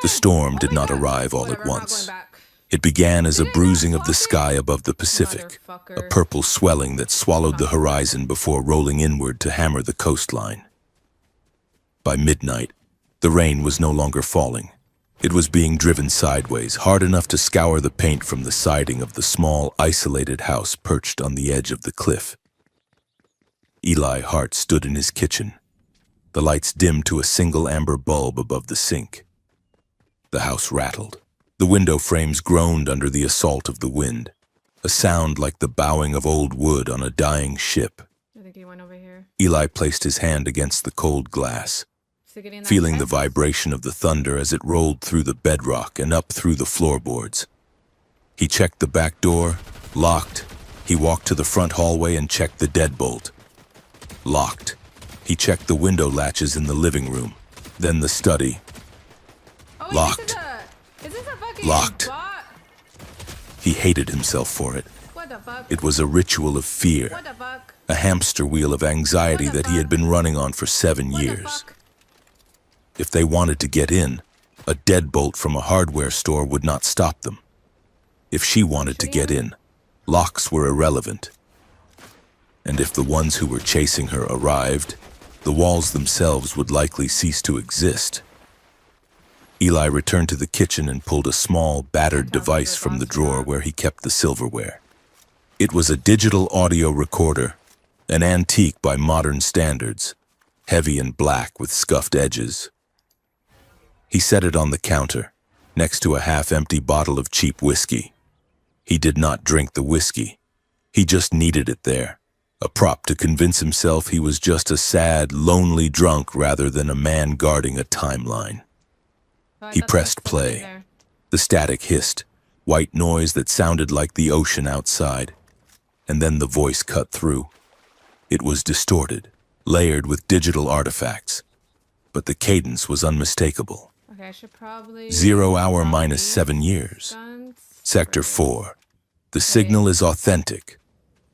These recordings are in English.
The storm did not arrive all at once. It began as a bruising of the sky above the Pacific, a purple swelling that swallowed the horizon before rolling inward to hammer the coastline. By midnight, the rain was no longer falling. It was being driven sideways, hard enough to scour the paint from the siding of the small, isolated house perched on the edge of the cliff. Eli Hart stood in his kitchen, the lights dimmed to a single amber bulb above the sink. The house rattled. The window frames groaned under the assault of the wind, a sound like the bowing of old wood on a dying ship. I think he went over here. Eli placed his hand against the cold glass, feeling the vibration of the thunder as it rolled through the bedrock and up through the floorboards. He checked the back door, locked. He walked to the front hallway and checked the deadbolt. Locked. He checked the window latches in the living room, then the study. Locked. Locked. He hated himself for it. What the fuck? It was a ritual of fear, What the fuck? a hamster wheel of anxiety that he had been running on for 7 years. If they wanted to get in, a deadbolt from a hardware store would not stop them. If she wanted to get in, locks were irrelevant. And if the ones who were chasing her arrived, the walls themselves would likely cease to exist. Eli returned to the kitchen and pulled a small, battered device from the drawer where he kept the silverware. It was a digital audio recorder, an antique by modern standards, heavy and black with scuffed edges. He set it on the counter, next to a half-empty bottle of cheap whiskey. He did not drink the whiskey. He just needed it there, a prop to convince himself he was just a sad, lonely drunk rather than a man guarding a timeline. He pressed play. The static hissed, white noise that sounded like the ocean outside. And then the voice cut through. It was distorted, layered with digital artifacts. But the cadence was unmistakable. Okay, I should probably... 0 hour minus 7 years. Sector 4. The signal is authentic.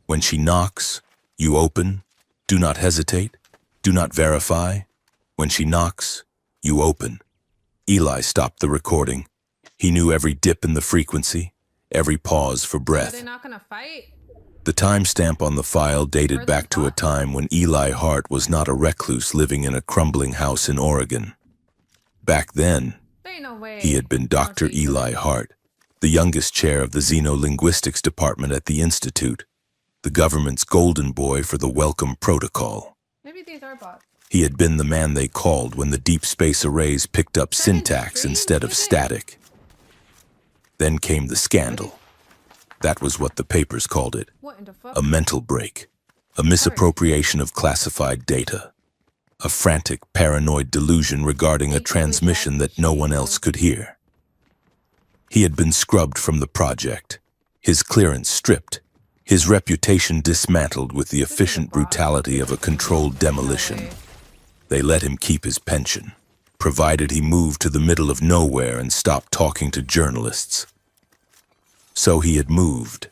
When she knocks, you open. Do not hesitate. Do not verify. When she knocks, you open. Eli stopped the recording. He knew every dip in the frequency, every pause for breath. Are they not gonna fight? The timestamp on the file dated back to a time when Eli Hart was not a recluse living in a crumbling house in Oregon. Back then, he had been Dr. Eli Hart, the youngest chair of the Xenolinguistics department at the Institute, the government's golden boy for the Welcome Protocol. Maybe these are bots. He had been the man they called when the deep space arrays picked up syntax instead of static. Then came the scandal. That was what the papers called it. What in the fuck? A mental break, a misappropriation of classified data, a frantic, paranoid delusion regarding a transmission that no one else could hear. He had been scrubbed from the project, his clearance stripped, his reputation dismantled with the efficient brutality of a controlled demolition. They let him keep his pension, provided he moved to the middle of nowhere and stopped talking to journalists. So he had moved,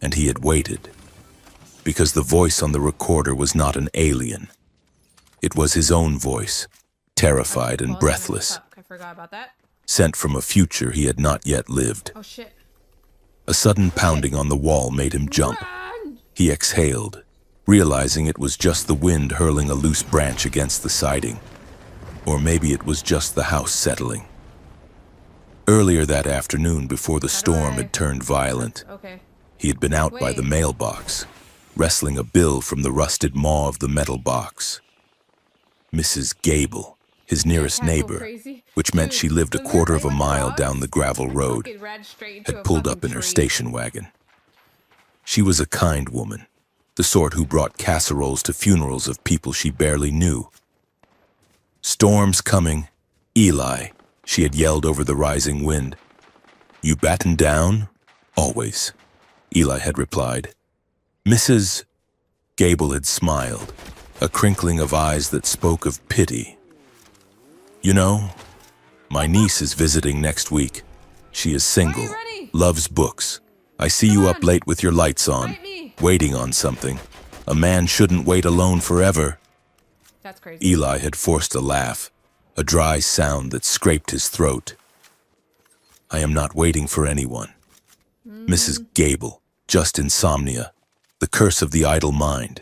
and he had waited, because the voice on the recorder was not an alien. It was his own voice, terrified and breathless, I forgot about that. sent from a future he had not yet lived. Oh shit. A sudden pounding on the wall made him jump. He exhaled, realizing it was just the wind hurling a loose branch against the siding. Or maybe it was just the house settling. Earlier that afternoon, before the storm had turned violent, he had been out by the mailbox, wrestling a bill from the rusted maw of the metal box. Mrs. Gable, his nearest neighbor, which meant she lived a quarter of a mile down the gravel road, had pulled up in her station wagon. She was a kind woman, the sort who brought casseroles to funerals of people she barely knew. "Storm's coming, Eli," she had yelled over the rising wind. "You batten down?" "Always," Eli had replied. Mrs. Gable had smiled, a crinkling of eyes that spoke of pity. "You know, my niece is visiting next week. She is single, loves books. I see you up late with your lights on, waiting on something. A man shouldn't wait alone forever." That's crazy. Eli had forced a laugh. a dry sound that scraped his throat. I am not waiting for anyone. Mrs. Gable, just insomnia, the curse of the idle mind.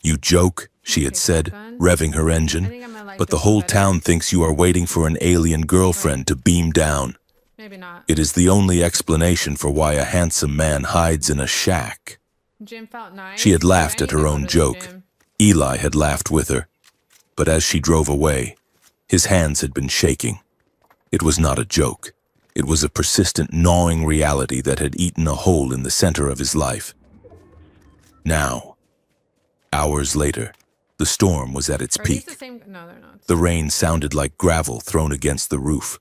You joke, she had said, shotgun. revving her I engine, think I might like but the this whole better. town thinks you are waiting for an alien girlfriend to beam down. Maybe not. It is the only explanation for why a handsome man hides in a shack. Gym felt nice. She had Ooh, I laughed need at to her go own to the joke. gym. Eli had laughed with her. But as she drove away, his hands had been shaking. It was not a joke. It was a persistent, gnawing reality that had eaten a hole in the center of his life. Now, hours later, the storm was at its Are these the peak. same? No, they're not. The rain sounded like gravel thrown against the roof.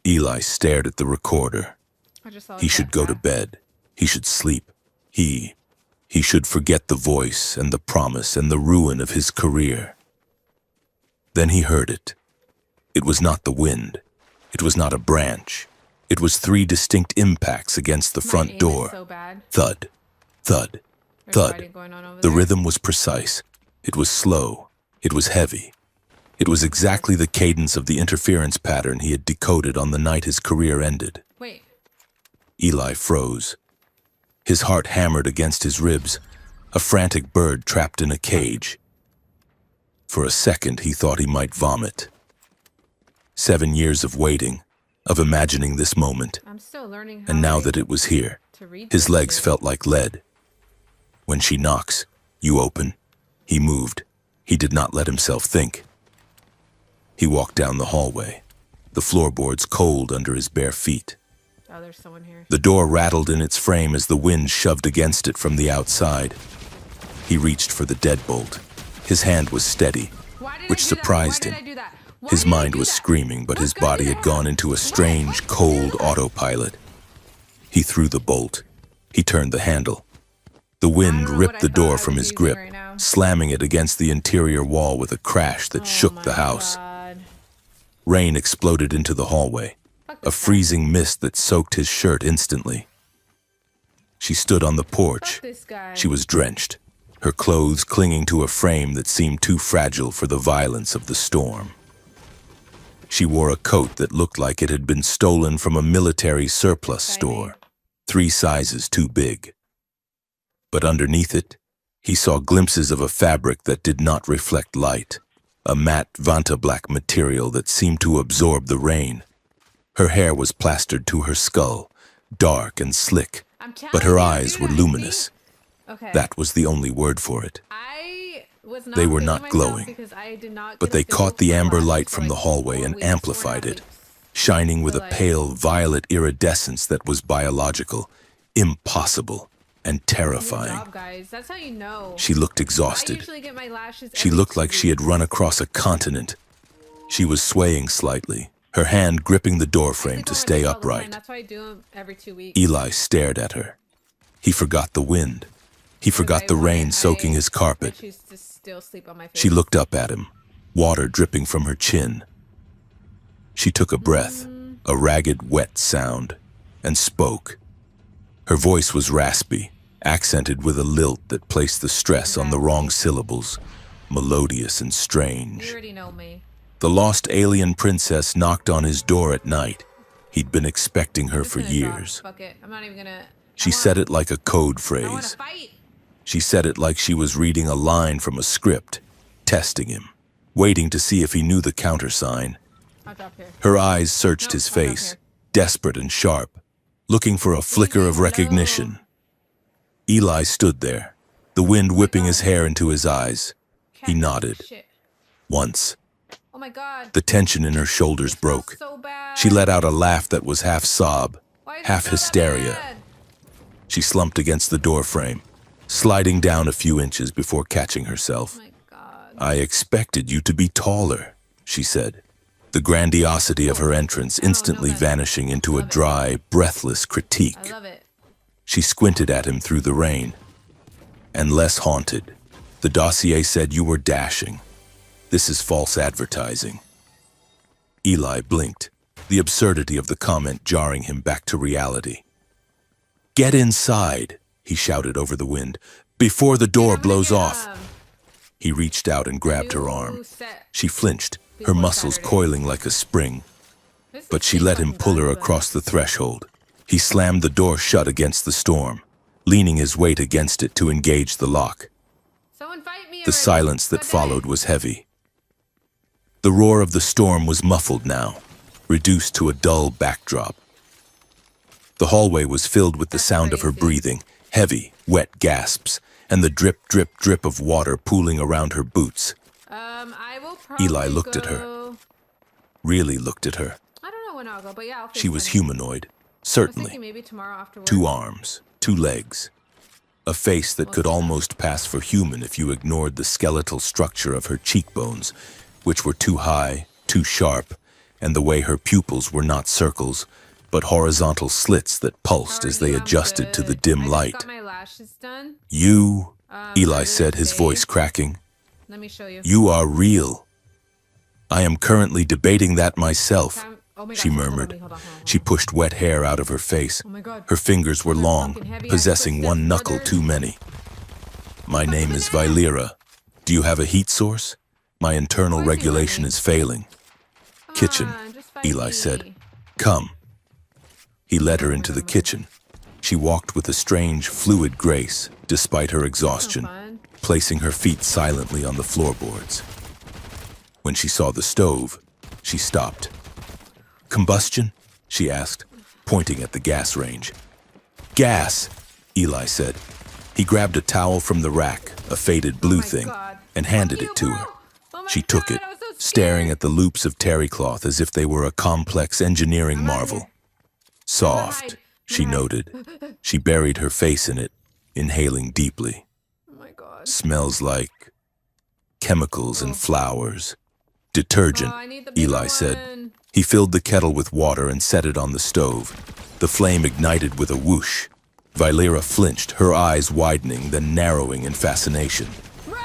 Eli stared at the recorder. I just saw He should go to bed. He should sleep. He should forget the voice and the promise and the ruin of his career. Then he heard it. It was not the wind. It was not a branch. It was 3 distinct impacts against the front door. So bad. Thud, thud, There's thud. fighting going on over The there. rhythm was precise. It was slow. It was heavy. It was exactly the cadence of the interference pattern he had decoded on the night his career ended. Wait. Eli froze. His heart hammered against his ribs, a frantic bird trapped in a cage. For a second, he thought he might vomit. 7 years of waiting, of imagining this moment, I'm still learning how and now to- that it was here, to read his this legs shit. felt like lead. When she knocks, you open. He moved. He did not let himself think. He walked down the hallway, the floorboards cold under his bare feet. Oh, there's someone here. The door rattled in its frame as the wind shoved against it from the outside. He reached for the deadbolt. His hand was steady, Why did which I do that? surprised Why him. did I do that? Why His did I mind do was that? screaming, but his What's going body had on? gone into a strange, Why? cold autopilot. He threw the bolt. He turned the handle. The wind know what ripped I the thought door I from was his using grip, right now. slamming it against the interior wall with a crash that Oh shook my the house. God. Rain exploded into the hallway, Fuck a this guy. freezing mist that soaked his shirt instantly. She stood on the porch. Fuck this guy. She was drenched, her clothes clinging to a frame that seemed too fragile for the violence of the storm. She wore a coat that looked like it had been stolen from a military surplus store, 3 sizes too big. But underneath it, he saw glimpses of a fabric that did not reflect light, a matte Vanta black material that seemed to absorb the rain. Her hair was plastered to her skull, dark and slick, I'm telling but her you, eyes dude, were I see- luminous. Okay. That was the only word for it. I was not They were feeling not myself glowing, because I did not but get a they physical caught the for amber lashes light for from like the hallway 4 and weeks, amplified 4.5 it, weeks. shining with So, a like- pale violet iridescence that was biological, impossible, and Good terrifying. job, guys. That's how you know. She looked I exhausted. usually get my lashes. She every looked 2 like she had weeks. run across a continent. She was swaying slightly, her hand gripping the doorframe Sleep to on my stay face all the time. upright. That's why I do them every 2 weeks. Eli stared at her. He forgot the wind. He forgot I the rain wanted- soaking his I carpet. choose to still sleep on my face. She looked up at him, water dripping from her chin. She took a breath, a ragged, wet sound, and spoke. Her voice was raspy, accented with a lilt that placed the stress on the wrong syllables, melodious and You strange. already know me. The lost alien princess knocked on his door at night. He'd been expecting her Just for gonna talk. years. Fuck it. I'm not even gonna. She said it like a code I want phrase. to fight. She said it like she was reading a line from a script, testing him, waiting to see if he knew the countersign. I'll drop here. Her eyes searched Nope, his I'll drop face, here. desperate and sharp, looking for a flicker of hello. recognition. Eli stood there, the wind whipping his hair into his eyes. He Cat- nodded. Shit. Once, Oh my God. the tension in her shoulders It smells broke. So bad. She let out a laugh that was half sob, Why is it half so hysteria. bad? She slumped against the doorframe, sliding down a few inches before catching herself. Oh my God. I expected you to be taller, she said, the grandiosity of her entrance instantly better. vanishing into a Love it. dry, breathless critique. I love it. She squinted at him through the rain. And less haunted. The dossier said you were dashing. This is false advertising. Eli blinked, the absurdity of the comment jarring him back to reality. Get inside, he shouted over the wind, before the door I'm gonna blows get, off. He reached out and grabbed her new arm. set. She flinched, her muscles coiling like a spring, but she let him pull her across the threshold. He slammed the door shut against the storm, leaning his weight against it to engage the lock. Someone fight me The silence that followed was heavy. The roar of the storm was muffled now, reduced to a dull backdrop. The hallway was filled with the sound of her breathing, heavy, wet gasps, and the drip, drip, drip of water pooling around her boots. I will probably Eli looked at her. Really looked at her. I don't know when I'll go, but yeah, I'll She was FaceTime. humanoid, I was certainly. thinking maybe tomorrow after work. 2 arms, 2 legs. A face that could almost pass for human if you ignored the skeletal structure of her cheekbones, which were too high, too sharp, and the way her pupils were not circles, but horizontal slits that pulsed as they adjusted to the dim I light. just got my lashes done. You, Eli earlier said, his today. voice cracking, Let me show you. you are real. I am currently debating that myself, Oh my God, she hold on, murmured. hold on. She pushed wet hair out of her face. Oh my God. Her fingers were Those are long, fucking heavy. possessing I one footsteps, knuckle brother. too many. My name is Vylera. Do you have a heat source? My internal Of course you regulation want me. is failing. Come Kitchen, on, just fight Eli me. said. Come. He led her into the kitchen. She walked with a strange, fluid grace, despite her exhaustion, Fun. placing her feet silently on the floorboards. When she saw the stove, she stopped. Combustion? She asked, pointing at the gas range. Gas, Eli said. He grabbed a towel from the rack, a faded blue thing, God. and handed Fuck it to you, her. bro. Oh my She took God, it, I was so staring scared. at the loops of terry cloth as if they were a complex engineering I'm outta marvel. here. Soft, hide. she I'm gonna noted. She buried her face in it, inhaling deeply. Oh my God. Smells like chemicals and flowers. Detergent, Oh, I need the bigger Eli said. one. He filled the kettle with water and set it on the stove. The flame ignited with a whoosh. Vylera flinched, her eyes widening, then narrowing in fascination. Run!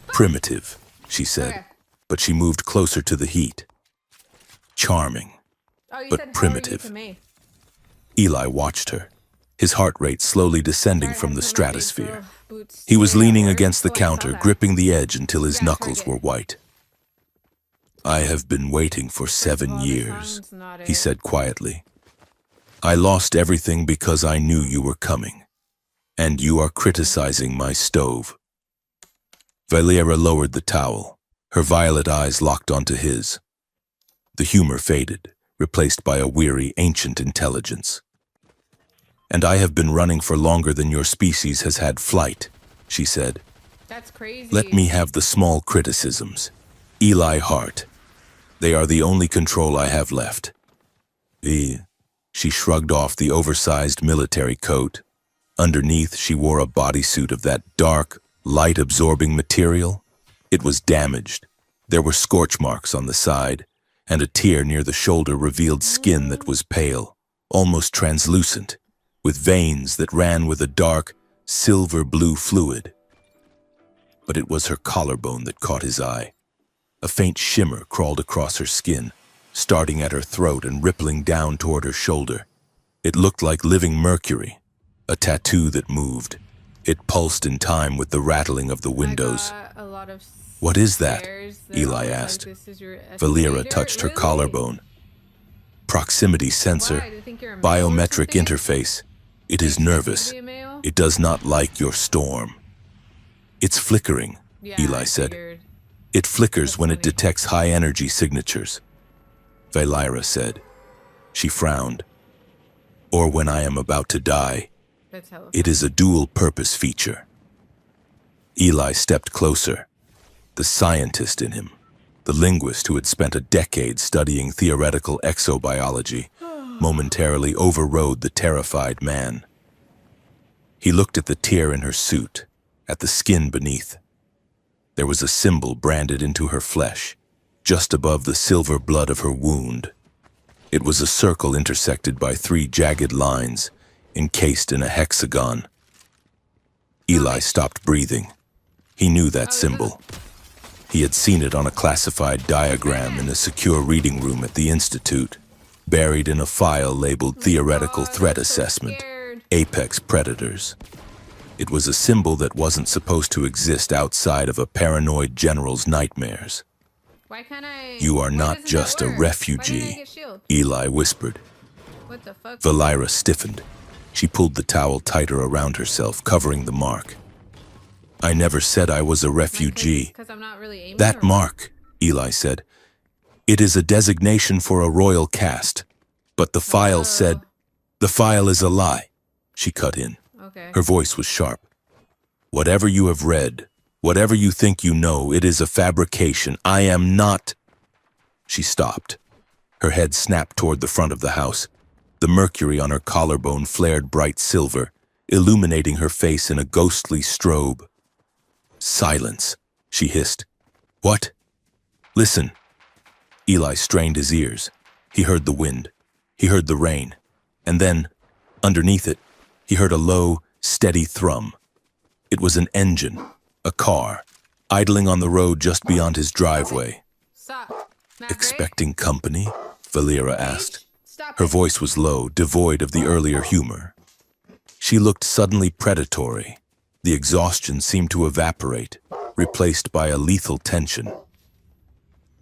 Primitive, she said, Okay. but she moved closer to the heat. Charming. Oh, you But said primitive. How are you to me? Eli watched her, his heart rate slowly descending Sorry, I from had the to put my big stratosphere. girl boots He was together. leaning against the Oh, I saw counter, that. gripping the edge until his Yeah, knuckles Target. were white. I have been waiting for First of 7 all, this years, song's not he it. said quietly. I lost everything because I knew you were coming, and you are criticizing my stove. Vylera lowered the towel, her violet eyes locked onto his. The humor faded, replaced by a weary, ancient intelligence. And I have been running for longer than your species has had flight, she said. That's crazy. Let me have the small criticisms. Eli Hart. They are the only control I have left. She shrugged off the oversized military coat. Underneath, she wore a bodysuit of that dark, light-absorbing material. It was damaged. There were scorch marks on the side, and a tear near the shoulder revealed skin that was pale, almost translucent, with veins that ran with a dark, silver-blue fluid. But it was her collarbone that caught his eye. A faint shimmer crawled across her skin, starting at her throat and rippling down toward her shoulder. It looked like living mercury, a tattoo that moved. It pulsed in time with the rattling of the windows. I got a lot of What is that? stairs that Eli look like asked. this is your Vylera escalator. touched her Really? collarbone. Proximity sensor, Why? Do you think you're a male or biometric something? interface. It is Do you nervous. be a male? It does not like your storm. It's flickering, Yeah, Eli I said. figured. It flickers That's when it funny. detects high-energy signatures. Vylera said. She frowned. Or when I am about to die. That's hella It is a dual-purpose feature. Eli stepped closer. The scientist in him, the linguist who had spent a decade studying theoretical exobiology, momentarily overrode the terrified man. He looked at the tear in her suit, at the skin beneath. There was a symbol branded into her flesh, just above the silver blood of her wound. It was a circle intersected by 3 jagged lines, encased in a hexagon. Eli stopped breathing. He knew that symbol. He had seen it on a classified diagram in a secure reading room at the Institute, buried in a file labeled Theoretical God, Threat I'm so Assessment, scared. Apex Predators. It was a symbol that wasn't supposed to exist outside of a paranoid general's nightmares. Why can't I You are Why not doesn't that just a work? Why didn't I refugee, get shield? Eli whispered. What the fuck? Valera stiffened. She pulled the towel tighter around herself, covering the mark. I never said I was a refugee. Because I'm not really aiming. That mark, Eli said. It is a designation for a royal caste. But the file said, the file is a lie. She cut in. Okay. Her voice was sharp. Whatever you have read, whatever you think you know, it is a fabrication. I am not. She stopped. Her head snapped toward the front of the house. The mercury on her collarbone flared bright silver, illuminating her face in a ghostly strobe. Silence, she hissed. What? Listen. Eli strained his ears. He heard the wind. He heard the rain. And then, underneath it, he heard a low, steady thrum. It was an engine, a car, idling on the road just beyond his driveway. Stop. Expecting company? Valera asked. Stop Her it. voice was low, devoid of the earlier humor. She looked suddenly predatory. The exhaustion seemed to evaporate, replaced by a lethal tension.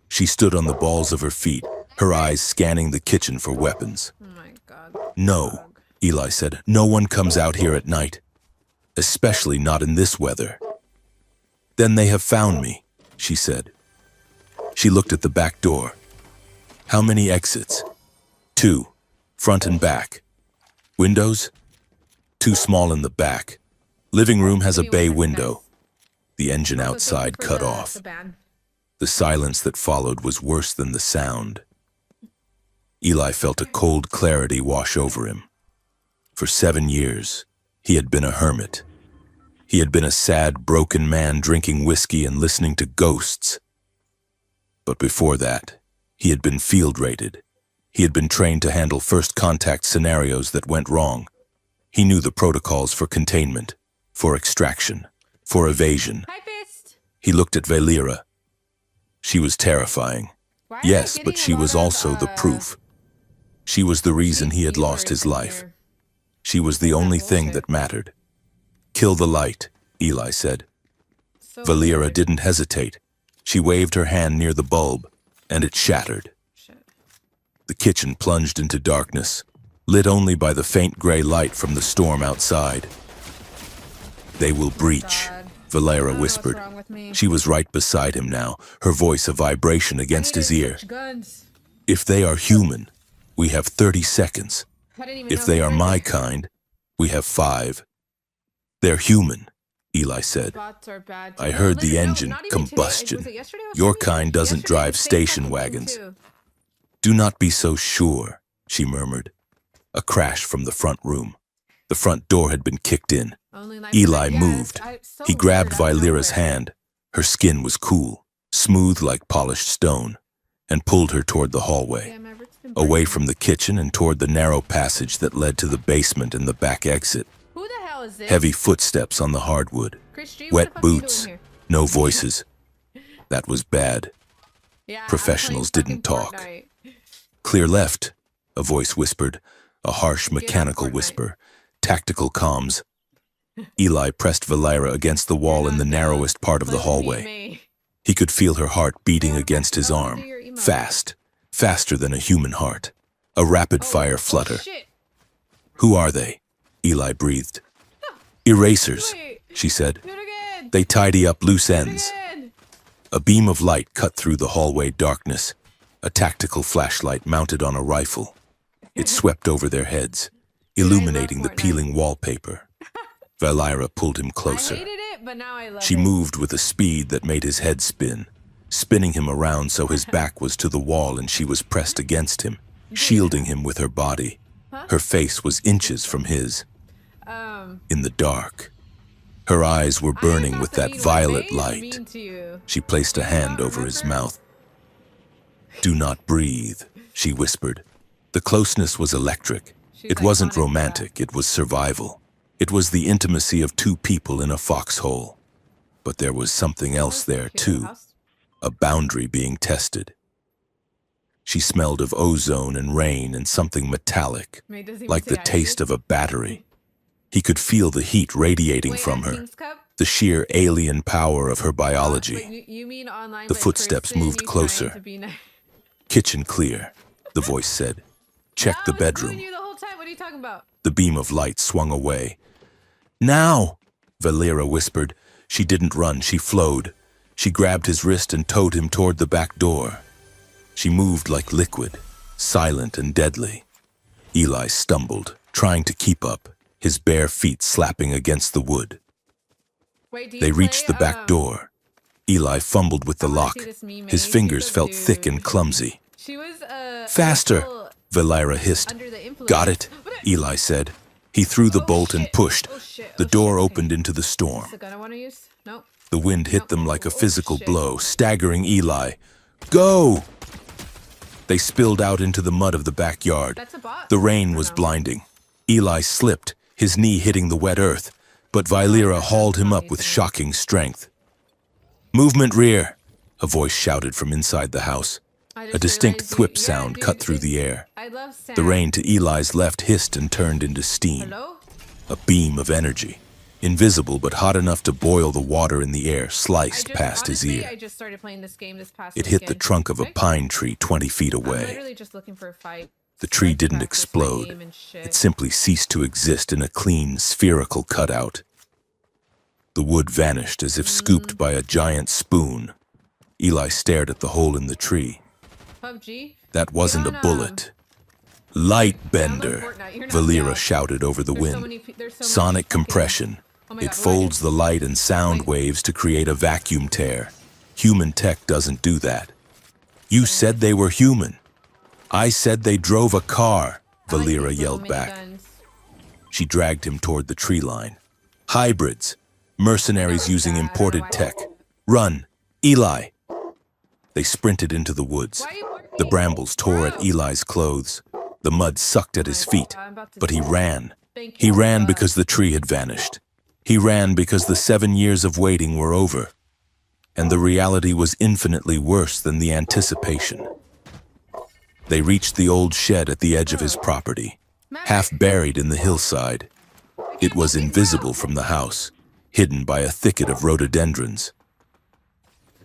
She stood on the balls of her feet, her eyes scanning the kitchen for weapons. Oh my god. No, Eli said. No one comes out here at night. Especially not in this weather. Then they have found me, she said. She looked at the back door. How many exits? 2, front and back. Windows? 2 small in the back. Living room has a bay window. The engine outside cut off. The silence that followed was worse than the sound. Eli felt a cold clarity wash over him. For 7 years, he had been a hermit. He had been a sad, broken man drinking whiskey and listening to ghosts. But before that, he had been field rated. He had been trained to handle first contact scenarios that went wrong. He knew the protocols for containment, for extraction, for evasion. Hypist. He looked at Valera. She was terrifying. Why am I Yes, getting but a she lot was of, also the proof. She was the reason he had lost his life. She was the only thing that mattered. Kill the light, Eli said. So Valera weird. didn't hesitate. She waved her hand near the bulb, and it shattered. Shit. The kitchen plunged into darkness, lit only by the faint gray light from the storm outside. They will breach, God. Valera Oh, whispered. What's wrong with me? She was right beside him now, her voice a vibration against his ear. Guns. If they are human, we have 30 seconds. I didn't even If know they he are was my there. kind, we have 5. They're human, Eli said. Bots are bad I too. heard the Literally, no, engine not even today. combustion. Was it yesterday or Your something? kind doesn't Yesterday drive was the same station fucking thing, wagons. too. Do not be so sure, she murmured. A crash from the front room. The front door had been kicked in. Only 9%. Eli Yeah, moved. so He grabbed weird, out of Valera's nowhere. hand. Her skin was cool, smooth like polished stone, and pulled her toward the hallway, Damn, Everett's been away burning. from the kitchen and toward the narrow passage that led to the basement and the back exit. Who the hell is this? Heavy footsteps on the hardwood. Chris G, what Wet the fuck are you boots. doing here? No voices. That was bad. Yeah, I'm Professionals playing didn't fucking talk. Fortnite. Clear left, a voice whispered, a harsh Get out, mechanical Fortnite. whisper. Tactical comms. Eli pressed Valera against the wall in the narrowest part of the Listen to hallway. me. He could feel her heart beating Yeah, against his no, arm. do your emo. Fast. Faster than a human heart. A rapid-fire flutter. Shit. Who are they? Eli breathed. Erasers, Wait, she said. do it again. They tidy up loose Do it ends. again. A beam of light cut through the hallway darkness. A tactical flashlight mounted on a rifle. It swept over their heads, illuminating the Fortnite. peeling wallpaper. Valera pulled him I closer. hated it, but now I love She it. moved with a speed that made his head spin, spinning him around so his back was to the wall and she was pressed against him, shielding him with her body. Her face was inches from his. In the dark. Her eyes were burning with that violet light. She placed a hand over his mouth. Do not breathe, she whispered. The closeness was electric. It wasn't romantic, it was survival. It was the intimacy of 2 people in a foxhole. But there was something else there, too. A boundary being tested. She smelled of ozone and rain and something metallic, like the taste of a battery. He could feel the heat radiating from her. The sheer alien power of her But biology. you mean online, The but in footsteps person, moved you trying closer. to be nice. Kitchen clear, the voice said. Check the No, I was booing bedroom. you the whole time. What are you talking about? The beam of light swung away. Now, Valera whispered. She didn't run, she flowed. She grabbed his wrist and towed him toward the back door. She moved like liquid, silent and deadly. Eli stumbled, trying to keep up, his bare feet slapping against the wood. Wait, do you They play, reached the back door. Eli fumbled with the I wanna lock. see this meme, His She's fingers a felt thick dude. and clumsy. She was Faster, a little Valera hissed. under the influence. Got it, Eli said. He threw the Oh, bolt and shit. pushed. Oh, shit. The Oh, door shit. opened into the storm. Is the gun I want to use? Nope. The wind hit Nope. them like a Oh, physical shit. blow, staggering Eli. Go! They spilled out into the mud of the backyard. That's a bot. The rain Or was no? blinding. Eli slipped, his knee hitting the wet earth, but Valera hauled him up with shocking strength. Movement rear, a voice shouted from inside the house. I A just distinct realized thwip yeah, sound dude, cut through the air. I love sound. The rain to Eli's left hissed and turned into steam. Hello? A beam of energy, invisible but hot enough to boil the water in the air, I sliced just, past his honestly, ear. I just started playing this game this past It hit the weekend. trunk of a Okay? pine tree 20 feet I'm away. literally just looking for a fight. The tree Like, didn't practice my explode. aim and shit. It simply ceased to exist in a clean, spherical cutout. The wood vanished as if scooped by a giant spoon. Eli stared at the hole in the tree. PUBG? That wasn't a on, bullet. Light Download bender, Fortnite. You're not Valera down. shouted over the There's so wind. many there's so much Sonic fucking- compression. Oh my It God, folds the light and sound waves to create a vacuum tear. Human tech doesn't do that. You said they were human. I said they drove a car, I like Valera these little yelled back. miniguns. She dragged him toward the tree line. Hybrids, mercenaries using imported tech. Run, Eli. They sprinted into the woods. Why are you working? The brambles tore at Bro. Eli's clothes. The mud sucked at his feet, I'm about to but he ran. Thank He you. ran because the tree had vanished. He ran because the 7 years of waiting were over. And the reality was infinitely worse than the anticipation. They reached the old shed at the edge of his property, half buried in the hillside. It was invisible from the house, hidden by a thicket of rhododendrons.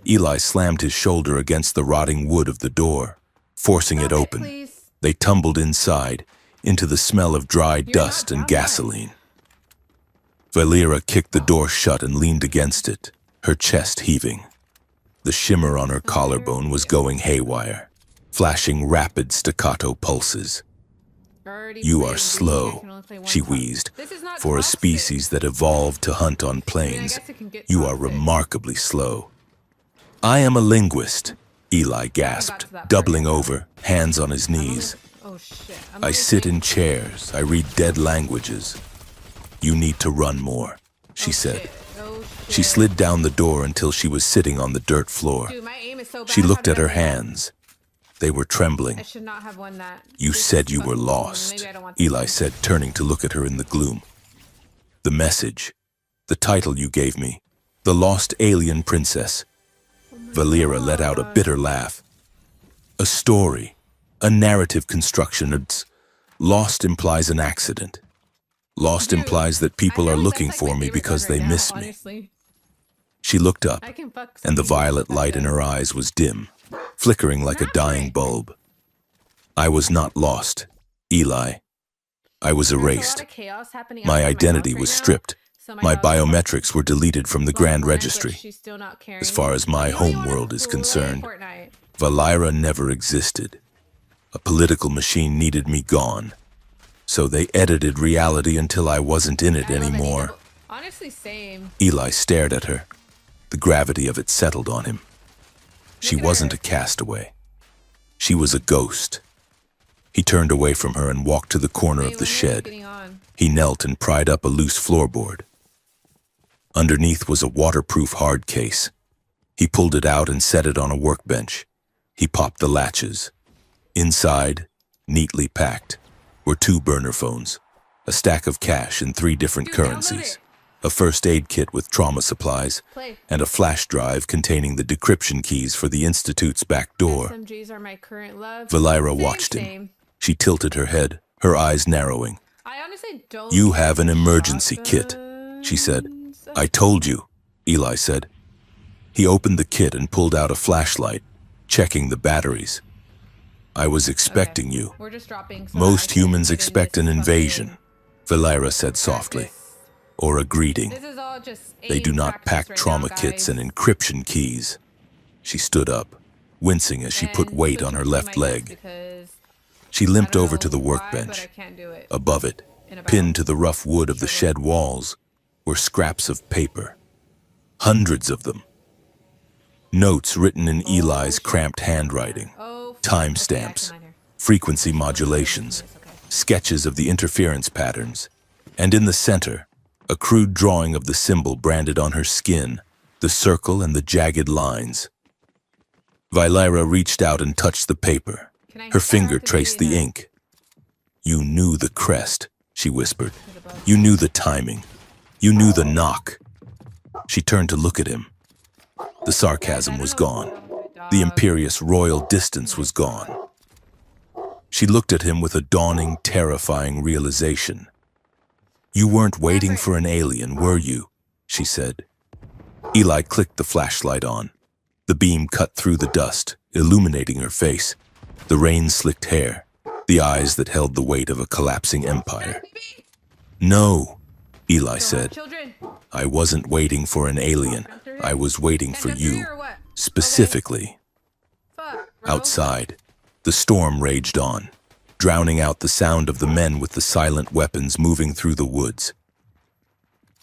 Eli slammed his shoulder against the rotting wood of the door, forcing it open. Please. They tumbled inside, into the smell of dried You're dust not and down yet. gasoline. Valera kicked the door shut and leaned against it, her chest heaving. The shimmer on her collarbone was going haywire, flashing rapid staccato pulses. Already You played are Breach, I slow, can only play one she time. wheezed. This is not For a toxic. species that evolved to hunt on I mean, I plains, guess it can get you are toxic. remarkably slow. I am a linguist, Eli gasped, to that part doubling yet. over, hands on his I'm only- knees. Oh shit. I'm I only sit playing- in chairs. I read dead languages. You need to run more, she Oh, said. shit. Oh, shit. She slid down the door until she was sitting on the dirt floor. Dude, my aim is so bad. She looked how at her did I win that? hands. They were I trembling. should not have won that. You This said is you were fucking- lost, Maybe I don't want this Eli one. said, turning to look at her in the gloom. The message, the title you gave me, The Lost Alien Princess. Valera let out a bitter laugh. A story, a narrative construction. It's lost implies an accident. Lost Dude, implies that people I are feel like looking that's, like, for my me favorite because gun they right miss now, me. honestly. She looked up, I can fuck and the some people violet with light that in gun. her eyes was dim, flickering like a dying bulb. I was not lost, Eli. I was There's a lot erased. of chaos happening My outside identity house was right now, stripped. so My dog's like, biometrics were deleted from the "Lost Grand plans," but Registry. she's still not caring. As far as my I know you home wanna world is play concerned, Fortnite. Valera never existed. A political machine needed me gone. So they edited reality until I wasn't in it I love any anymore. double- Honestly, same. Eli stared at her. The gravity of it settled on him. She Look at wasn't her. a castaway. She was a ghost. He turned away from her and walked to the corner Wait, of the when are you shed. getting on? He knelt and pried up a loose floorboard. Underneath was a waterproof hard case. He pulled it out and set it on a workbench. He popped the latches. Inside, neatly packed, were 2 burner phones, a stack of cash in 3 different Dude, download currencies, it. a first aid kit with trauma supplies, Play. and a flash drive containing the decryption keys for the Institute's back door. SMGs are my current love. Valera Same, watched him. same. She tilted her head, her eyes narrowing. I honestly don't. You care have an for emergency kit, she said. shotguns. I told you, Eli said. He opened the kit and pulled out a flashlight, checking the batteries. I was expecting you. We're just dropping. So Most humans expect an invasion, Valera said softly, or a greeting. This is all just They do not pack right trauma now, kits guys. and encryption keys. She stood up, wincing as she put And weight on her switching to left my leg. notes because She I limped don't over know to the why, workbench. but I can't do it Above it, in about pinned to the rough wood of the shed walls, were scraps of paper. Hundreds of them. Notes written in Eli's cramped handwriting. Oh, Timestamps, frequency modulations, sketches of the interference patterns, and in the center, a crude drawing of the symbol branded on her skin, the circle and the jagged lines. Valera reached out and touched the paper. Her finger traced the ink. You knew the crest, she whispered. You knew the timing. You knew the knock. She turned to look at him. The sarcasm was gone. The imperious royal distance was gone. She looked at him with a dawning, terrifying realization. You weren't waiting for an alien, were you? She said. Eli clicked the flashlight on. The beam cut through the dust, illuminating her face, the rain-slicked hair, the eyes that held the weight of a collapsing empire. No, Eli said. I wasn't waiting for an alien. I was waiting for you, specifically. Outside, the storm raged on, drowning out the sound of the men with the silent weapons moving through the woods.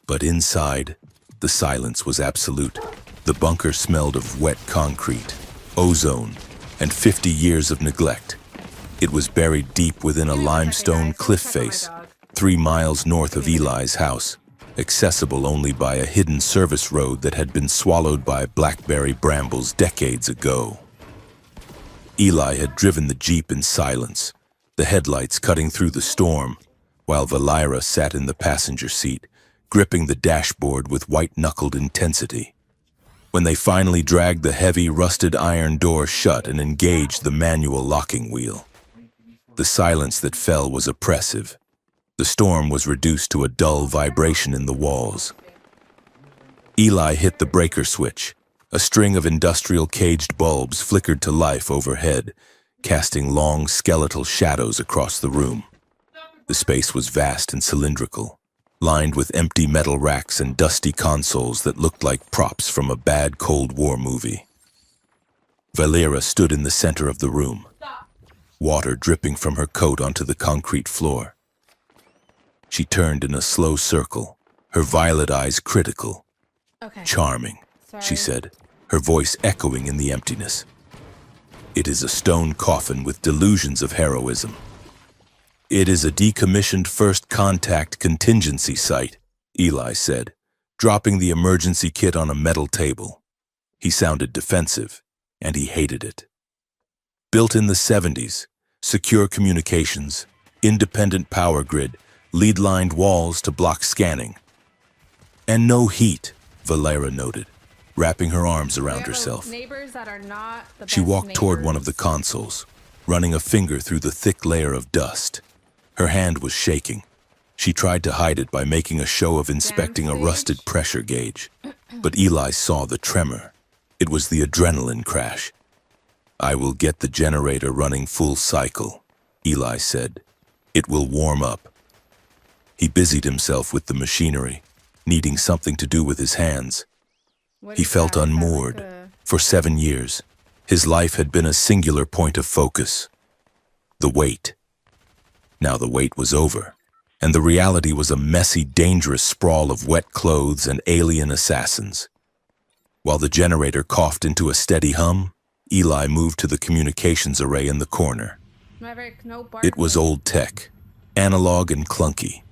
But inside, the silence was absolute. The bunker smelled of wet concrete, ozone, and 50 years of neglect. It was buried deep within a limestone cliff face, 3 miles north of Eli's house, accessible only by a hidden service road that had been swallowed by blackberry brambles decades ago. Eli had driven the Jeep in silence, the headlights cutting through the storm, while Valera sat in the passenger seat, gripping the dashboard with white-knuckled intensity. When they finally dragged the heavy, rusted iron door shut and engaged the manual locking wheel, the silence that fell was oppressive. The storm was reduced to a dull vibration in the walls. Eli hit the breaker switch. A string of industrial caged bulbs flickered to life overhead, casting long skeletal shadows across the room. The space was vast and cylindrical, lined with empty metal racks and dusty consoles that looked like props from a bad Cold War movie. Valera stood in the center of the room, water dripping from her coat onto the concrete floor. She turned in a slow circle, her violet eyes critical. Charming, she said, her voice echoing in the emptiness. It is a stone coffin with delusions of heroism. It is a decommissioned first contact contingency site, Eli said, dropping the emergency kit on a metal table. He sounded defensive, and he hated it. Built in the 70s, secure communications, independent power grid, lead-lined walls to block scanning. And no heat, Valera noted, wrapping her arms around herself. She walked toward one of the consoles, running a finger through the thick layer of dust. Her hand was shaking. She tried to hide it by making a show of inspecting a rusted pressure gauge. But Eli saw the tremor. It was the adrenaline crash. I will get the generator running full cycle, Eli said. It will warm up. He busied himself with the machinery, needing something to do with his hands. He felt unmoored. For 7 years, his life had been a singular point of focus. The wait. Now the wait was over, and the reality was a messy, dangerous sprawl of wet clothes and alien assassins. While the generator coughed into a steady hum, Eli moved to the communications array in the corner. It was old tech, analog and clunky,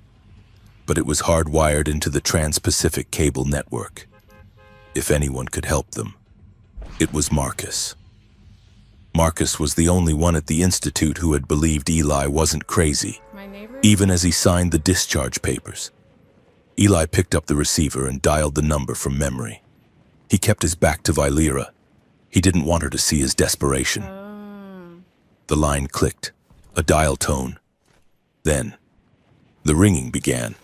but it was hardwired into the Trans-Pacific cable network. If anyone could help them, it was Marcus. Marcus was the only one at the Institute who had believed Eli wasn't crazy, even as he signed the discharge papers. Eli picked up the receiver and dialed the number from memory. He kept his back to Valera. He didn't want her to see his desperation. The line clicked, a dial tone. Then, the ringing began.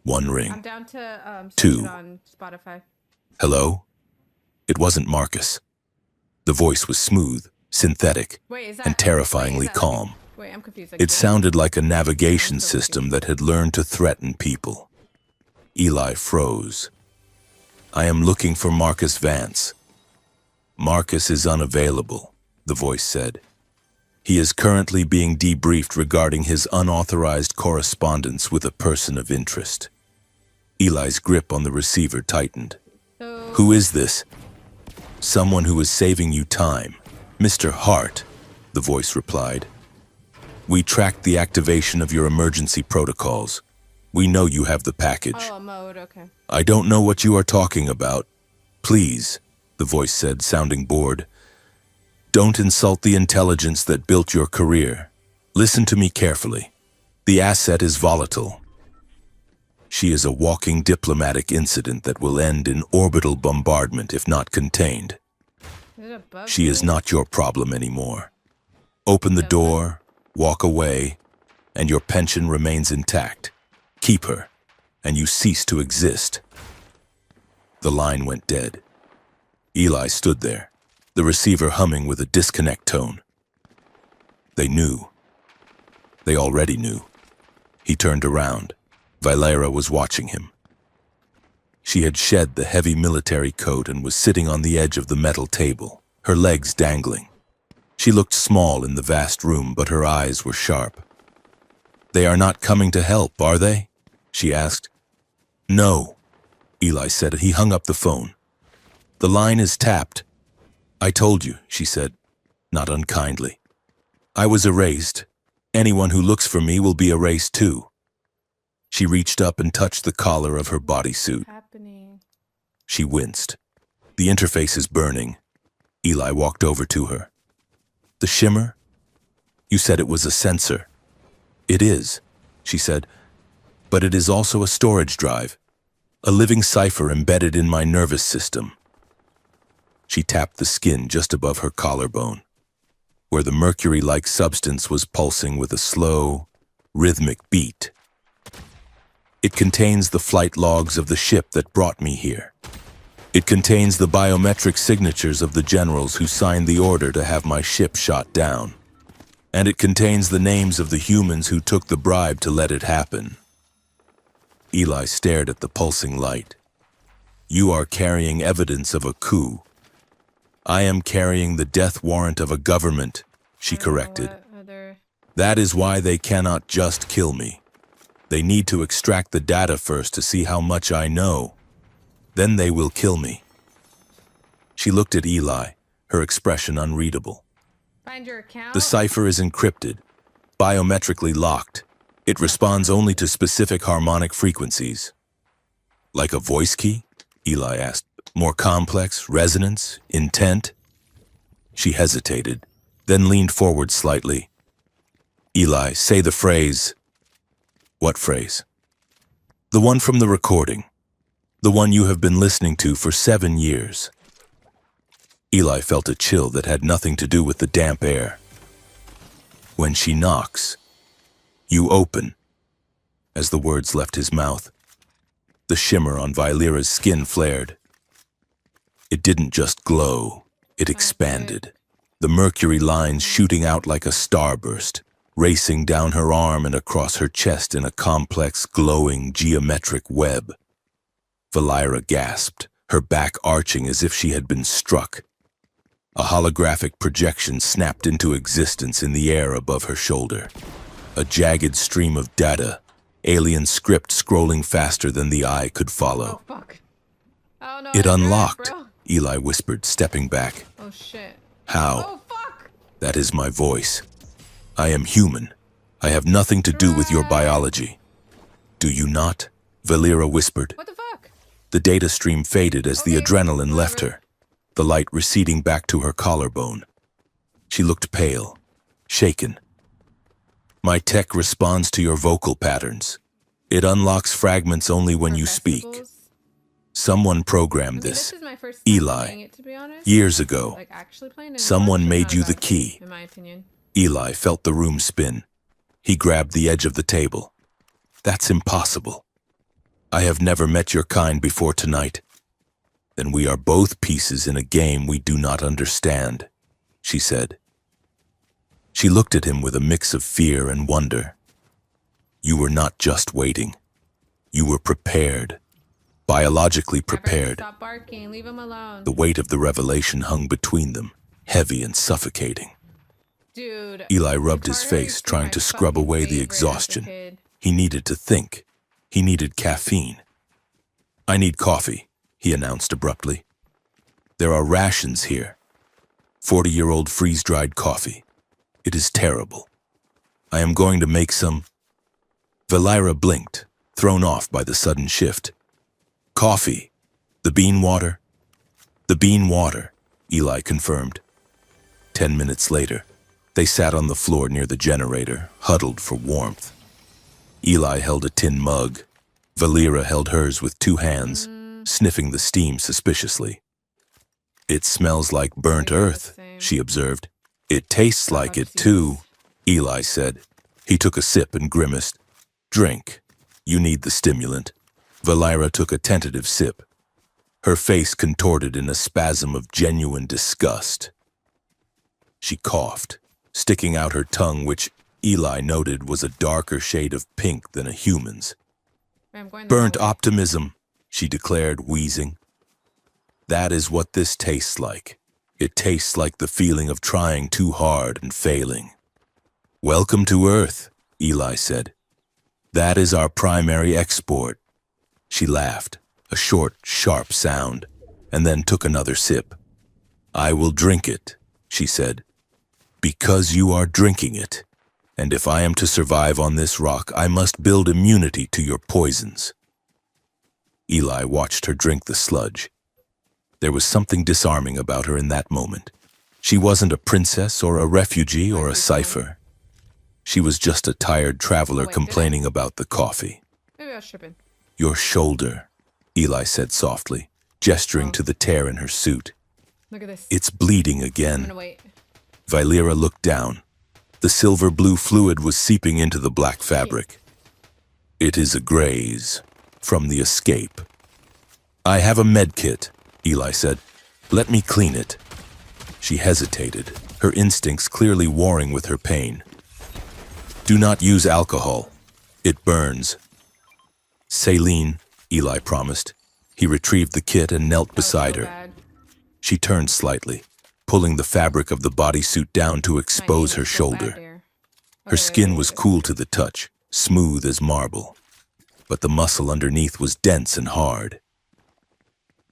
One I'm ring. down to search Two. it on Spotify. Hello? It wasn't Marcus. The voice was smooth, synthetic, Wait, is that and terrifyingly wait, is that like a- calm. wait, I'm confused. Like It game? sounded like a navigation I'm so system confused. that had learned to threaten people. Eli froze. I am looking for Marcus Vance. Marcus is unavailable, the voice said. He is currently being debriefed regarding his unauthorized correspondence with a person of interest. Eli's grip on the receiver tightened. So, Who is this? Someone who is saving you time. Mr. Hart, the voice replied. We tracked the activation of your emergency protocols. We know you have the package. oh, mode, okay. I don't know what you are talking about. Please, the voice said, sounding bored. Don't insult the intelligence that built your career. Listen to me carefully. The asset is volatile. She is a walking diplomatic incident that will end in orbital bombardment if not contained. Is it above She is me? not your problem anymore. Open the door, walk away, and your pension remains intact. Keep her, and you cease to exist. The line went dead. Eli stood there, the receiver humming with a disconnect tone. They knew. They already knew. He turned around. Valera was watching him. She had shed the heavy military coat and was sitting on the edge of the metal table, her legs dangling. She looked small in the vast room, but her eyes were sharp. They are not coming to help, are they? She asked. No, Eli said. He hung up the phone. The line is tapped. I told you, she said, not unkindly. I was erased. Anyone who looks for me will be erased too. She reached up and touched the collar of her bodysuit. Happening. She winced. The interface is burning. Eli walked over to her. The shimmer? You said it was a sensor. It is, she said, but it is also a storage drive, a living cipher embedded in my nervous system. She tapped the skin just above her collarbone, where the mercury-like substance was pulsing with a slow, rhythmic beat. It contains the flight logs of the ship that brought me here. It contains the biometric signatures of the generals who signed the order to have my ship shot down. And it contains the names of the humans who took the bribe to let it happen. Eli stared at the pulsing light. You are carrying evidence of a coup. I am carrying the death warrant of a government, she corrected. That is why they cannot just kill me. They need to extract the data first to see how much I know. Then they will kill me. She looked at Eli, her expression unreadable. Find your account? The cipher is encrypted, biometrically locked. It responds only to specific harmonic frequencies. Like a voice key? Eli asked. More complex, resonance, intent? She hesitated, then leaned forward slightly. Eli, say the phrase. What phrase? The one from the recording. The one you have been listening to for 7 years. Eli felt a chill that had nothing to do with the damp air. When she knocks, you open. As the words left his mouth, the shimmer on Valera's skin flared. It didn't just glow, it expanded. The mercury lines shooting out like a starburst, racing down her arm and across her chest in a complex, glowing, geometric web. Valera gasped, her back arching as if she had been struck. A holographic projection snapped into existence in the air above her shoulder. A jagged stream of data, alien script scrolling faster than the eye could follow. Oh, fuck. Oh, no, It I unlocked, bro. Eli whispered, stepping back. Oh, shit. How? Oh, fuck! That is my voice. I am human. I have nothing to do with your biology. Do you not? Valera whispered. What the fuck? The data stream faded as the Okay, adrenaline left whatever. her, the light receding back to her collarbone. She looked pale, shaken. My tech responds to your vocal patterns. It unlocks fragments only when you speak. Irreversibles? Someone I programmed mean, this. is my first time Eli, playing it, to be honest. years ago. Like, actually playing it. Someone It's made not a you the bad game, key. in my opinion. Eli felt the room spin. He grabbed the edge of the table. That's impossible. I have never met your kind before tonight. Then we are both pieces in a game we do not understand, she said. She looked at him with a mix of fear and wonder. You were not just waiting. You were prepared. Biologically prepared. Stop barking. Leave him alone. The weight of the revelation hung between them, heavy and suffocating. Dude. Eli rubbed his face, trying to scrub away the exhaustion. He needed to think. He needed caffeine. I need coffee, he announced abruptly. There are rations here. 40-year-old freeze-dried coffee. It is terrible. I am going to make some. Valira blinked, thrown off by the sudden shift. Coffee. The bean water? The bean water, Eli confirmed. 10 minutes later, they sat on the floor near the generator, huddled for warmth. Eli held a tin mug. Valira held hers with 2 hands, sniffing the steam suspiciously. It smells like burnt earth, she observed. It tastes like it too, Eli said. He took a sip and grimaced. Drink. You need the stimulant. Valira took a tentative sip. Her face contorted in a spasm of genuine disgust. She coughed, sticking out her tongue, which Eli noted was a darker shade of pink than a human's. Burnt optimism, she declared, wheezing. That is what this tastes like. It tastes like the feeling of trying too hard and failing. Welcome to Earth, Eli said. That is our primary export. She laughed, a short, sharp sound, and then took another sip. I will drink it, she said. Because you are drinking it. And if I am to survive on this rock, I must build immunity to your poisons. Eli watched her drink the sludge. There was something disarming about her in that moment. She wasn't a princess or a refugee or a cipher. She was just a tired traveler complaining about the coffee. Maybe I was tripping. Your shoulder, Eli said softly, gesturing to the tear in her suit. Look at this. It's bleeding I'm again. gonna wait. Valira looked down. The silver-blue fluid was seeping into the black fabric. It is a graze from the escape. I have a med kit, Eli said. Let me clean it. She hesitated, her instincts clearly warring with her pain. Do not use alcohol. It burns. Saline, Eli promised. He retrieved the kit and knelt beside her. Bad. She turned slightly, pulling the fabric of the bodysuit down to expose her shoulder. Her skin was cool to the touch, smooth as marble, but the muscle underneath was dense and hard.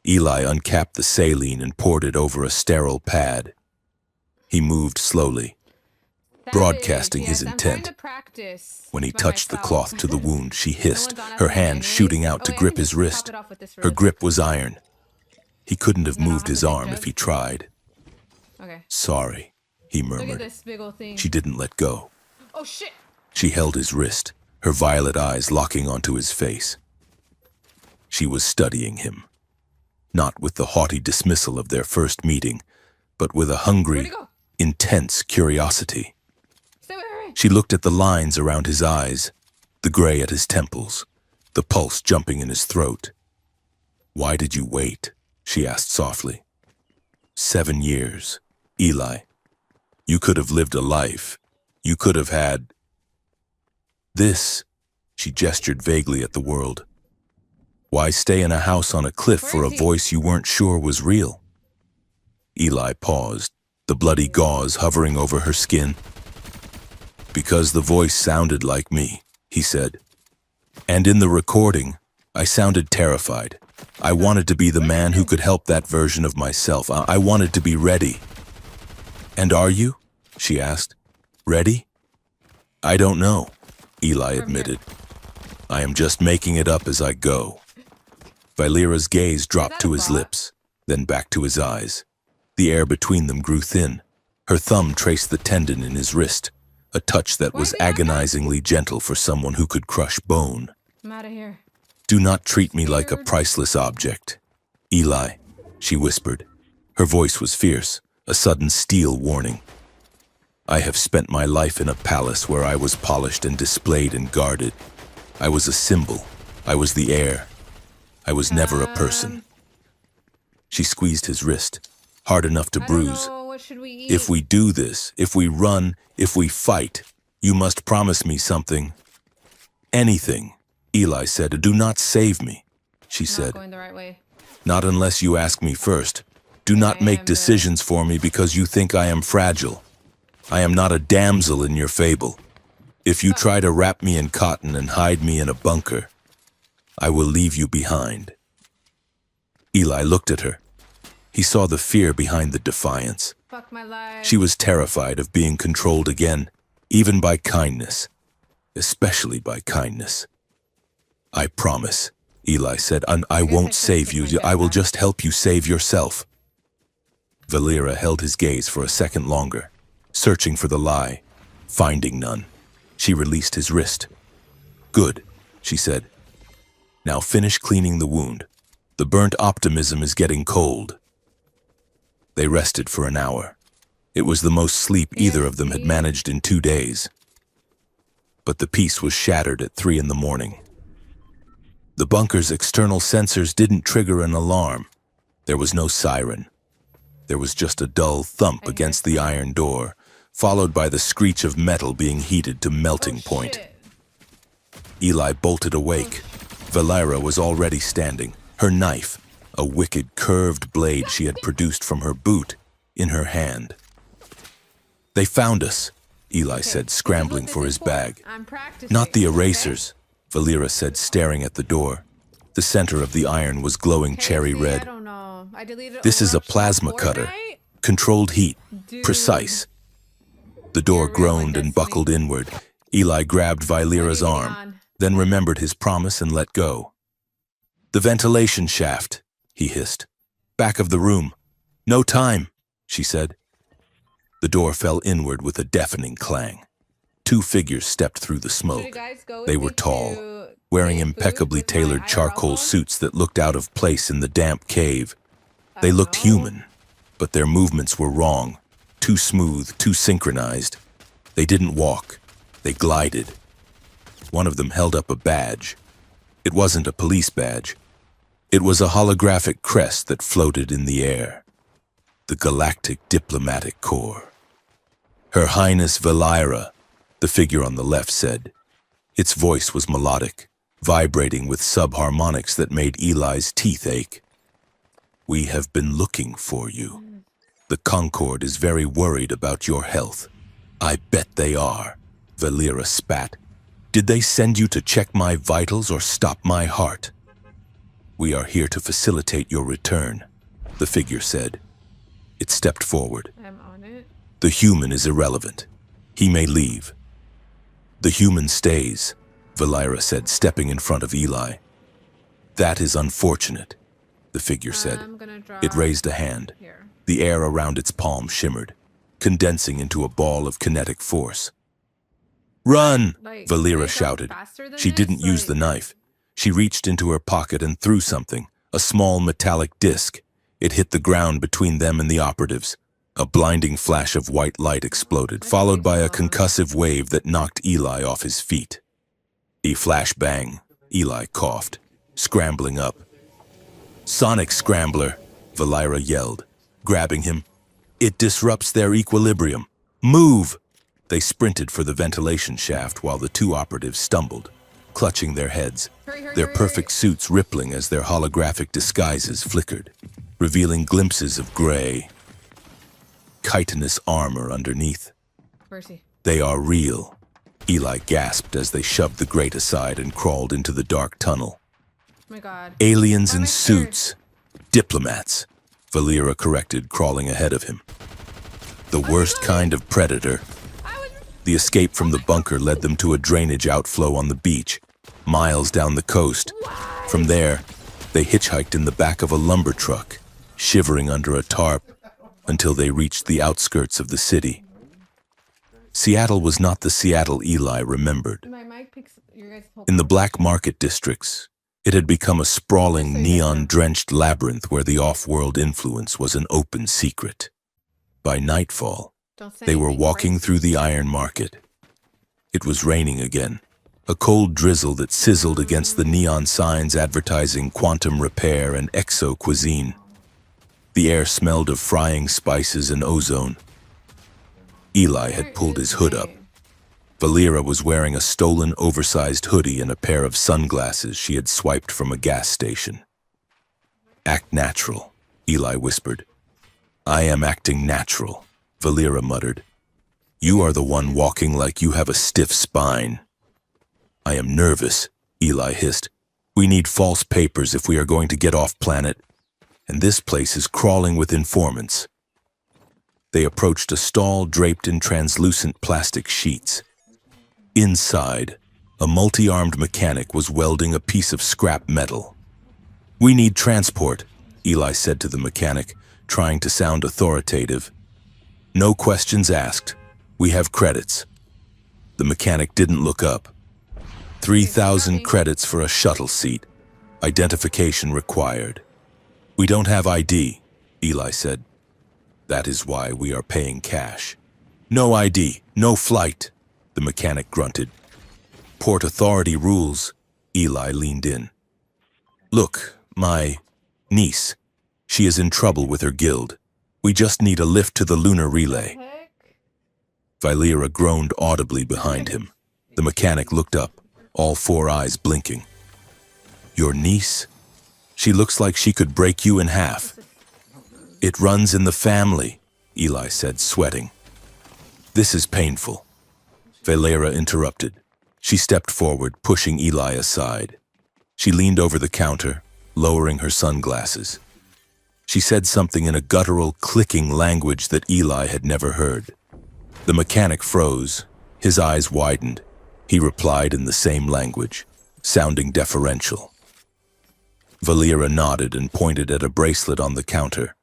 Eli uncapped the saline and poured it over a sterile pad. He moved slowly, broadcasting his intent. When he touched the cloth to the wound, she hissed, her hand shooting out to grip his wrist. Her grip was iron. He couldn't have moved his arm if he tried. Okay. Sorry, he Look at murmured. this big old thing. She didn't let go. Oh shit! She held his wrist, her violet eyes locking onto his face. She was studying him, not with the haughty dismissal of their first meeting, but with a Where'd hungry, he go? intense curiosity. Stay away. She looked at the lines around his eyes, the gray at his temples, the pulse jumping in his throat. Why did you wait? She asked softly. 7 years, Eli. You could have lived a life. You could have had this. She gestured vaguely at the world. Why stay in a house on a cliff for a voice you weren't sure was real? Eli paused, the bloody gauze hovering over her skin. Because the voice sounded like me, he said. And in the recording, I sounded terrified. I wanted to be the man who could help that version of myself. I wanted to be ready. And are you? She asked. Ready? I don't know, Eli admitted. I am just making it up as I go. Valira's gaze dropped to his lips, then back to his eyes. The air between them grew thin. Her thumb traced the tendon in his wrist, a touch that was agonizingly gentle for someone who could crush bone. I'm out of here. Do not treat me like a priceless object. Eli, she whispered. Her voice was fierce, a sudden steel warning. I have spent my life in a palace where I was polished and displayed and guarded. I was a symbol. I was the heir, I was never a person. She squeezed his wrist, hard enough to I don't bruise. know. What should we eat? If we do this, if we run, if we fight, you must promise me something. Anything, Eli said. Do not save me, she Not said. going the right way. Not unless you ask me first. Do not I make am decisions for me because you think I am fragile. I am not a damsel in your fable. If you try to wrap me in cotton and hide me in a bunker, I will leave you behind. Eli looked at her. He saw the fear behind the defiance. Fuck my life. She was terrified of being controlled again, even by kindness, especially by kindness. I promise, Eli said, and I guess I won't should save take you. my I will jetpack. just help you save yourself. Valera held his gaze for a second longer, searching for the lie, finding none. She released his wrist. Good, she said. Now finish cleaning the wound. The burnt optimism is getting cold. They rested for an hour. It was the most sleep either of them had managed in 2 days. But the peace was shattered at 3 in the morning. The bunker's external sensors didn't trigger an alarm. There was no siren. There was just a dull thump against the iron door, followed by the screech of metal being heated to melting point. Shit. Eli bolted awake. Valera was already standing, her knife, a wicked curved blade she had produced from her boot, in her hand. They found us, Eli said, scrambling for his bag. I'm practicing. Not the okay? erasers, Valera said, staring at the door. The center of the iron was glowing cherry See, I red. don't know. I deleted This is a Overwatch plasma Fortnite? cutter. Controlled heat. Dude. Precise. The door You're real groaned like and Destiny. buckled inward. Eli grabbed Valera's What are you arm, on? then remembered his promise and let go. The ventilation shaft, he hissed. Back of the room. No time, she said. The door fell inward with a deafening clang. 2 figures stepped through the Should you smoke. guys go with They me were tall, to wearing get food impeccably with my tailored charcoal IRL? suits that looked out of place in the damp cave. They I looked know. human, but their movements were wrong, too smooth, too synchronized. They didn't walk, they glided. One of them held up a badge. It wasn't a police badge. It was a holographic crest that floated in the air. The Galactic Diplomatic Corps. Her Highness Valera, the figure on the left said. Its voice was melodic, vibrating with subharmonics that made Eli's teeth ache. We have been looking for you. The Concord is very worried about your health. I bet they are, Valera spat. Did they send you to check my vitals or stop my heart? We are here to facilitate your return, the figure said. It stepped forward. I'm on it. The human is irrelevant. He may leave. The human stays, Valera said, stepping in front of Eli. That is unfortunate, the figure said. I'm gonna draw It raised a hand. here. The air around its palm shimmered, condensing into a ball of kinetic force. Run! Like, Valera can I go shouted. faster than She this? didn't use Like- the knife. She reached into her pocket and threw something, a small metallic disc. It hit the ground between them and the operatives. A blinding flash of white light exploded, followed by a concussive wave that knocked Eli off his feet. A flash bang. Eli coughed, scrambling up. Sonic Scrambler, Valera yelled, grabbing him. It disrupts their equilibrium. Move! They sprinted for the ventilation shaft while the 2 operatives stumbled, clutching their heads, Hurry, their hurry, perfect suits rippling as their holographic disguises flickered, revealing glimpses of gray, chitinous armor underneath. Where's he? They are real, Eli gasped as they shoved the grate aside and crawled into the dark tunnel. Oh my god. Aliens Why am in I scared? suits. Diplomats, Valera corrected, crawling ahead of him. The worst kind of predator. I was... The escape from the bunker led them to a drainage outflow on the beach, miles down the coast. From there, they hitchhiked in the back of a lumber truck, shivering under a tarp, until they reached the outskirts of the city. Seattle was not the Seattle Eli remembered. My mic picks your guys' whole... In the black market districts, it had become a sprawling, neon-drenched labyrinth where the off-world influence was an open secret. By nightfall, Don't say they were anything, walking Bryce. through the iron market. It was raining again, a cold drizzle that sizzled against the neon signs advertising quantum repair and exo cuisine. The air smelled of frying spices and ozone. Eli had pulled his hood up. Valera was wearing a stolen, oversized hoodie and a pair of sunglasses she had swiped from a gas station. "Act natural," Eli whispered. "I am acting natural," Valera muttered. "You are the one walking like you have a stiff spine." "I am nervous," Eli hissed. "We need false papers if we are going to get off planet, and this place is crawling with informants." They approached a stall draped in translucent plastic sheets. Inside, a multi-armed mechanic was welding a piece of scrap metal. "We need transport," Eli said to the mechanic, trying to sound authoritative. "No questions asked. We have credits." The mechanic didn't look up. 3,000 credits for a shuttle seat. Identification required. "We don't have ID," Eli said. "That is why we are paying cash." "No ID, no flight," the mechanic grunted. "Port authority rules," Eli leaned in. "Look, my niece. She is in trouble with her guild. We just need a lift to the lunar relay." Valera groaned audibly behind him. The mechanic looked up, all four eyes blinking. "Your niece? She looks like she could break you in half." "It runs in the family," Eli said, sweating. "This is painful." Valera interrupted. She stepped forward, pushing Eli aside. She leaned over the counter, lowering her sunglasses. She said something in a guttural, clicking language that Eli had never heard. The mechanic froze. His eyes widened. He replied in the same language, sounding deferential. Valera nodded and pointed at a bracelet on the counter,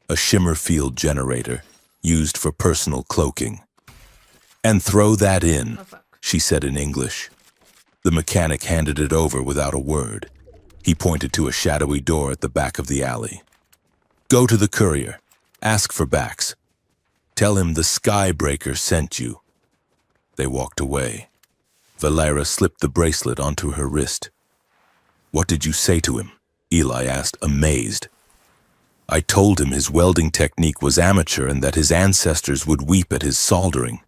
a shimmer field generator, used for personal cloaking. "And throw that in," she said in English. The mechanic handed it over without a word. He pointed to a shadowy door at the back of the alley. "Go to the courier. Ask for Bax. Tell him the Skybreaker sent you." They walked away. Valera slipped the bracelet onto her wrist. "What did you say to him?" Eli asked, amazed. "I told him his welding technique was amateur and that his ancestors would weep at his soldering,"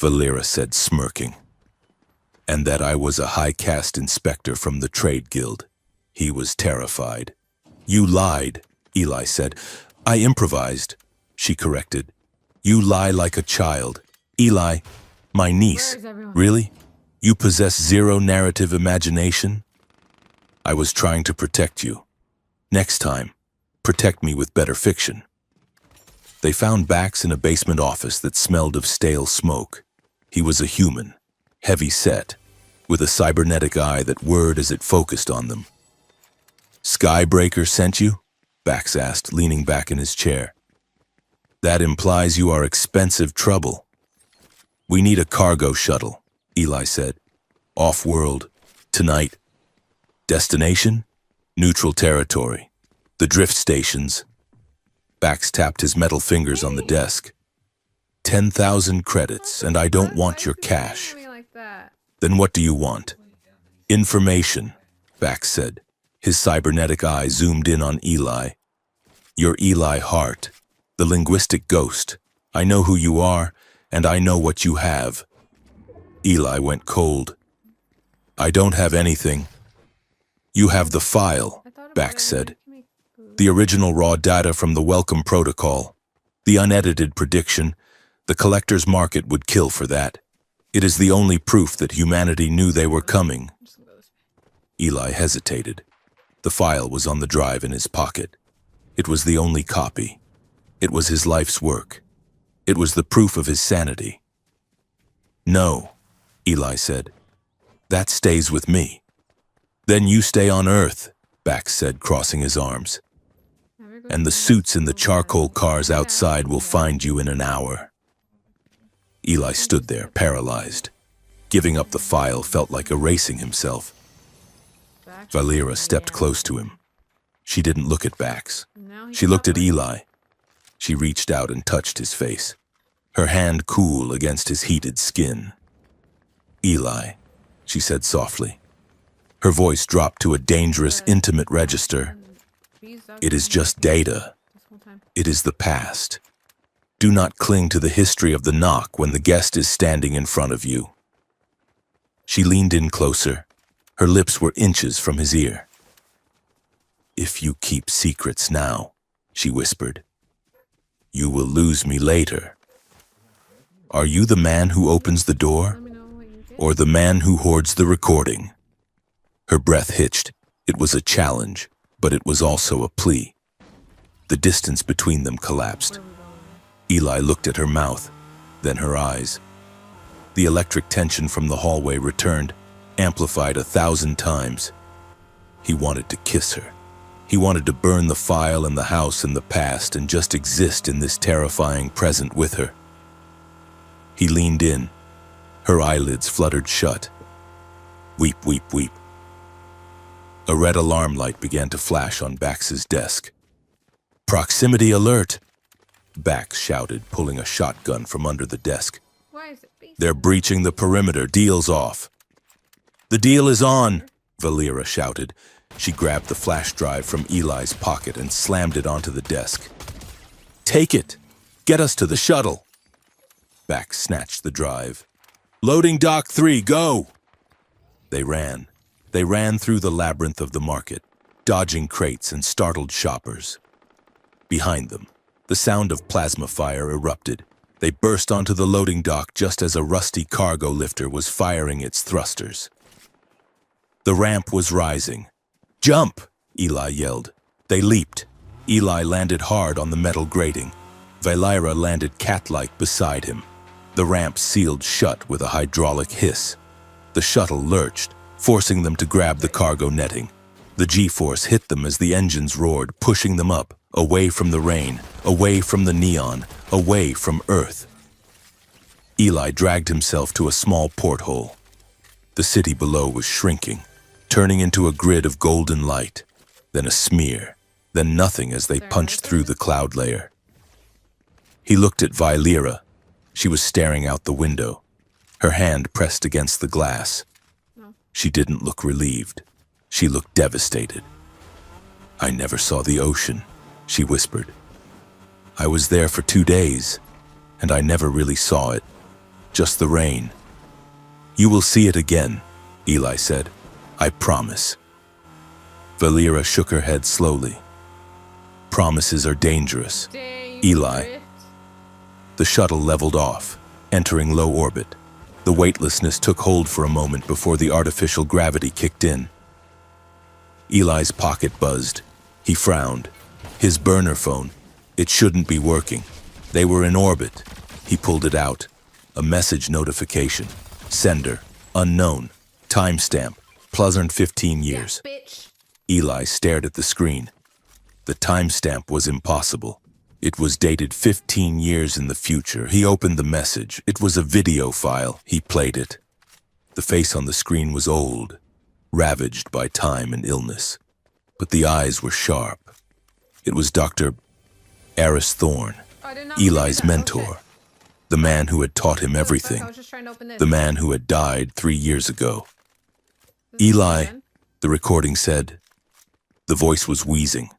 Valera said, smirking. "And that I was a high-caste inspector from the trade guild." He was terrified. "You lied," Eli said. "I improvised," she corrected. "You lie like a child." "Eli, my niece, really? You possess zero narrative imagination?" "I was trying to protect you. Next time, protect me with better fiction." They found Bax in a basement office that smelled of stale smoke. He was a human, heavy-set, with a cybernetic eye that whirred as it focused on them. "Skybreaker sent you?" Bax asked, leaning back in his chair. "That implies you are expensive trouble." "We need a cargo shuttle," Eli said. "Off-world, tonight. Destination? Neutral territory. The drift stations." Bax tapped his metal fingers on the desk. 10,000 credits, and I don't want your cash." "Then what do you want?" "Information," Bax said. His cybernetic eye zoomed in on Eli. "You're Eli Hart, the linguistic ghost. I know who you are, and I know what you have." Eli went cold. "I don't have anything." "You have the file," Bax said. "The original raw data from the Welcome Protocol. The unedited prediction. The collector's market would kill for that. It is the only proof that humanity knew they were coming." Eli hesitated. The file was on the drive in his pocket. It was the only copy. It was his life's work. It was the proof of his sanity. "No," Eli said. "That stays with me." "Then you stay on Earth," Bax said, crossing his arms. "And the suits in the charcoal cars outside will find you in an hour." Eli stood there, paralyzed. Giving up the file felt like erasing himself. Valera stepped close to him. She didn't look at Bax. She looked at Eli. She reached out and touched his face, her hand cool against his heated skin. "Eli, she said softly. Her voice dropped to a dangerous, intimate register. It is just data. It is the past. Do not cling to the history of the knock when the guest is standing in front of you. She leaned in closer. Her lips were inches from his ear. If you keep secrets now, she whispered, you will lose me later. Are you the man who opens the door, or the man who hoards the recording? Her breath hitched. It was a challenge, but it was also a plea. The distance between them collapsed. Eli looked at her mouth, then her eyes. The electric tension from the hallway returned, amplified 1,000 times. He wanted to kiss her. He wanted to burn the file and the house in the past and just exist in this terrifying present with her. He leaned in. Her eyelids fluttered shut. Weep, weep, weep. A red alarm light began to flash on Bax's desk. Proximity alert! Bax shouted, pulling a shotgun from under the desk. Why is it based? They're breaching the perimeter. Deal's off. The deal is on, Valera shouted. She grabbed the flash drive from Eli's pocket and slammed it onto the desk. Take it! Get us to the shuttle! Bax snatched the drive. Loading Dock 3, go! They ran. They ran through the labyrinth of the market, dodging crates and startled shoppers. Behind them, the sound of plasma fire erupted. They burst onto the loading dock just as a rusty cargo lifter was firing its thrusters. The ramp was rising. Jump! Eli yelled. They leaped. Eli landed hard on the metal grating. Valera landed cat-like beside him. The ramp sealed shut with a hydraulic hiss. The shuttle lurched, forcing them to grab the cargo netting. The G-force hit them as the engines roared, pushing them up, away from the rain, away from the neon, away from Earth. Eli dragged himself to a small porthole. The city below was shrinking, turning into a grid of golden light, then a smear, then nothing as they punched through the cloud layer. He looked at Valera. She was staring out the window, her hand pressed against the glass. She didn't look relieved. She looked devastated. I never saw the ocean, she whispered. I was there for 2 days, and I never really saw it. Just the rain. You will see it again, Eli said. I promise. Valera shook her head slowly. Promises are dangerous. Eli. The shuttle leveled off, entering low orbit. The weightlessness took hold for a moment before the artificial gravity kicked in. Eli's pocket buzzed. He frowned. His burner phone. It shouldn't be working. They were in orbit. He pulled it out. A message notification. Sender. Unknown. Timestamp. Pleasant 15 years. Yeah, bitch. Eli stared at the screen. The timestamp was impossible. It was dated 15 years in the future. He opened the message. It was a video file. He played it. The face on the screen was old, ravaged by time and illness. But the eyes were sharp. It was Dr. Aris Thorne, Oh, I did not Eli's see that. mentor, Okay. the man who had taught him I everything, was just trying to open this. the man who had died 3 years ago. This is Eli, again. the recording said. The voice was wheezing.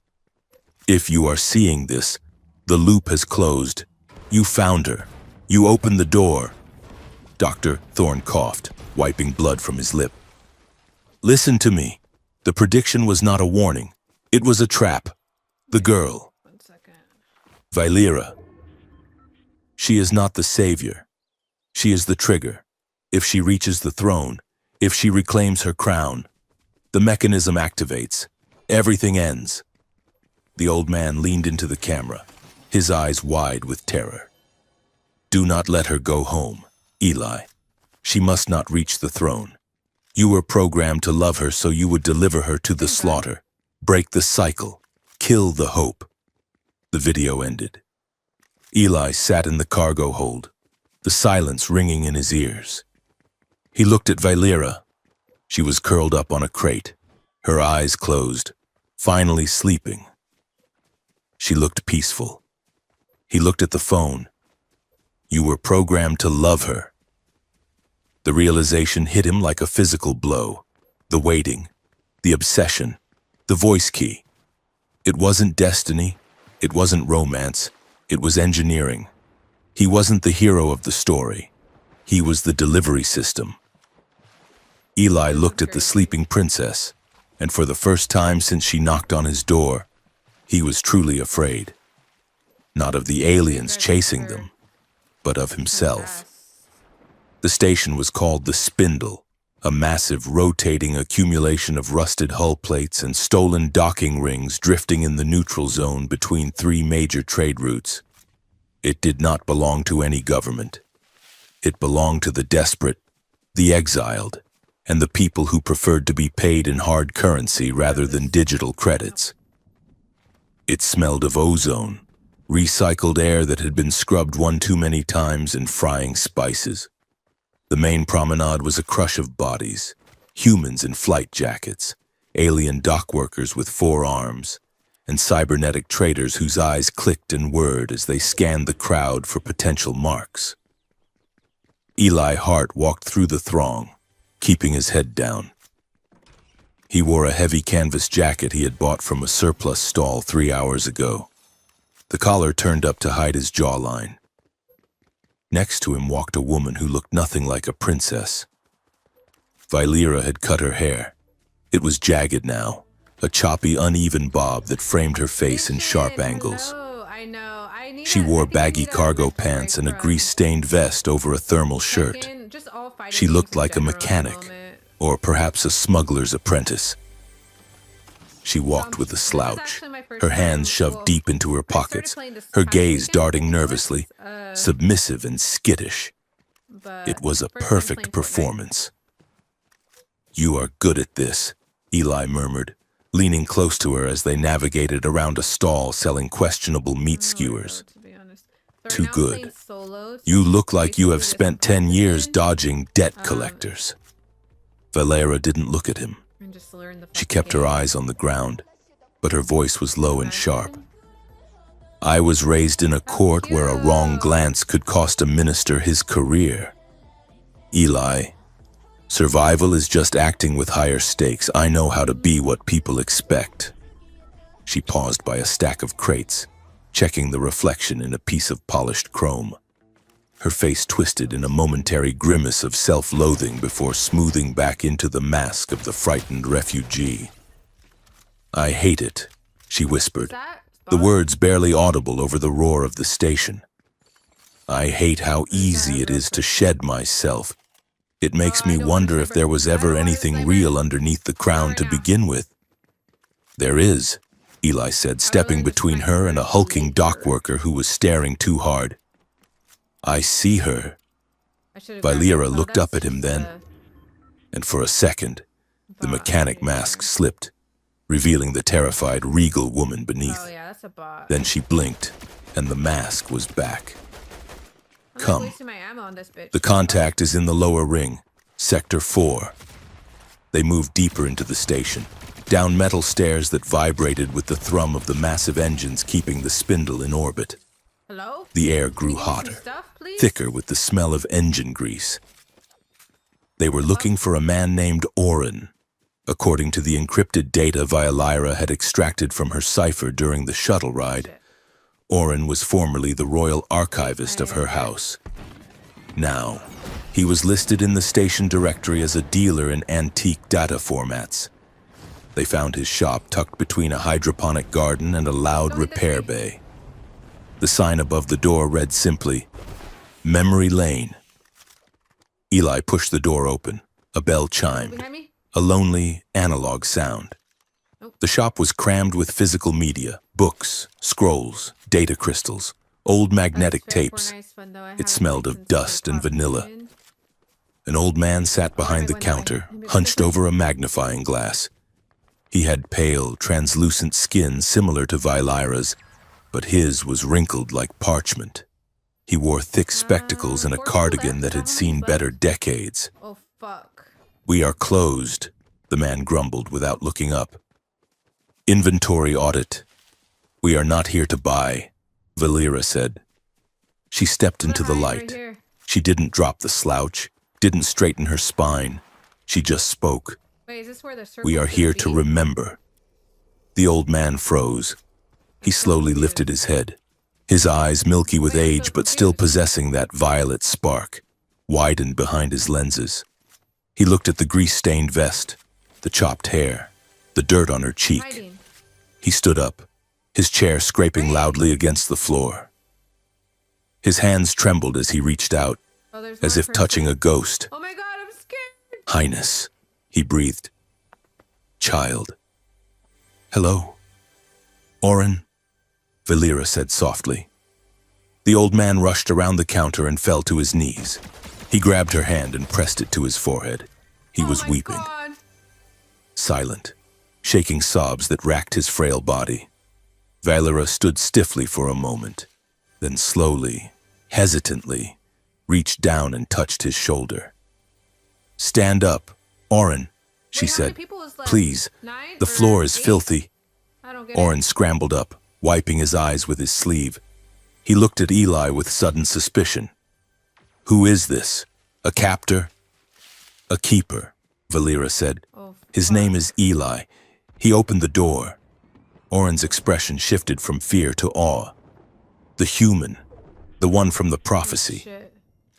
If you are seeing this, the loop has closed. You found her. You opened the door. Dr. Thorne coughed, wiping blood from his lip. Listen to me. The prediction was not a warning. It was a trap. The girl, 1 second. Valera. She is not the savior. She is the trigger. If she reaches the throne, if she reclaims her crown, the mechanism activates. Everything ends. The old man leaned into the camera, his eyes wide with terror. Do not let her go home, Eli. She must not reach the throne. You were programmed to love her so you would deliver her to the slaughter, break the cycle, kill the hope. The video ended. Eli sat in the cargo hold, the silence ringing in his ears. He looked at Valera. She was curled up on a crate, her eyes closed, finally sleeping. She looked peaceful. He looked at the phone. You were programmed to love her. The realization hit him like a physical blow. The waiting, the obsession, the voice key. It wasn't destiny, it wasn't romance, it was engineering. He wasn't the hero of the story. He was the delivery system. Eli looked at the sleeping princess, and for the first time since she knocked on his door, he was truly afraid. Not of the aliens chasing them, but of himself. The station was called the Spindle, a massive rotating accumulation of rusted hull plates and stolen docking rings drifting in the neutral zone between three major trade routes. It did not belong to any government. It belonged to the desperate, the exiled, and the people who preferred to be paid in hard currency rather than digital credits. It smelled of ozone, recycled air that had been scrubbed one too many times, and frying spices. The main promenade was a crush of bodies, humans in flight jackets, alien dock workers with 4 arms, and cybernetic traders whose eyes clicked and whirred as they scanned the crowd for potential marks. Eli Hart walked through the throng, keeping his head down. He wore a heavy canvas jacket he had bought from a surplus stall 3 hours ago. The collar turned up to hide his jawline. Next to him walked a woman who looked nothing like a princess. Vylera had cut her hair. It was jagged now, a choppy, uneven bob that framed her face in sharp angles. She wore baggy cargo pants and a grease-stained vest over a thermal shirt. She looked like a mechanic, or perhaps a smuggler's apprentice. She walked with a slouch, her hands shoved deep into her pockets, her gaze darting nervously, submissive and skittish. It was a perfect performance. "You are good at this," Eli murmured, leaning close to her as they navigated around a stall selling questionable meat skewers. "Too good. You look like you have spent 10 years dodging debt collectors." Vylera didn't look at him. She kept her eyes on the ground, but her voice was low and sharp. "I was raised in a court where a wrong glance could cost a minister his career. Eli, survival is just acting with higher stakes. I know how to be what people expect." She paused by a stack of crates, checking the reflection in a piece of polished chrome. Her face twisted in a momentary grimace of self-loathing before smoothing back into the mask of the frightened refugee. "I hate it," she whispered, the words barely audible over the roar of the station. "I hate how easy it is to shed myself. It makes me wonder if there was ever anything real underneath the crown to begin with." "There is," Eli said, stepping between her and a hulking dock worker who was staring too hard. "I see her." Vylera looked up at him then, and for a second, the mechanic mask slipped, revealing the terrified, regal woman beneath. Then she blinked, and the mask was back. "Come. The contact is in the lower ring, Sector 4. They moved deeper into the station, down metal stairs that vibrated with the thrum of the massive engines keeping the spindle in orbit. The air grew hotter, thicker with the smell of engine grease. They were looking for a man named Oren. According to the encrypted data Vylera had extracted from her cipher during the shuttle ride, Oren was formerly the royal archivist of her house. Now, he was listed in the station directory as a dealer in antique data formats. They found his shop tucked between a hydroponic garden and a loud repair bay. The sign above the door read simply, "Memory Lane." Eli pushed the door open. A bell chimed, a lonely, analog sound. The shop was crammed with physical media, books, scrolls, data crystals, old magnetic tapes. It smelled of dust and vanilla. An old man sat behind the counter, hunched over a magnifying glass. He had pale, translucent skin similar to Vylera's, but his was wrinkled like parchment. He wore thick spectacles and a cardigan that had seen better decades. "We are closed," the man grumbled without looking up. "Inventory audit. We are not here to buy," Vylera said. She stepped into the light. She didn't drop the slouch. didn't straighten her spine. She just spoke. Wait, is this where the circle? We are here to remember. The old man froze. He slowly lifted his head, his eyes milky with age but still possessing that violet spark, widened behind his lenses. He looked at the grease-stained vest, the chopped hair, the dirt on her cheek. Hiding. He stood up, his chair scraping loudly against the floor. His hands trembled as he reached out, Oh, there's as one if touching person. a ghost. Oh my god, I'm scared. Highness, he breathed. Child. Hello. Oren, Valera said softly. The old man rushed around the counter and fell to his knees. He grabbed her hand and pressed it to his forehead. He was weeping, God. silent, shaking sobs that racked his frail body. Valera stood stiffly for a moment, then slowly, hesitantly, reached down and touched his shoulder. Stand up, Oren, she Wait, how many said. people is left? Please, 9 the or floor is 8? filthy. I don't get Oren it. scrambled up, wiping his eyes with his sleeve. He looked at Eli with sudden suspicion. Who is this? A captor? A keeper, Valera said. Oh, His fuck. name is Eli. He opened the door. Oren's expression shifted from fear to awe. The human, the one from the prophecy. Shit.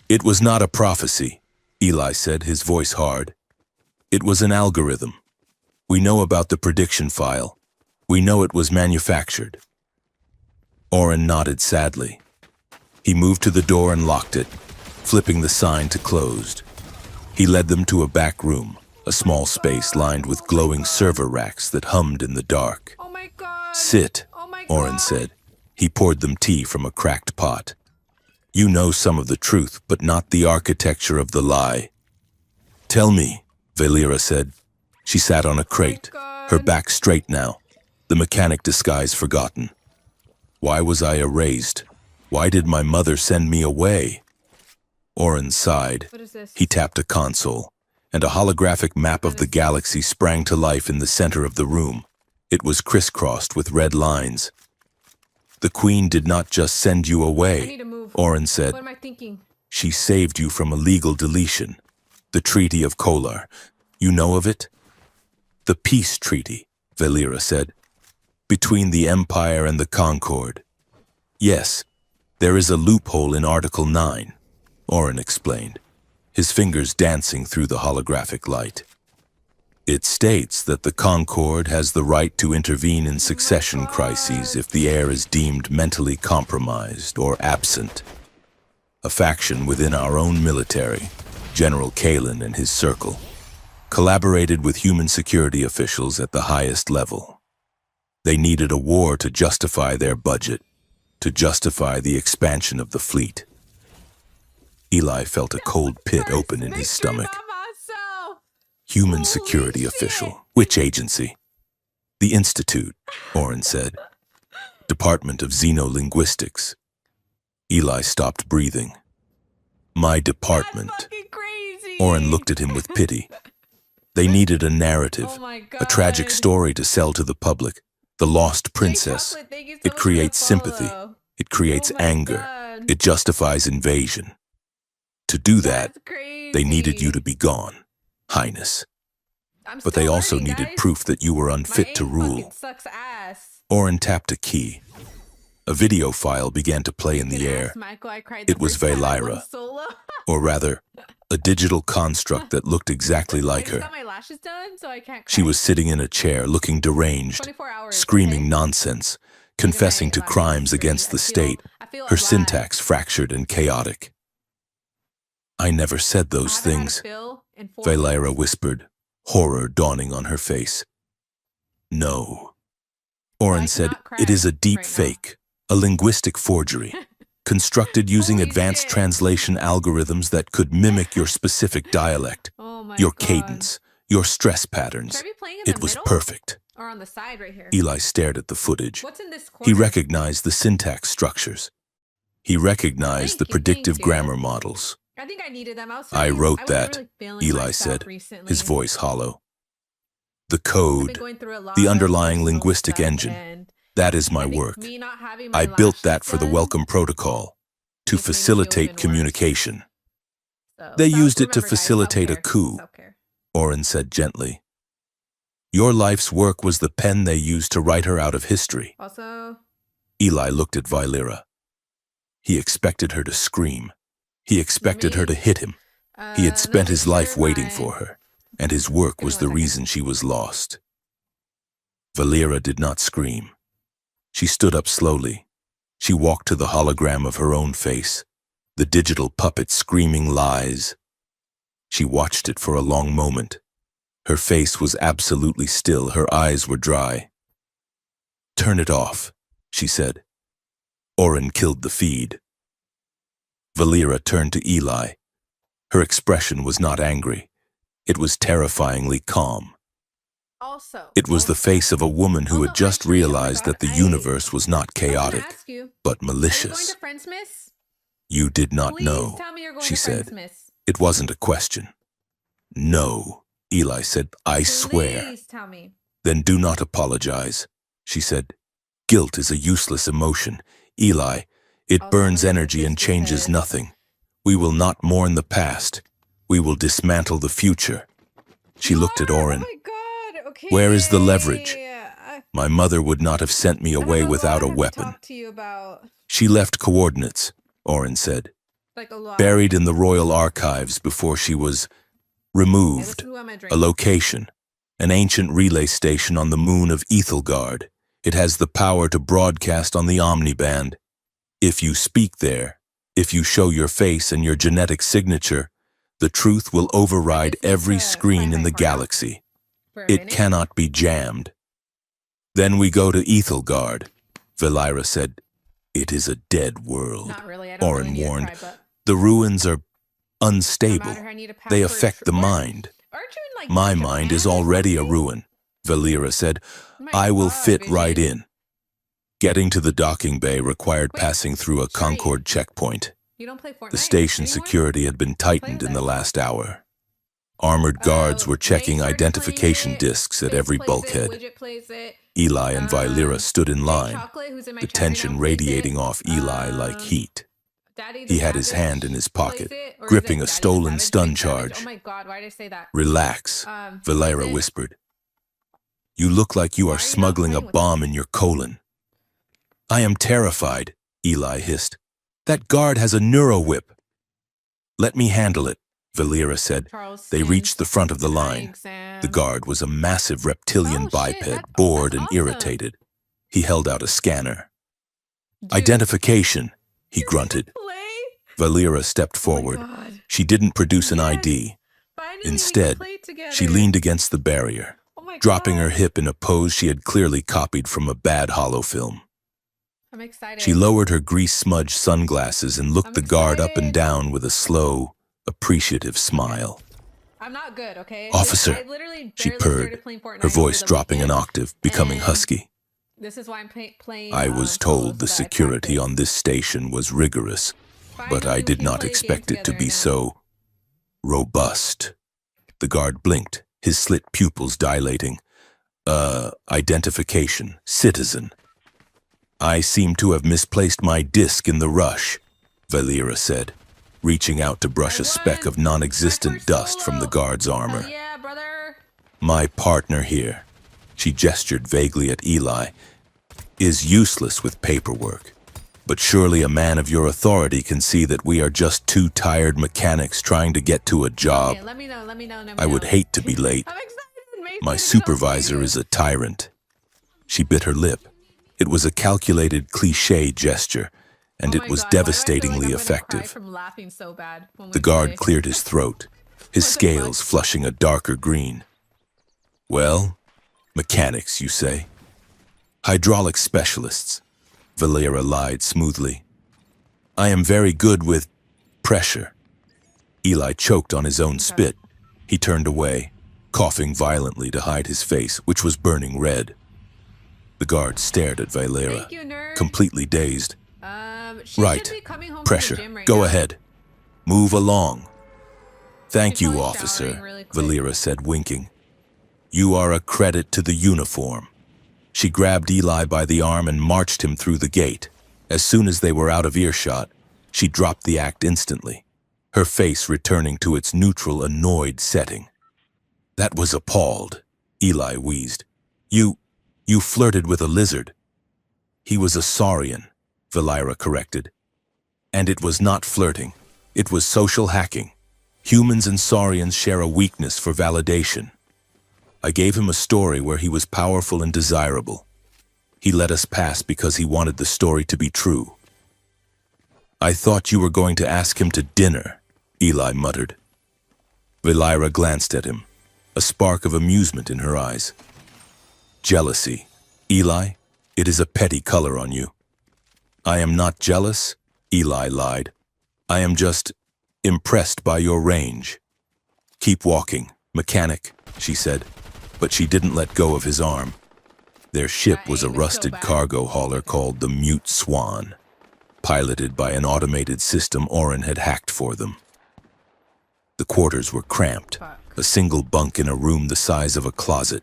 It was not a prophecy, Eli said, his voice hard. It was an algorithm. We know about the prediction file. We know it was manufactured. Oren nodded sadly. He moved to the door and locked it, flipping the sign to closed. He led them to a back room, a small space lined with glowing server racks that hummed in the dark. Oh my god. Sit, Oh my god. Oren said. He poured them tea from a cracked pot. You know some of the truth, but not the architecture of the lie. Tell me, Valera said. She sat on a crate, her back straight now, the mechanic disguise forgotten. Why was I erased? Why did my mother send me away? Oren sighed. What is this? He tapped a console, and a holographic map of the galaxy sprang to life in the center of the room. It was crisscrossed with red lines. The Queen did not just send you I need away, to move. Oren said. What am I thinking? She saved you from a legal deletion. The Treaty of Kolar. You know of it? The peace treaty, Valera said, between the Empire and the Concord. Yes, there is a loophole in Article 9, Oren explained, his fingers dancing through the holographic light. It states that the Concord has the right to intervene in succession crises if the heir is deemed mentally compromised or absent. A faction within our own military, General Kalen and his circle, collaborated with human security officials at the highest level. They needed a war to justify their budget, to justify the expansion of the fleet. Eli felt a cold pit open in his stomach. Human security official. Which agency? The Institute, Oren said. Department of Xenolinguistics. Eli stopped breathing. My department. That's fucking crazy. Oren looked at him with pity. They needed a narrative, Oh my god. a tragic story to sell to the public. The lost princess. Chocolate, thank you so It much for creates the sympathy. follow. It creates Oh my anger. God. It justifies invasion. To do that, That's crazy. they needed you to be gone, Highness. I'm But they still also learning, needed guys. proof that you were My unfit to aim rule. fucking sucks ass. Oren tapped a key. A video file began to play in the Fucking air. ass, Michael, I cried It the was first time I Valera. won solo. Or rather, a digital construct that looked exactly I like just her. got my lashes done, so I can't cry. She was sitting in a chair, looking deranged, 24 hours, screaming okay? nonsense, confessing to Look at my crimes lashes against the screaming. state, I feel her alive. syntax fractured and chaotic. I never said those I haven't had a things, pill in 4 Valera months. whispered, horror dawning on her face. No. Oren I said, cannot cry it is a deep right now. fake, a linguistic forgery, constructed using Holy advanced shit. translation algorithms that could mimic your specific dialect, Oh my your god. cadence, your stress Should patterns. I be playing in the It was middle? perfect. Or on the side right here? Eli stared at the footage. What's in this corner? He recognized the syntax structures. He recognized the Thank you, predictive thank you. grammar models. I think I needed them. I was wrote really that, feeling Eli myself said, recently. his voice hollow. The I've been code, going through a lot the of underlying personal linguistic stuff, engine, and that is my I think work. me not having my I built lashes that for the done welcome protocol, to just made me feel facilitate even worse. communication. So They used it to self-remember, guys, facilitate a self-care, coup, self-care. Oren said gently. Your life's work was the pen they used to write her out of history. Also, Eli looked at Vylera. He expected her to scream. He expected her to hit him. He had let spent me his life share waiting my- for her, and his work Give me was 1 the second. reason she was lost. Vylera did not scream. She stood up slowly. She walked to the hologram of her own face, the digital puppet screaming lies. She watched it for a long moment. Her face was absolutely still. Her eyes were dry. Turn it off, she said. Oren killed the feed. Vylera turned to Eli. Her expression was not angry. It was terrifyingly calm. Also, It was the face of a woman who had just actually, oh my realized God, that the universe was not I was gonna chaotic, ask you, but are you going malicious. to Friendsmith? You did not Please know, tell me you're going she to said. Friendsmith. It wasn't a question. No, Eli said, I swear. Please tell me. Then do not apologize, she said. Guilt is a useless emotion. Eli, it Also, burns let me energy fix and this changes because- nothing. We will not mourn the past. We will dismantle the future. She looked at Oren. Oh my God. Okay. Where is the leverage? I My mother would not have sent me don't away know what without I a have to weapon. talk to you about. She left coordinates, Oren said, Like a lot. buried in the royal archives before she was Okay, this removed. is who I'm gonna A drink. location, an ancient relay station on the moon of Ethelgard. It has the power to broadcast on the Omniband. If you speak there, if you show your face and your genetic signature, the truth will override This is every a screen in sci-fi the porno galaxy. For a It minute. cannot be jammed. Then we go to Ethelgard, Vylera said. It is a dead world. Not really. I don't Oren really need warned. to try, but The ruins are no unstable. matter, I need a They password. affect the mind. Aren't you in, like, My Japan mind is or already a something? ruin, Vylera said. Oh my I will God, fit right Vision. in. Getting to the docking bay required Wait, passing through a Sherry, Concord checkpoint. You don't play Fortnite The station anymore? security had been tightened in the last hour. Armored guards were checking May started playing identification it, discs at Fizz every plays bulkhead. It, Widget plays it. Eli and Vylera stood in Big line, Chocolate, who's in my the chat right tension now, plays radiating it. off Eli like heat. Daddy the He had his Savage hand in his plays pocket, it, or is gripping it a Daddy the stolen Savage? stun Big Savage? charge. Oh my God, why did I say that? Relax, Plays Vylera it. whispered. You look like you Why are are you not smuggling a playing with bomb us? in your colon. I am terrified, Eli hissed. That guard has a neuro-whip. Let me handle it, Vylera said. Charles They Sims, reached the front of the eye line. exam. The guard was a massive reptilian Oh, shit, biped, bored and that's awesome. irritated. He held out a scanner. Dude, Identification, he you're gonna grunted. play? Vylera stepped Oh my forward. God. She didn't produce an Yes. ID. Finally, we can Instead, play together. she leaned against the barrier, Oh my dropping God. her hip in a pose she had clearly copied from a bad hollow film. I'm excited. She lowered her grease-smudged sunglasses and looked I'm the guard up and excited. down with a slow, appreciative smile. I'm not good, okay? Officer, I literally she barely purred, started playing Fortnite her over voice the dropping an weekend, octave, becoming and husky. This is why I'm playing. I was solo, told the so that I security practice. on this station was rigorous, but Finally, I we did can not play a game expect it to together be now. so robust. The guard blinked, his slit pupils dilating. Identification, citizen. I seem to have misplaced my disc in the rush, Vylera said, reaching out to brush a speck of non-existent dust from the guard's armor. Hell yeah, brother. My partner here, she gestured vaguely at Eli, is useless with paperwork. But surely a man of your authority can see that we are just two tired mechanics trying to get to a job. Okay, let me know. I would hate to be late. I'm excited. My supervisor is a tyrant. She bit her lip. It was a calculated cliché gesture, and it was devastatingly effective. From laughing so bad when The we guard play. cleared his throat, his What the scales fuck? flushing a darker green. Well, mechanics, you say? Hydraulic specialists, Vylera lied smoothly. I am very good with pressure. Eli choked on his own spit. He turned away, coughing violently to hide his face, which was burning red. The guard stared at Vylera, Thank you, nerd. completely dazed. She Right. should be coming home Pressure. From the gym right Go now. ahead. Move along. Thank She's you, probably officer, showering really quick. Vylera said, winking. You are a credit to the uniform. She grabbed Eli by the arm and marched him through the gate. As soon as they were out of earshot, she dropped the act instantly. her face returning to its neutral, annoyed setting. That was appalled, Eli wheezed. You flirted with a lizard. He was a saurian, Valira corrected. And it was not flirting. It was social hacking. Humans and saurians share a weakness for validation. I gave him a story where he was powerful and desirable. He let us pass because he wanted the story to be true. I thought you were going to ask him to dinner, Eli muttered. Valira glanced at him, a spark of amusement in her eyes. Jealousy. Eli, it is a petty color on you. I am not jealous, Eli lied. I am just impressed by your range. Keep walking, mechanic, she said, but she didn't let go of his arm. Their ship was a rusted cargo hauler called the Mute Swan, piloted by an automated system Orin had hacked for them. The quarters were cramped, a single bunk in a room the size of a closet,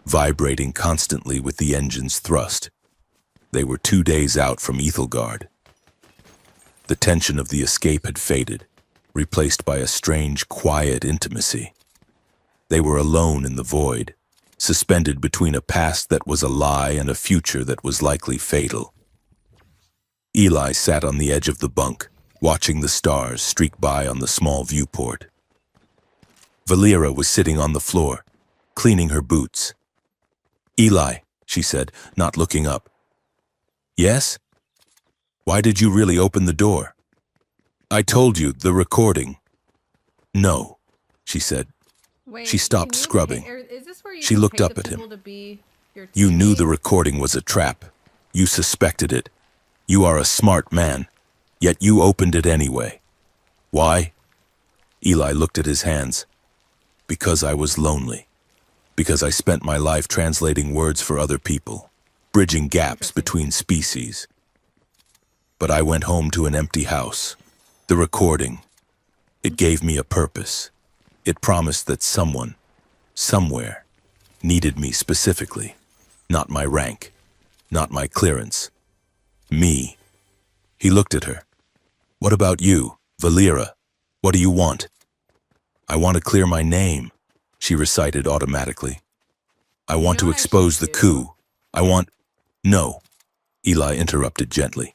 vibrating constantly with the engine's thrust. They were 2 days out from Ethelgard. The tension of the escape had faded, replaced by a strange, quiet intimacy. They were alone in the void, suspended between a past that was a lie and a future that was likely fatal. Eli sat on the edge of the bunk, watching the stars streak by on the small viewport. Valira was sitting on the floor, cleaning her boots. Eli, she said, not looking up. Yes? Why did you really open the door? I told you, the recording. No, she said. Wait, She stopped scrubbing. Is this where you She can looked pay up the at him. people to be your You knew teammate? the recording was a trap. You suspected it. You are a smart man, yet you opened it anyway. Why? Eli looked at his hands. Because I was lonely. Because I spent my life translating words for other people, bridging gaps between species. But I went home to an empty house. The recording. It gave me a purpose. It promised that someone, somewhere, needed me specifically. Not my rank. Not my clearance. Me. He looked at her. What about you, Valira? What do you want? I want to clear my name, she recited automatically. I want to expose the coup. I want... No, Eli interrupted gently.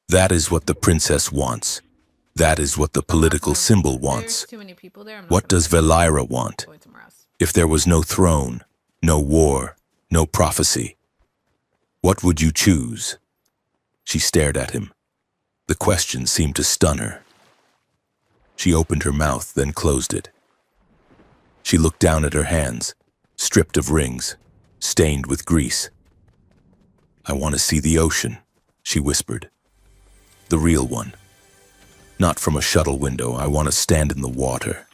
That is what the princess wants. That is what the political symbol wants. There's too many people there. What does Valira want? Going somewhere else. If there was no throne, no war, no prophecy, what would you choose? She stared at him. The question seemed to stun her. She opened her mouth, then closed it. She looked down at her hands, stripped of rings, stained with grease. I want to see the ocean, she whispered. The real one. Not from a shuttle window, I want to stand in the water.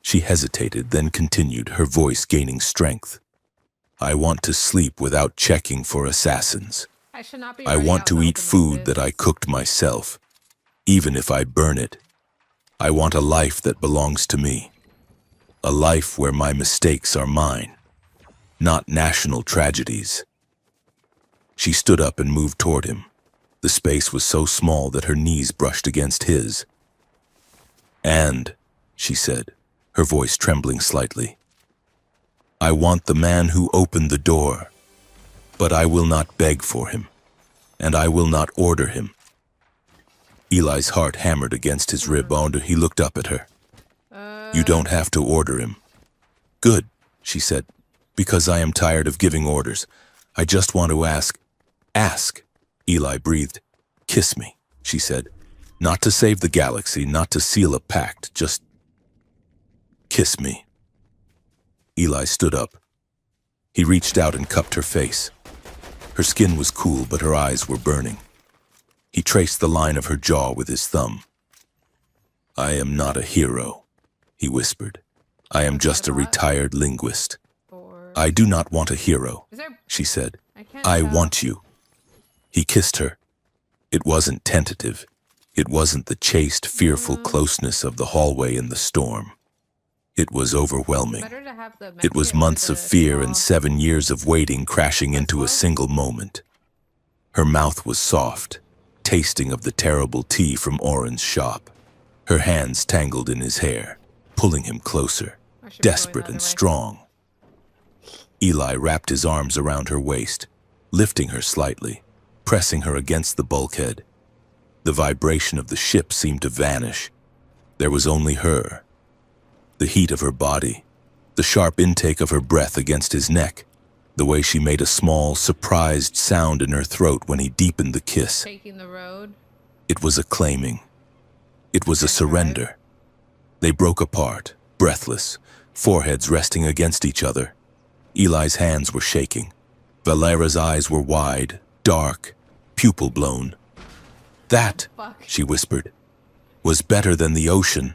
She hesitated, then continued, her voice gaining strength. I want to sleep without checking for assassins. I should not be I running want out to in the eat open like food that this. I cooked myself, even if I burn it. I want a life that belongs to me. A life where my mistakes are mine, not national tragedies. She stood up and moved toward him. The space was so small that her knees brushed against his. And, she said, her voice trembling slightly, I want the man who opened the door, but I will not beg for him, and I will not order him. Eli's heart hammered against his rib. He looked up at her. You don't have to order him. Good, she said, because I am tired of giving orders. I just want to ask. Ask, Eli breathed. Kiss me, she said. Not to save the galaxy, not to seal a pact, just kiss me. Eli stood up. He reached out and cupped her face. Her skin was cool, but her eyes were burning. He traced the line of her jaw with his thumb. I am not a hero, he whispered. I am just a retired linguist. Or... I do not want a hero, Is there... she said. I can't I tell. want you. He kissed her. It wasn't tentative. It wasn't the chaste, fearful closeness of the hallway in the storm. It was overwhelming. Better to have the It was medkit or months the of fear and straw. 7 years of waiting crashing into a single moment. Her mouth was soft, tasting of the terrible tea from Oren's shop. Her hands tangled in his hair, pulling him closer, I should be going the desperate other and way. strong. Eli wrapped his arms around her waist, lifting her slightly, pressing her against the bulkhead. The vibration of the ship seemed to vanish. There was only her. The heat of her body, the sharp intake of her breath against his neck, the way she made a small, surprised sound in her throat when he deepened the kiss. Taking the road. It was a claiming. It was a surrender. They broke apart, breathless, foreheads resting against each other. Eli's hands were shaking. Valera's eyes were wide, dark, pupil blown. That, Fuck. she whispered, was better than the ocean.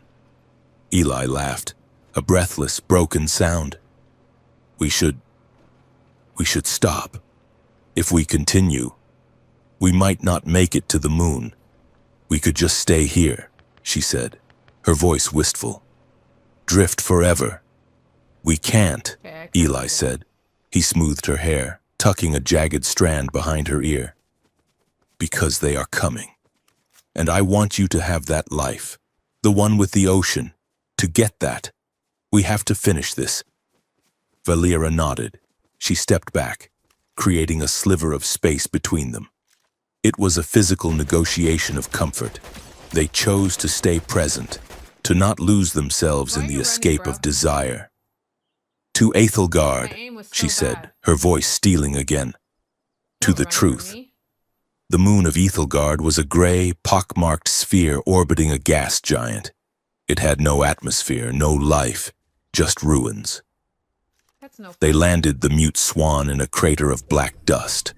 Eli laughed, a breathless, broken sound. We should stop. If we continue, we might not make it to the moon. We could just stay here, she said, her voice wistful. Drift forever. We can't, Okay, I can't Eli do that. said. He smoothed her hair, tucking a jagged strand behind her ear. Because they are coming. And I want you to have that life, the one with the ocean. To get that, we have to finish this. Valera nodded. She stepped back, creating a sliver of space between them. It was a physical negotiation of comfort. They chose to stay present, to not lose themselves Why in are the you escape running, bro? of desire. To Aethelgard, My aim was so she said, bad. her voice stealing again. To Don't the run from truth. me. The moon of Aethelgard was a gray, pockmarked sphere orbiting a gas giant. It had no atmosphere, no life, just ruins. That's no. They landed the mute swan in a crater of black dust.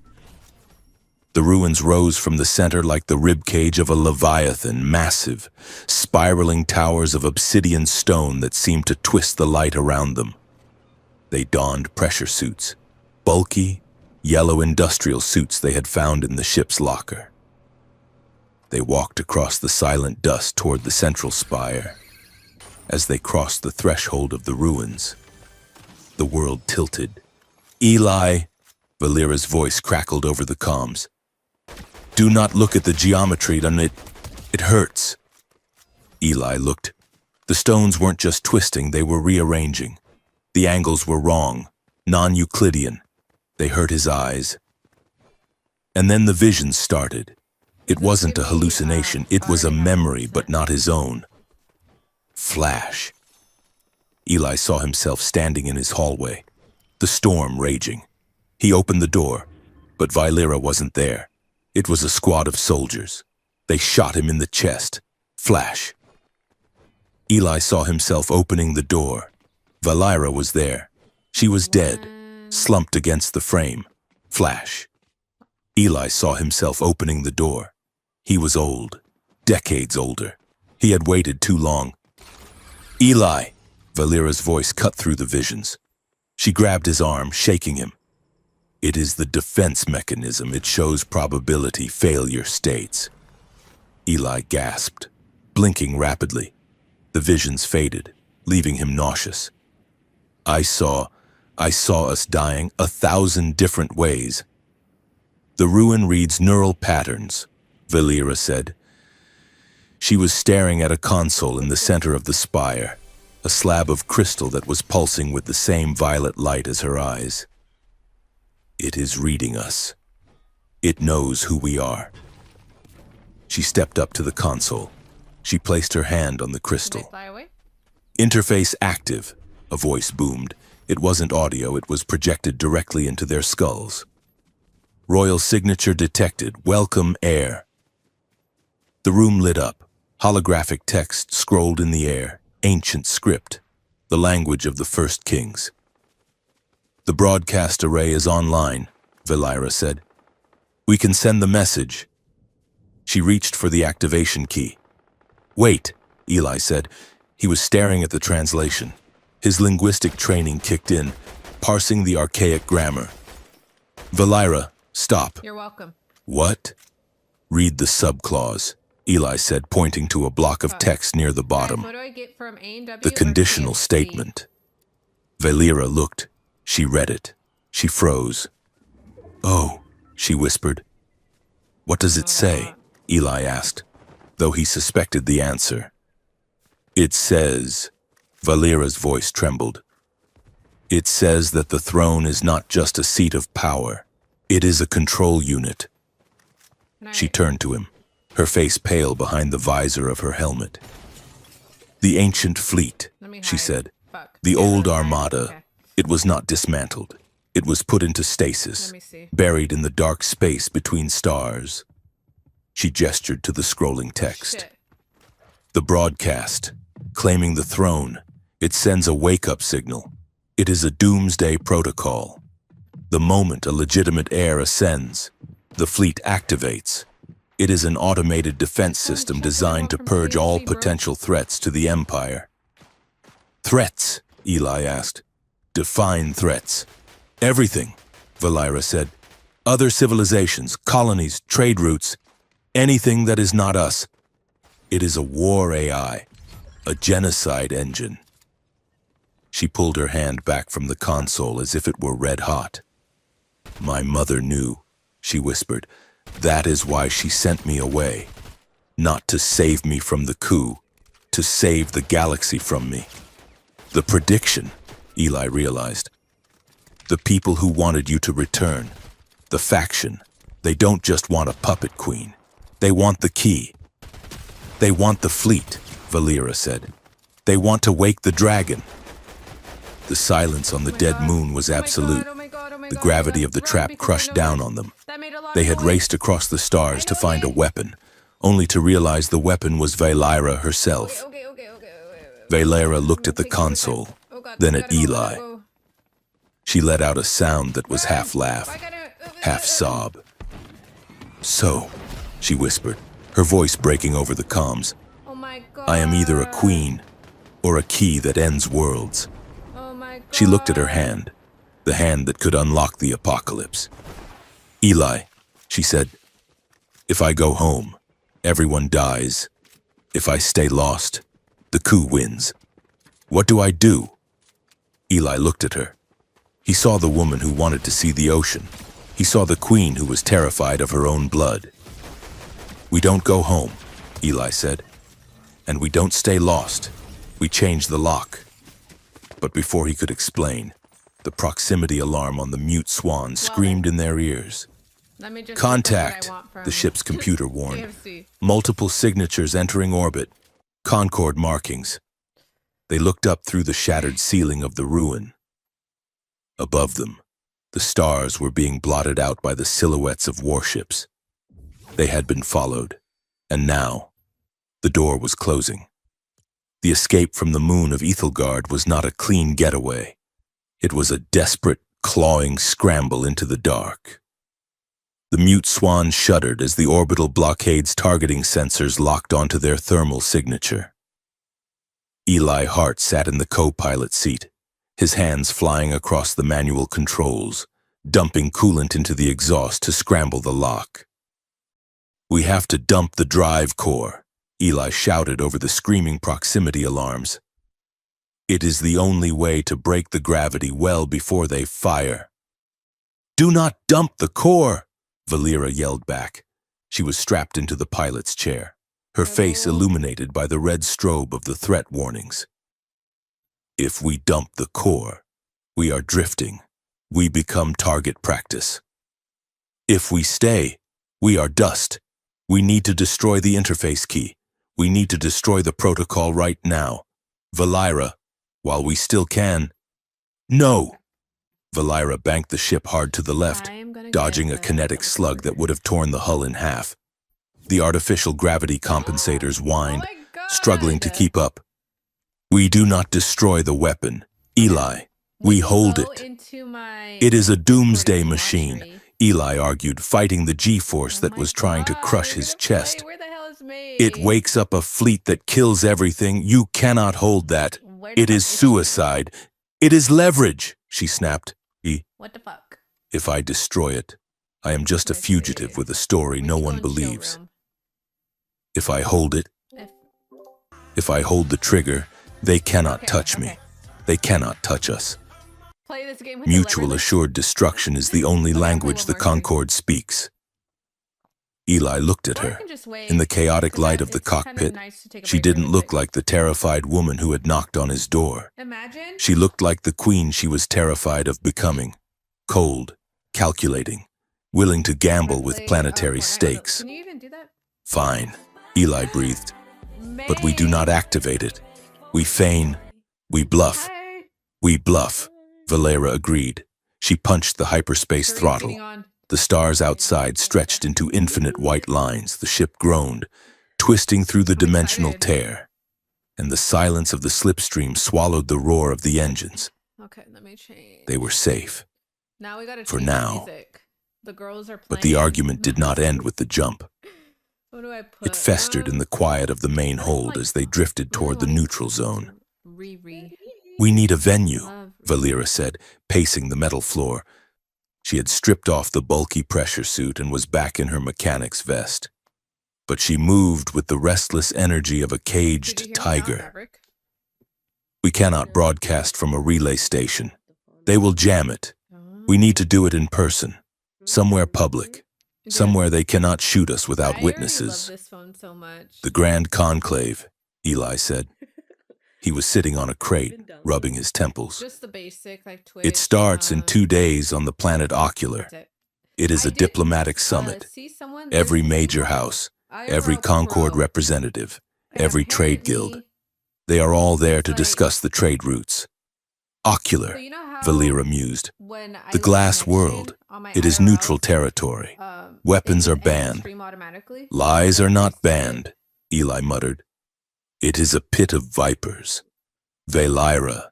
The ruins rose from the center like the ribcage of a leviathan, massive, spiraling towers of obsidian stone that seemed to twist the light around them. They donned pressure suits, bulky, yellow industrial suits they had found in the ship's locker. They walked across the silent dust toward the central spire. As they crossed the threshold of the ruins, the world tilted. Eli, Valera's voice crackled over the comms. Do not look at the geometry, it hurts. Eli looked. The stones weren't just twisting, they were rearranging. The angles were wrong, non-Euclidean. They hurt his eyes. And then the visions started. It wasn't a hallucination, it was a memory, but not his own. Flash. Eli saw himself standing in his hallway, the storm raging. He opened the door, but Valera wasn't there. It was a squad of soldiers. They shot him in the chest. Flash. Eli saw himself opening the door. Valera was there. She was dead, slumped against the frame. Flash. Eli saw himself opening the door. He was old, decades older. He had waited too long. Eli! Valera's voice cut through the visions. She grabbed his arm, shaking him. It is the defense mechanism. It shows probability, failure states. Eli gasped, blinking rapidly. The visions faded, leaving him nauseous. I saw us dying 1,000 different ways. The ruin reads neural patterns, Valera said. She was staring at a console in the center of the spire, a slab of crystal that was pulsing with the same violet light as her eyes. It is reading us. It knows who we are. She stepped up to the console. She placed her hand on the Did they crystal. fly away? Interface active, a voice boomed. It wasn't audio, it was projected directly into their skulls. Royal signature detected. Welcome, air. The room lit up. Holographic text scrolled in the air. Ancient script. The language of the first kings. The broadcast array is online, Valera said. We can send the message. She reached for the activation key. Wait, Eli said. He was staring at the translation. His linguistic training kicked in, parsing the archaic grammar. Valera, stop. You're welcome. What? Read the subclause, Eli said, pointing to a block of text near the Guys, bottom. what do I get from A&W? The or conditional TFC? statement. Valera looked. She read it. She froze. Oh, she whispered. What does it say? Eli asked, though he suspected the answer. It says, Valera's voice trembled. It says that the throne is not just a seat of power. It is a control unit. She turned to him, her face pale behind the visor of her helmet. The ancient fleet, she said. The old armada. It was not dismantled. It was put into stasis, buried in the dark space between stars. She gestured to the scrolling text. The broadcast, claiming the throne, it sends a wake-up signal. It is a doomsday protocol. The moment a legitimate heir ascends, the fleet activates. It is an automated defense system designed to purge all potential threats to the Empire. Threats? Eli asked. Define threats. Everything, Valera said. Other civilizations, colonies, trade routes, anything that is not us. It is a war AI, a genocide engine. She pulled her hand back from the console as if it were red hot. My mother knew, she whispered. That is why she sent me away. Not to save me from the coup, to save the galaxy from me. The prediction, Eli realized. The people who wanted you to return, the faction, they don't just want a puppet queen. They want the key. They want the fleet, Valera said. They want to wake the dragon. The silence on the dead moon was absolute. The gravity of the trap crushed down on them. They had raced across the stars to find a weapon, only to realize the weapon was Valera herself. Valera looked at the console, then at Eli. She let out a sound that was half laugh, half sob. So, she whispered, her voice breaking over the comms. I am either a queen or a key that ends worlds. She looked at her hand, the hand that could unlock the apocalypse. Eli, she said, if I go home, everyone dies. If I stay lost, the coup wins. What do I do? Eli looked at her. He saw the woman who wanted to see the ocean. He saw the queen who was terrified of her own blood. We don't go home, Eli said. And we don't stay lost. We change the lock. But before he could explain, the proximity alarm on the mute swan screamed in their ears. Contact, the ship's computer warned. KFC. Multiple signatures entering orbit. Concord markings. They looked up through the shattered ceiling of the ruin. Above them, the stars were being blotted out by the silhouettes of warships. They had been followed, and now, the door was closing. The escape from the moon of Ethelgard was not a clean getaway. It was a desperate, clawing scramble into the dark. The mute swan shuddered as the orbital blockade's targeting sensors locked onto their thermal signature. Eli Hart sat in the co-pilot seat, his hands flying across the manual controls, dumping coolant into the exhaust to scramble the lock. We have to dump the drive core, Eli shouted over the screaming proximity alarms. It is the only way to break the gravity well before they fire. Do not dump the core, Valera yelled back. She was strapped into the pilot's chair, her face illuminated by the red strobe of the threat warnings. If we dump the core, we are drifting. We become target practice. If we stay, we are dust. We need to destroy the interface key. We need to destroy the protocol right now. Valera, while we still can. No! Valera banked the ship hard to the left, dodging a kinetic slug that would have torn the hull in half. The artificial gravity compensators whined, struggling to keep up. We do not destroy the weapon, Eli. We hold it. It is a doomsday machine, Eli argued, fighting the G-force that was trying to crush his chest. It wakes up a fleet that kills everything. You cannot hold that. It is suicide. It is leverage, she snapped. What the fuck? If I destroy it, I am just a fugitive with a story no one believes. If I hold it, if I hold the trigger, they cannot touch me. They cannot touch us. Play this game with Mutual assured destruction is the only language the Concord speaks. Eli looked at Or I her. can just wait. In the chaotic 'cause light that- of the it's kinda cockpit, nice to take a she break every didn't look 6 like the terrified woman who had knocked on his door. Imagine. She looked like the queen she was terrified of becoming. Cold, calculating, willing to gamble with play, planetary Fortnite. stakes. Can you even do that? Fine, Eli breathed. But we do not activate it. We feign. We bluff. Hi. We bluff, Valera agreed. She punched the hyperspace Screen's throttle. getting on. The stars outside stretched into infinite white lines. The ship groaned, twisting through the I'm dimensional excited. tear. And the silence of the slipstream swallowed the roar of the engines. Okay, let me change. They were safe. Now we gotta For change the now. music. The girls are playing. But the argument did not end with the jump. What do I put? It festered in the quiet of the main hold as they drifted toward the neutral zone. Riri. We need a venue, Love Riri. Valera said, pacing the metal floor. She had stripped off the bulky pressure suit and was back in her mechanic's vest. But she moved with the restless energy of a Did you caged hear me now, tiger. Maverick? We cannot broadcast from a relay station. They will jam it. We need to do it in person, somewhere public, somewhere they cannot shoot us without witnesses. I love this phone so much. The Grand Conclave, Eli said. He was sitting on a crate, rubbing his temples. Just the basic, like Twitch. It starts in 2 days on the planet Ocular. That's it. It is I a did, diplomatic summit. See someone Every this major week? house, IRL every Concord Pro. representative, And every trade guild. apparently- They are all there to Like- discuss the trade routes. So Ocular, you know how Valera mused. when I The lose glass connection world. on my It is IRL, neutral territory. Weapons it are ends the banned. stream automatically? Lies are not Just- banned, Eli muttered. It is a pit of vipers. Valera,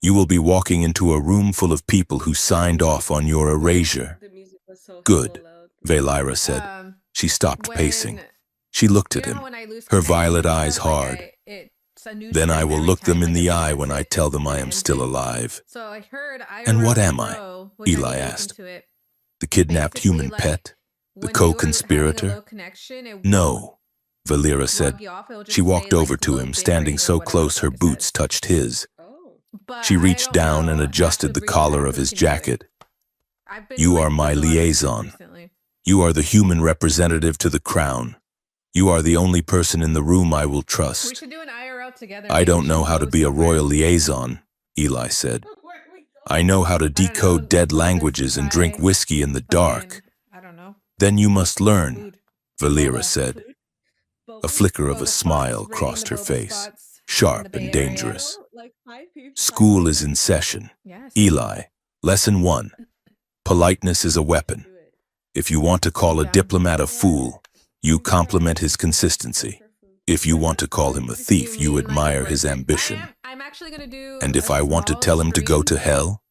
you will be walking into a room full of people who signed off on your erasure. The music was so Good, hella loud. Valera said. She stopped when- pacing. She looked you at know him. how when I lose her connection violet and eyes stuff, like, hard. it's a new Then I stream will every look them time, in like, the it eye resets when I it tell them I and am ends still it. alive. So I heard And what IRL am I? Pro, which I Eli didn't look asked. into it. The kidnapped Basically, human like, pet? The When you are having a co-conspirator? low connection, it No, Valera won't said. log you off, it'll just She walked say, like, over to low him, bit standing rate or so whatever close the her fuck it boots says. touched his. Oh. But She I reached don't down know and how adjusted to the collar of look his into it. jacket. I've been, You like, are my looking a lot into it liaison. recently. You are the human representative to the crown. You are the only person in the room I will We trust. should do an IRL together. I Maybe don't we know should how to go be a somewhere. royal liaison, Eli said. Where are we going? I know how to I don't know, decode dead go to languages and drink sci-fi, whiskey in the dark. fucking, I don't know. Then you must learn, Food. Valera Boba. said. Boba. A flicker of Boba a spots, smile raiding crossed the her boba face, spots in the sharp Bay and Area. dangerous. Like 5 people. School is in session. Yes. Eli, Lesson 1. Politeness is a weapon. Do it. If you want to call a Yeah. diplomat a fool, you compliment his consistency. If you want to call him a thief, you mean, like, admire a his break? ambition. I'm actually gonna do. And if a I want to small tell him to go to stream hell,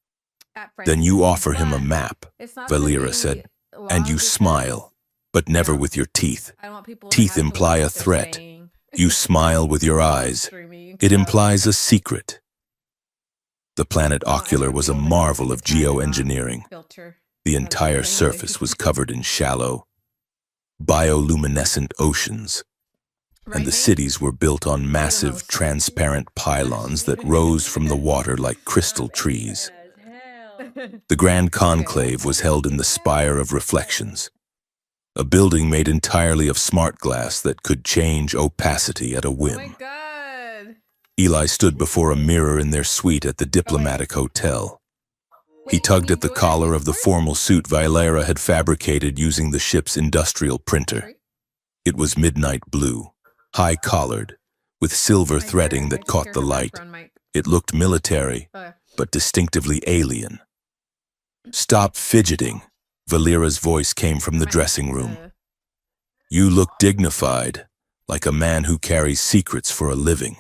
at then you Friends, offer him a but map, it's not gonna Valera be said, long and you because smile, but never know, with your teeth. I don't want people to Teeth have to imply listen a what they're threat. saying You smile with your while eyes. streaming, It so implies a secret. The planet I want Ocular was a everyone to be able to marvel of see the time and not geoengineering. filter. The I love entire it. surface was covered in shallow, bioluminescent oceans, Right, and the Nate? cities were built on massive, host. transparent pylons that rose from the water like crystal trees. As hell. The Grand Conclave was held in the Spire of Reflections, a building made entirely of smart glass that could change opacity at a Oh my whim. god. Eli stood before a mirror in their suite at the Diplomatic Hotel. He Wait, tugged can at the you do it collar on of the Discord? formal suit Valera had fabricated using the ship's industrial printer. Sorry? It was midnight blue, high-collared, with silver I threading hear- I that just caught hear the her light. background mic. It looked military, but distinctively alien. Stop fidgeting, Valera's voice came from the Might- dressing room. You look dignified, like a man who carries secrets for a living.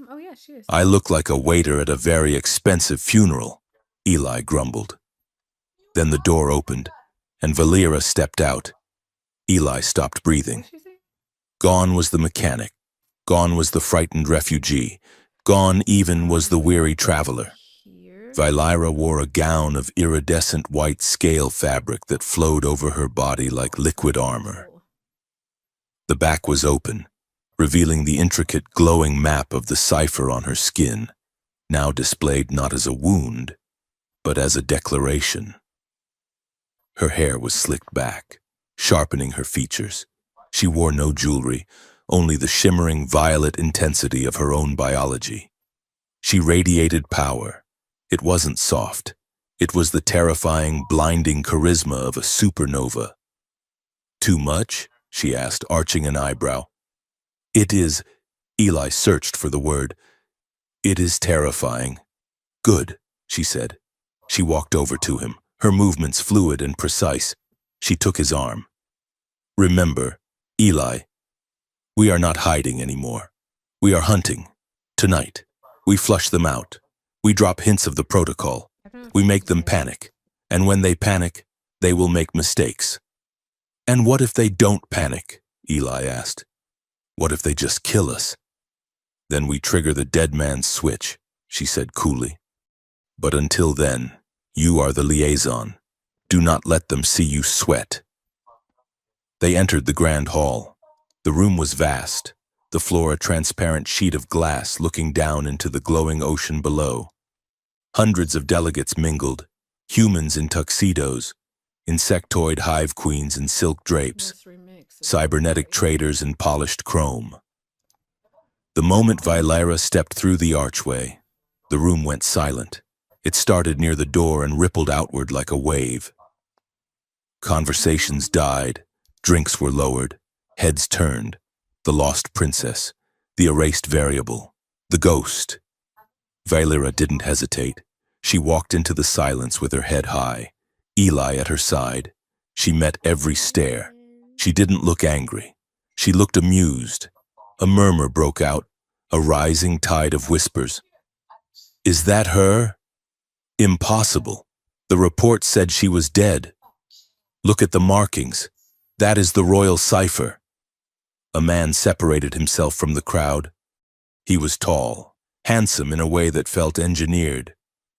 Oh yeah, she is. I look like a waiter at a very expensive funeral, Eli grumbled. Then the door opened, and Valera stepped out. Eli stopped breathing. What did she say? Gone was the mechanic. Gone was the frightened refugee. Gone even was the weary traveler. Here. Valera wore a gown of iridescent white scale fabric that flowed over her body like liquid armor. Oh. The back was open, revealing the intricate glowing map of the cipher on her skin, now displayed not as a wound, but as a declaration. Her hair was slicked back, sharpening her features. She wore no jewelry, only the shimmering violet intensity of her own biology. She radiated power. It wasn't soft. It was the terrifying, blinding charisma of a supernova. Too much? She asked, arching an eyebrow. It is. Eli searched for the word. It is terrifying. Good, she said. She walked over to him, her movements fluid and precise. She took his arm. Remember, Eli, we are not hiding anymore. We are hunting. Tonight. We flush them out. We drop hints of the protocol. We make them panic. And when they panic, they will make mistakes. And what if they don't panic? Eli asked. What if they just kill us? Then we trigger the dead man's switch, she said coolly. But until then, you are the liaison. Do not let them see you sweat. They entered the grand hall. The room was vast, the floor a transparent sheet of glass looking down into the glowing ocean below. Hundreds of delegates mingled, humans in tuxedos, insectoid hive queens in silk drapes, cybernetic traders in polished chrome. The moment Valyra stepped through the archway, the room went silent. It started near the door and rippled outward like a wave. Conversations died, drinks were lowered, heads turned. The lost princess, the erased variable, the ghost. Valyra didn't hesitate. She walked into the silence with her head high, Eli at her side. She met every stare. She didn't look angry. She looked amused. A murmur broke out, a rising tide of whispers. Is that her? Impossible. The report said she was dead. Look at the markings. That is the royal cipher. A man separated himself from the crowd. He was tall, handsome in a way that felt engineered,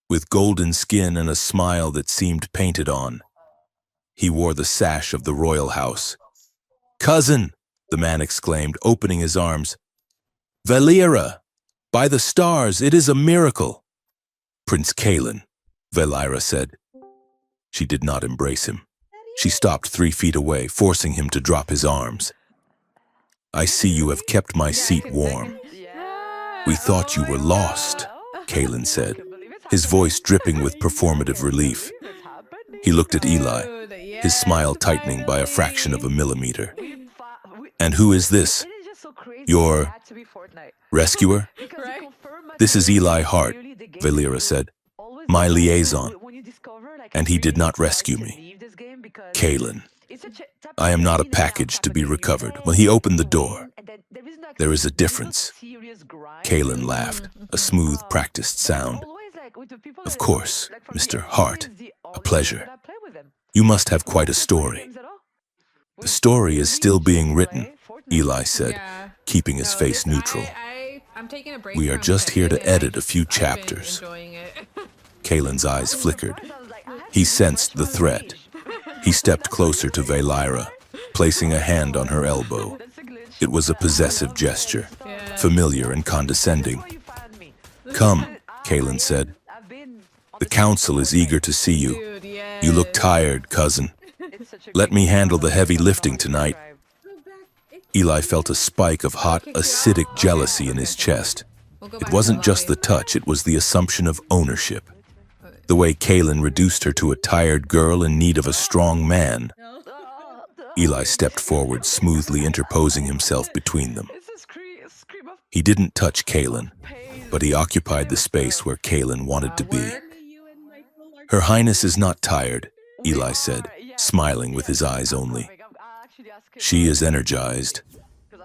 with golden skin and a smile that seemed painted on. He wore the sash of the royal house. Cousin, the man exclaimed, opening his arms. Valyra! By the stars, it is a miracle! Prince Kaelin, Valyra said. She did not embrace him. She stopped 3 feet away, forcing him to drop his arms. I see you have kept my seat warm. We thought you were lost, Kaelin said, his voice dripping with performative relief. He looked at Eli, his smile tightening by a fraction of a millimeter. And who is this? Your rescuer? This is Eli Hart, Valyra said, my liaison. And he did not rescue me. Kaelin, I am not a package to be recovered. When he opened the door, there is a difference. Kaelin laughed, a smooth, practiced sound. Of course, Mr. Hart, a pleasure. You must have quite a story. The story is still being written, Eli said, keeping his face neutral. I'm taking a break. We are just here to edit a few chapters. Kaelin's eyes flickered. He sensed the threat. He stepped closer to Valyra, placing a hand on her elbow. It was a possessive gesture, familiar and condescending. Come, Kaelin said. The council is eager to see you. You look tired, cousin. Let me handle the heavy lifting tonight. Eli felt a spike of hot, acidic jealousy in his chest. It wasn't just the touch, it was the assumption of ownership. The way Kaelin reduced her to a tired girl in need of a strong man. Eli stepped forward, smoothly interposing himself between them. He didn't touch Kaelin, but he occupied the space where Kaelin wanted to be. Her Highness is not tired, Eli said, smiling with his eyes only. She is energized,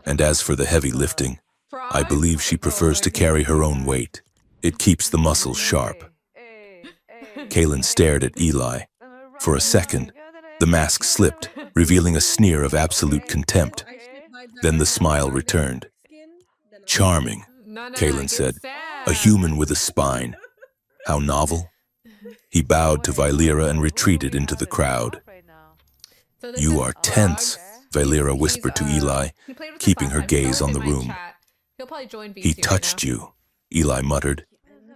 and as for the heavy lifting, I believe she prefers to carry her own weight. It keeps the muscles sharp. Kaelin stared at Eli. For a second, the mask slipped, revealing a sneer of absolute contempt. Then the smile returned. Charming, Kaelin said. A human with a spine. How novel. He bowed to Valyra and retreated into the crowd. You are tense, Valyra whispered to Eli, keeping her gaze on the room. He touched you, Eli muttered.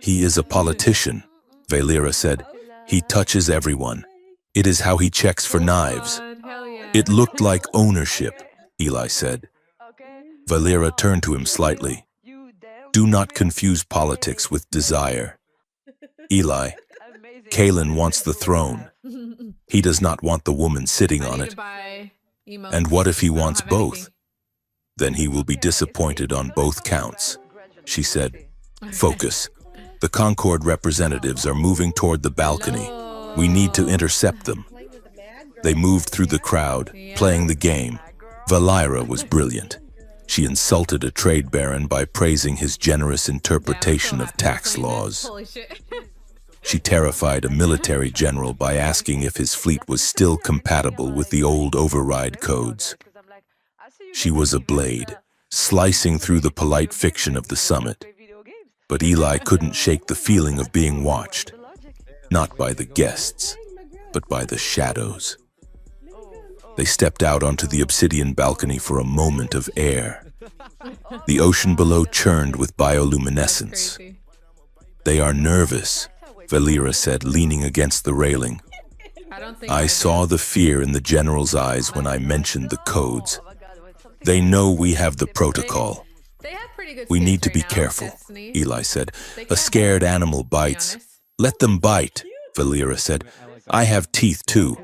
He is a politician, Valyra said. He touches everyone. It is how he checks for knives. It looked like ownership, Eli said. Valera turned to him slightly. Do not confuse politics with desire. Eli, Kalen wants the throne. He does not want the woman sitting on it. And what if he wants both? Then he will be disappointed on both counts, she said. Focus. The Concord representatives are moving toward the balcony. We need to intercept them. They moved through the crowd, playing the game. Valera was brilliant. She insulted a trade baron by praising his generous interpretation of tax laws. Holy shit. She terrified a military general by asking if his fleet was still compatible with the old override codes. She was a blade, slicing through the polite fiction of the summit. But Eli couldn't shake the feeling of being watched, not by the guests, but by the shadows. They stepped out onto the obsidian balcony for a moment of air. The ocean below churned with bioluminescence. Crazy. They are nervous, Valera said, leaning against the railing. I saw the fear in the general's eyes when I mentioned the codes. They know we have the protocol. They have pretty good We skates need to right be now, careful, Destiny. Eli said. They A can scared hold it, animal to be bites. honest. Let them bite, Valera said. I have teeth too.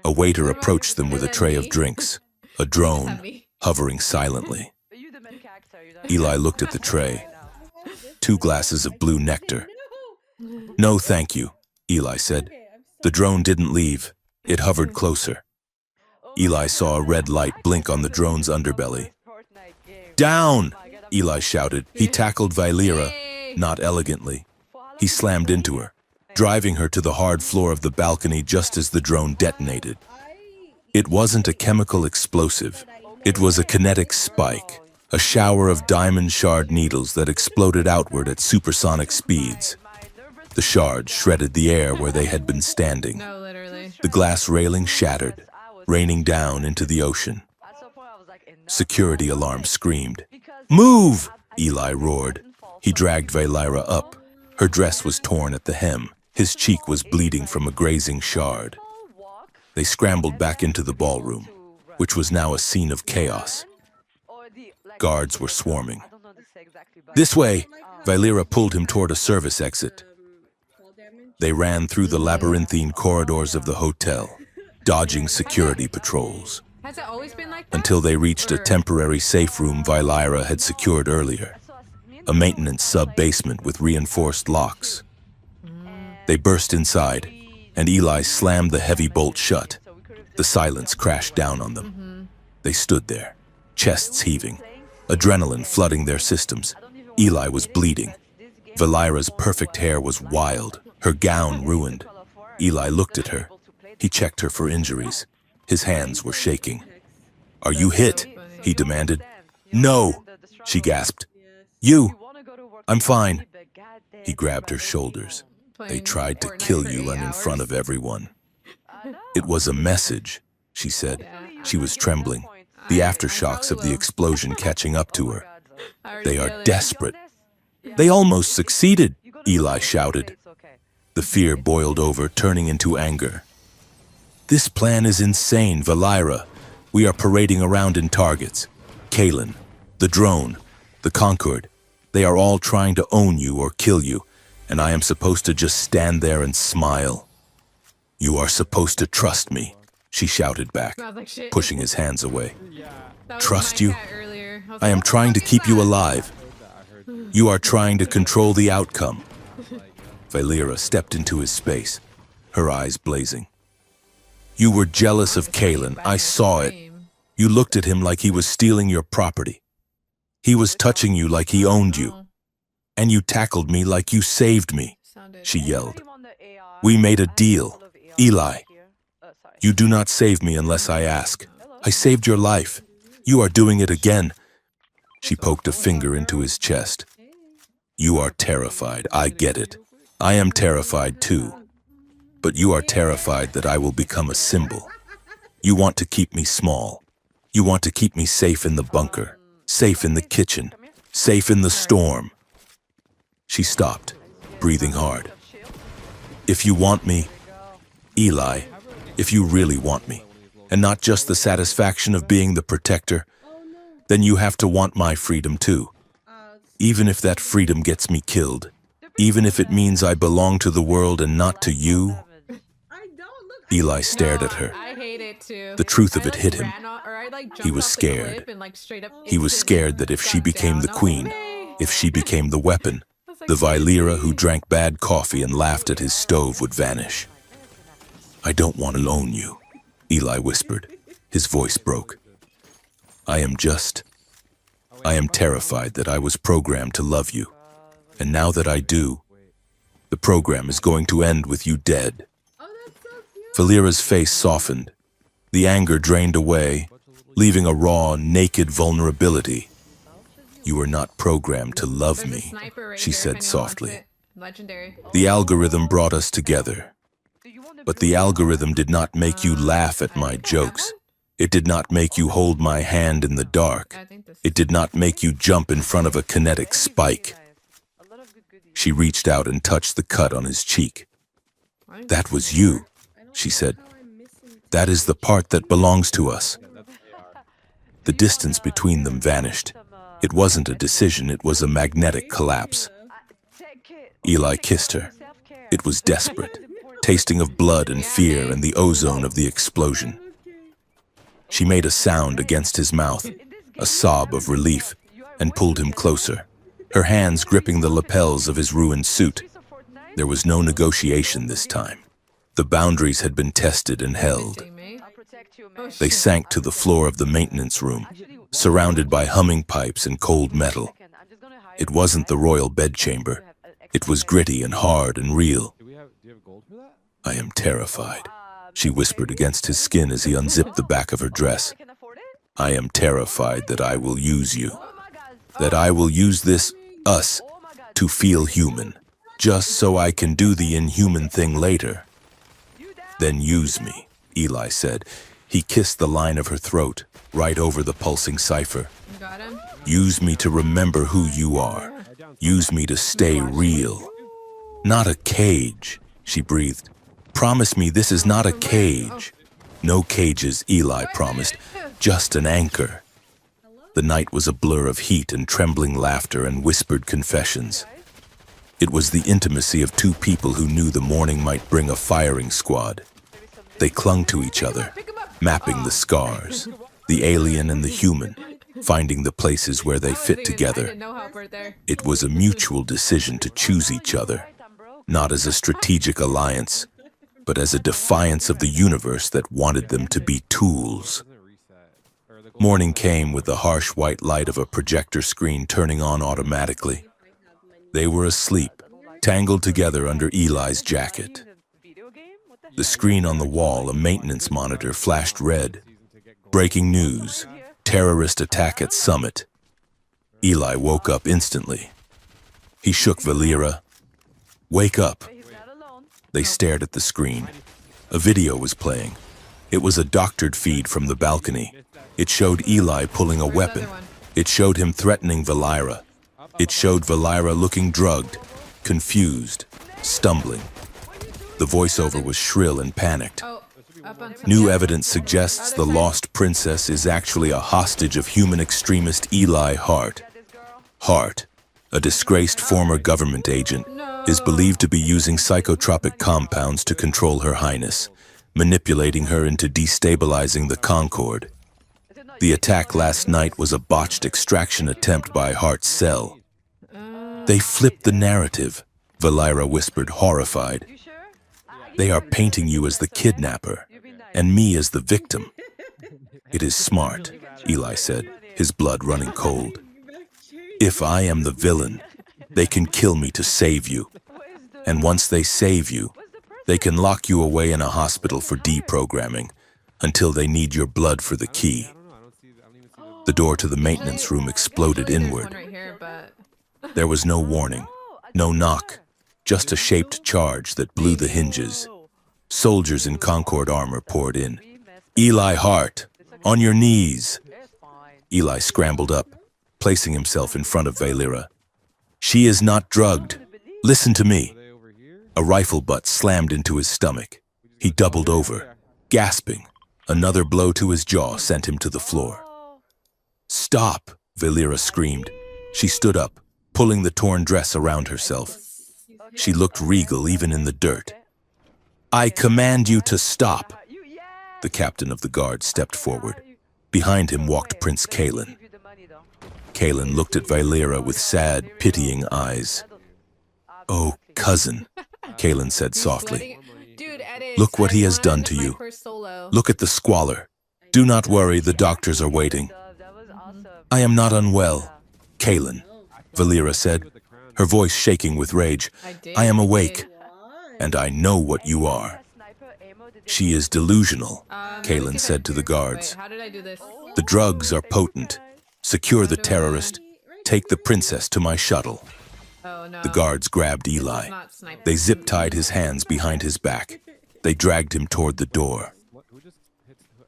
A waiter approached them with a tray of drinks, a drone, hovering silently. Eli looked at the tray. 2 glasses of blue nectar. No, thank you, Eli said. The drone didn't leave. It hovered closer. Eli saw a red light blink on the drone's underbelly. Down! Eli shouted. He tackled Valera, Yay! not elegantly. He slammed into her, driving her to the hard floor of the balcony just as the drone detonated. It wasn't a chemical explosive. It was a kinetic spike, a shower of diamond shard needles that exploded outward at supersonic speeds. The shards shredded the air where they had been standing. No, literally. The glass railing shattered, raining down into the ocean. Security alarm screamed. Move! Eli roared. He dragged Valera up. Her dress was torn at the hem. His cheek was bleeding from a grazing shard. They scrambled back into the ballroom, which was now a scene of chaos. Guards were swarming. This way! Valera pulled him toward a service exit. They ran through the labyrinthine corridors of the hotel, dodging security patrols, Has it always been like that? until they reached a Or- temporary safe room Valera had secured earlier, a maintenance sub-basement with reinforced locks. They burst inside, and Eli slammed the heavy bolt shut. The silence crashed down on them. They stood there, chests heaving, adrenaline flooding their systems. Eli was bleeding. Valera's perfect hair was wild, her gown ruined. Eli looked at her. He checked her for injuries. His hands were shaking. Are you hit? He demanded. No, she gasped. You. I'm fine. He grabbed her shoulders. They Playing tried to Fortnite kill for you 8 and in front hours. of everyone. It was a message, she said. She was trembling, the aftershocks of the explosion catching up to her. I already They feel are it. desperate. They almost succeeded, Eli shouted. The fear boiled over, turning into anger. This plan is insane, Valera. We are parading around in targets. Kalen, the drone, the Concord. They are all trying to own you or kill you, and I am supposed to just stand there and smile. You are supposed to trust me, she shouted back, Smells like shit. pushing his hands away. That was Trust my you? cat earlier. was I like, am "What the trying to fuck is keep you that?" alive. You are trying to control the outcome. Valera stepped into his space, her eyes blazing. You were jealous of Kalen. I saw it. You looked at him like he was stealing your property. He was touching you like he owned you. Oh, And you tackled me like you saved me, sounded- she yelled. We made a deal. Eli, you do not save me unless I ask. I saved your life. You are doing it again. She poked a finger into his chest. You are terrified. I get it. I am terrified too. But you are terrified that I will become a symbol. You want to keep me small. You want to keep me safe in the bunker, safe in the kitchen, safe in the storm. She stopped, breathing hard. If you want me, Eli, if you really want me, and not just the satisfaction of being the protector, Oh no. then you have to want my freedom too. Even if that freedom gets me killed, even if it means I belong to the world and not to you. I don't look. Eli stared at her. I hate it too. The truth of I, it hit him. He was scared. He was instantly scared that if she got became down. the I was queen, like, "Nay." if she became the weapon, I was like, the "Please, Valyra who please." drank bad coffee and laughed at his stove would vanish. I don't want to own you, Eli whispered. His voice broke. I am terrified that I was programmed to love you. And now that I do, the program is going to end with you dead. Oh, that's so cute. Valyra's face softened. The anger drained away, leaving a raw, naked vulnerability. You were not programmed to love There's a me, sniper right she here if said anyone wants softly. it. Legendary. The algorithm brought us together. But the algorithm did not make you laugh at my jokes. It did not make you hold my hand in the dark. I think this It did not make you jump in front of a kinetic spike. She reached out and touched the cut on his cheek. That was you, I don't she know said. how I'm missing That is the part that belongs to us. The distance between them vanished. It wasn't a decision, it was a magnetic collapse. Eli kissed her. It was desperate, tasting of blood and fear and the ozone of the explosion. She made a sound against his mouth, a sob of relief, and pulled him closer, her hands gripping the lapels of his ruined suit. There was no negotiation this time. The boundaries had been tested and held. teammate. They sank to the floor of the maintenance room, surrounded by humming pipes and cold metal. It wasn't the royal bedchamber. It was gritty and hard and real. I am terrified, she whispered against his skin as he unzipped the back of her dress. I am terrified that I will use you. That I will use this, us, to feel human, just so I can do the inhuman thing later. Then use me, Eli said. He kissed the line of her throat, right over the pulsing cipher. You got him? Use me to remember who you are. Use me to stay real. Not a cage, she breathed. Promise me this is not a cage. No cages, Eli promised. Just an anchor. The night was a blur of heat and trembling laughter and whispered confessions. It was the intimacy of two people who knew the morning might bring a firing squad. They clung to each other, mapping the scars, the alien and the human, finding the places where they fit together. No help right there. It was a mutual decision to choose each other, not as a strategic alliance, but as a defiance of the universe that wanted them to be tools. Morning came with the harsh white light of a projector screen turning on automatically. They were asleep, tangled together under Eli's jacket. The screen on the wall, a maintenance monitor, flashed red. Breaking news. Terrorist attack at Summit. Eli woke up instantly. He shook Valyra. Wake up. They stared at the screen. A video was playing. It was a doctored feed from the balcony. It showed Eli pulling a weapon. It showed him threatening Valyra. It showed Valyra looking drugged, confused, stumbling. The voiceover was shrill and panicked. Oh, up on New evidence suggests the lost princess is actually a hostage of human extremist Eli Hart. Hart, a disgraced former government agent, is believed to be using psychotropic compounds to control Her Highness, manipulating her into destabilizing the Concord. The attack last night was a botched extraction attempt by Hart's cell. They flipped the narrative, Valyra whispered, horrified. They are painting you as the kidnapper, and me as the victim. It is smart, Eli said, his blood running cold. If I am the villain, they can kill me to save you. And once they save you, they can lock you away in a hospital for deprogramming until they need your blood for the key. The door to the maintenance room exploded There's one inward. right here, but There was no warning, no knock, just a shaped charge that blew the hinges. Soldiers in Concord armor poured in. Eli Hart, on your knees. Eli scrambled up, placing himself in front of Valyra. She is not drugged. Listen to me. A rifle butt slammed into his stomach. He doubled over, gasping, Another blow to his jaw sent him to the floor. "Stop!" Valera screamed. She stood up, pulling the torn dress around herself. She looked regal even in the dirt. "I command you to stop!" The captain of the guard stepped forward. Behind him walked Prince Kalen. Kalen looked at Valera with sad, pitying eyes. "Oh, cousin," Kalen said softly. Dude, edit. "Look what he has done to you. Look at the squalor. Do not worry, the doctors are waiting." "I am not unwell, Kalen," Valera said, her voice shaking with rage. "I am awake, and I know what you are." "She is delusional," Kalen said to the guards. Wait, how did I do this? "The drugs are potent. Secure the terrorist. Take the princess to my shuttle." Oh no. The guards grabbed Eli. Not sniper. They zip-tied his hands behind his back. They dragged him toward the door.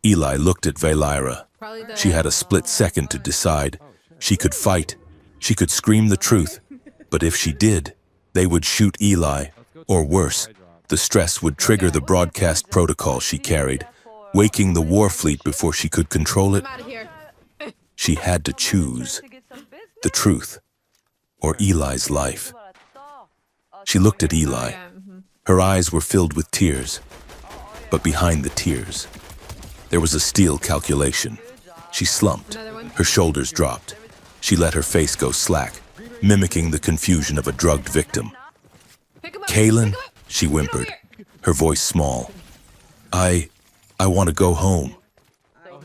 Eli looked at Valera. Probably the- She had a split second to decide. She could fight. She could scream the truth. But if she did, they would shoot Eli. Or worse, the stress would trigger the broadcast protocol she carried, waking the war fleet before she could control it. I'm out of here. She had to choose the truth or Eli's life. She looked at Eli. Yeah, Her eyes were filled with tears. But behind the tears, there was a steel calculation. She slumped. Another one. Her shoulders dropped. She let her face go slack, mimicking the confusion of a drugged victim. Pick him up. "Kalen," Pick him up. she whimpered, her voice small. I want to go home."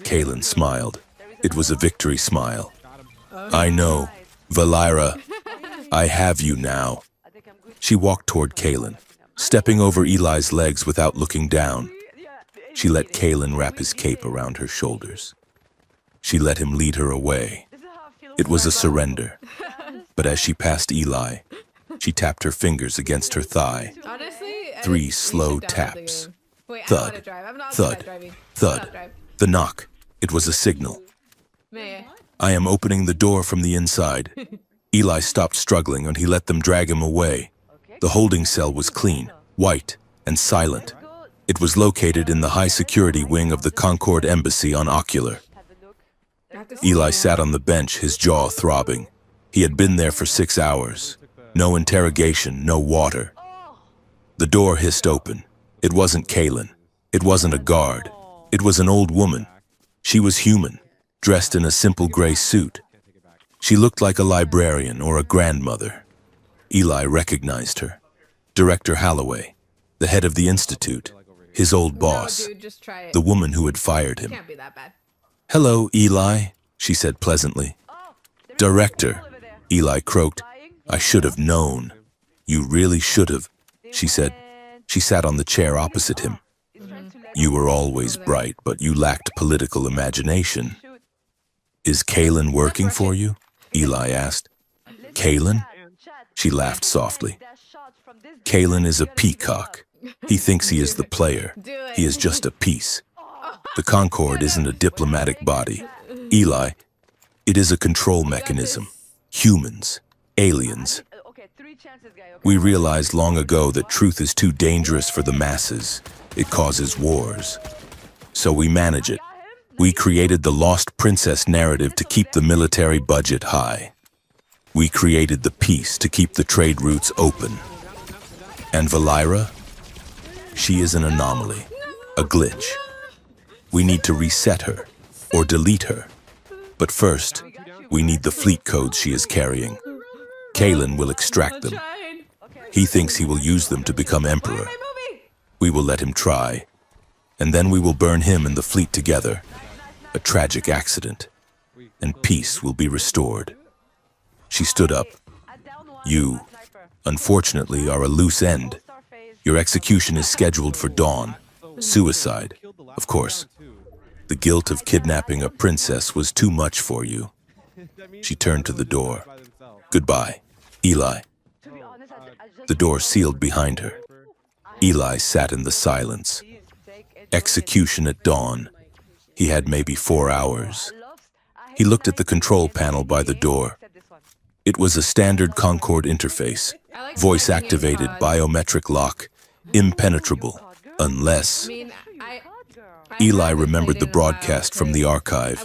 Kalen smiled. It was a victory smile. "I know, Valera, I have you now." She walked toward Kalen, stepping over Eli's legs without looking down. She let Kalen wrap his cape around her shoulders. She let him lead her away. It was a surrender. But as she passed Eli, she tapped her fingers against her thigh. Honestly, 3 you slow should download the taps. game. Wait, I don't Thud, wanna drive. I'm not thud, good at driving. thud. Stop drive. The knock. It was a signal. Meh. "I am opening the door from the inside." Eli stopped struggling and he let them drag him away. The holding cell was clean, white, and silent. It was located in the high-security wing of the Concord Embassy on Ocular. I have to see Eli it. sat on the bench, his jaw throbbing. He had been there for 6 hours. No interrogation, no water. The door hissed open. It wasn't Kalen. It wasn't a guard. It was an old woman. She was human, dressed in a simple gray suit. She looked like a librarian or a grandmother. Eli recognized her. Director Holloway, the head of the institute, his old boss, No, dude, just try it. the woman who had fired him. Can't be that bad. "Hello, Eli," she said pleasantly. "Director," Eli croaked. "I should have known." "You really should have," she said. She sat on the chair opposite him. "You were always bright, but you lacked political imagination." "Is Kalen working for you?" Eli asked. "Kalen?" She laughed softly. "Kalen is a peacock. He thinks he is the player. Do it. He is just a piece. The Concord isn't a diplomatic body. Eli, it is a control mechanism. Humans, aliens. We realized long ago that truth is too dangerous for the masses. It causes wars. So we manage it. We created the Lost Princess narrative to keep the military budget high. We created the peace to keep the trade routes open. And Valera? She is an anomaly, a glitch. We need to reset her, or delete her. But first, we need the fleet codes she is carrying. Kalen will extract them. Trying. He thinks he will use them to become emperor. My movie. We will let him try. And then we will burn him and the fleet together. A tragic accident. And peace will be restored. She stood up. You, unfortunately, are a loose end. Your execution is scheduled for dawn. Suicide, of course. The guilt of kidnapping a princess was too much for you. She turned to the door. Goodbye, Eli. The door sealed behind her. Eli sat in the silence. Execution at dawn. He had maybe 4 hours. He looked at the control panel by the door. It was a standard Concord interface, voice-activated biometric lock, impenetrable, unless... I mean, Eli remembered the broadcast from the archive,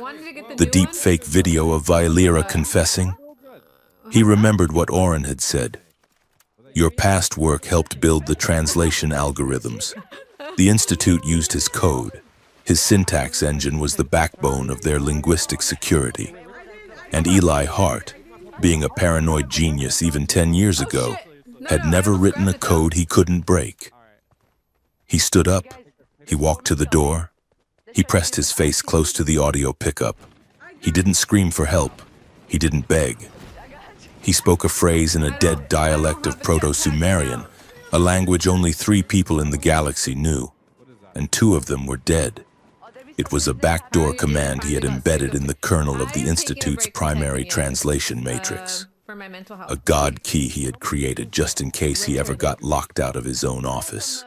the deep fake video of Vylera confessing. He remembered what Oren had said. Your past work helped build the translation algorithms. The Institute used his code. His syntax engine was the backbone of their linguistic security. And Eli Hart, being a paranoid genius even 10 years ago, had never written a code he couldn't break. He stood up. He walked to the door. He pressed his face close to the audio pickup. He didn't scream for help. He didn't beg. He spoke a phrase in a dead dialect of Proto-Sumerian, a language only 3 people in the galaxy knew, and 2 of them were dead. It was a backdoor command he had embedded in the kernel of the Institute's primary translation matrix. For my mental health. A god key he had created just in case he ever got locked out of his own office.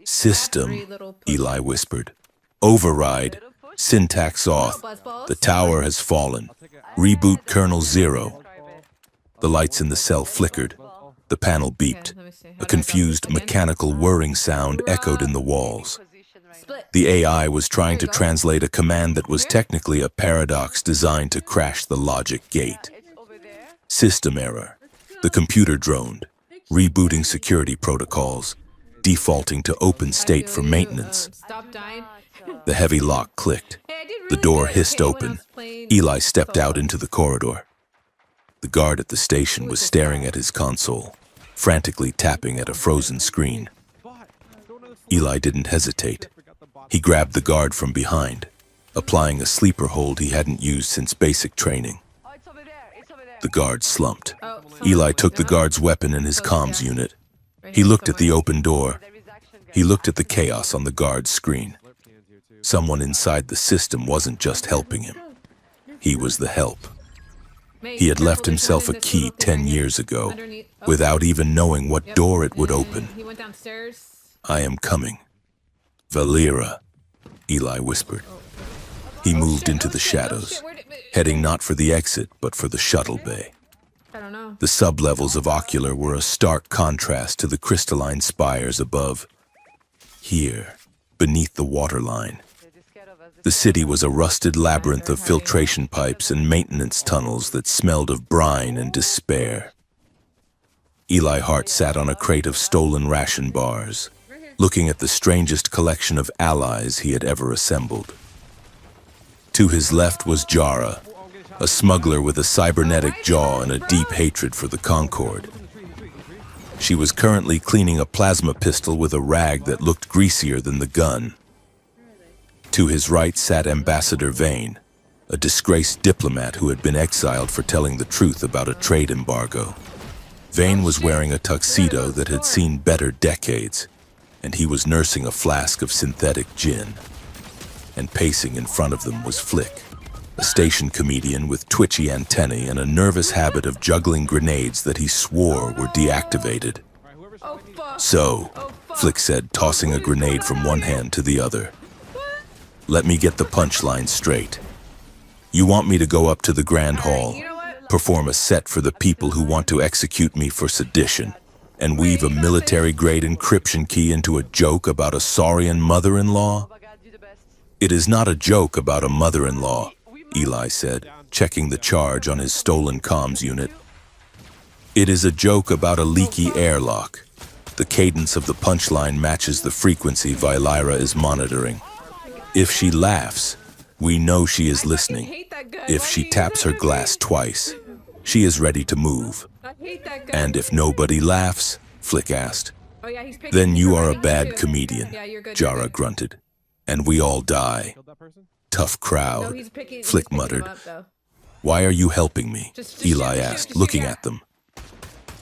System, Eli whispered. Override. Syntax off. The tower has fallen. Reboot kernel 0. The lights in the cell flickered. The panel beeped. A confused mechanical whirring sound echoed in the walls. The AI was trying to translate a command that was technically a paradox designed to crash the logic gate. System error. The computer droned, rebooting security protocols, defaulting to open state for maintenance. Stop dying. The heavy lock clicked. The door hissed open. Eli stepped out into the corridor. The guard at the station was staring at his console, frantically tapping at a frozen screen. Eli didn't hesitate. He grabbed the guard from behind, applying a sleeper hold he hadn't used since basic training. The guard slumped. Eli took the guard's weapon in his comms unit. He looked at the open door. He looked at the chaos on the guard's screen. Someone inside the system wasn't just helping him. He was the help. He had left himself a key 10 years ago, without even knowing what door it would open. He went downstairs. I am coming. Vylera, Eli whispered. He moved into the shadows, heading not for the exit, but for the shuttle bay. I don't know. The sublevels of Ocular were a stark contrast to the crystalline spires above. Here, beneath the waterline, the city was a rusted labyrinth of filtration pipes and maintenance tunnels that smelled of brine and despair. Eli Hart sat on a crate of stolen ration bars, looking at the strangest collection of allies he had ever assembled. To his left was Jara, a smuggler with a cybernetic jaw and a deep hatred for the Concord. She was currently cleaning a plasma pistol with a rag that looked greasier than the gun. To his right sat Ambassador Vane, a disgraced diplomat who had been exiled for telling the truth about a trade embargo. Vane was wearing a tuxedo that had seen better decades, and he was nursing a flask of synthetic gin. And pacing in front of them was Flick, a station comedian with twitchy antennae and a nervous habit of juggling grenades that he swore were deactivated. Oh, fuck. So, Flick said, tossing a grenade from one hand to the other. Let me get the punchline straight. You want me to go up to the Grand Hall, You know what? perform a set for the people who want to execute me for sedition, and weave a military-grade encryption key into a joke about a Saurian mother-in-law? It is not a joke about a mother-in-law, Eli said, checking the charge on his stolen comms unit. It is a joke about a leaky airlock. The cadence of the punchline matches the frequency Vylera is monitoring. If she laughs, we know she is listening. Hate that guy. If Why she do you taps her do glass this? twice, she is ready to move. I hate that guy. And if nobody laughs, Flick asked, Oh, yeah, he's picking- then he's you are a providing bad too. comedian, Yeah, you're good. Jara grunted. And we all die. Tough No, crowd, he's picking, Flick he's picking muttered. him up, though. Why are you helping me? Just Eli shoot, asked, shoot, looking yeah. at them.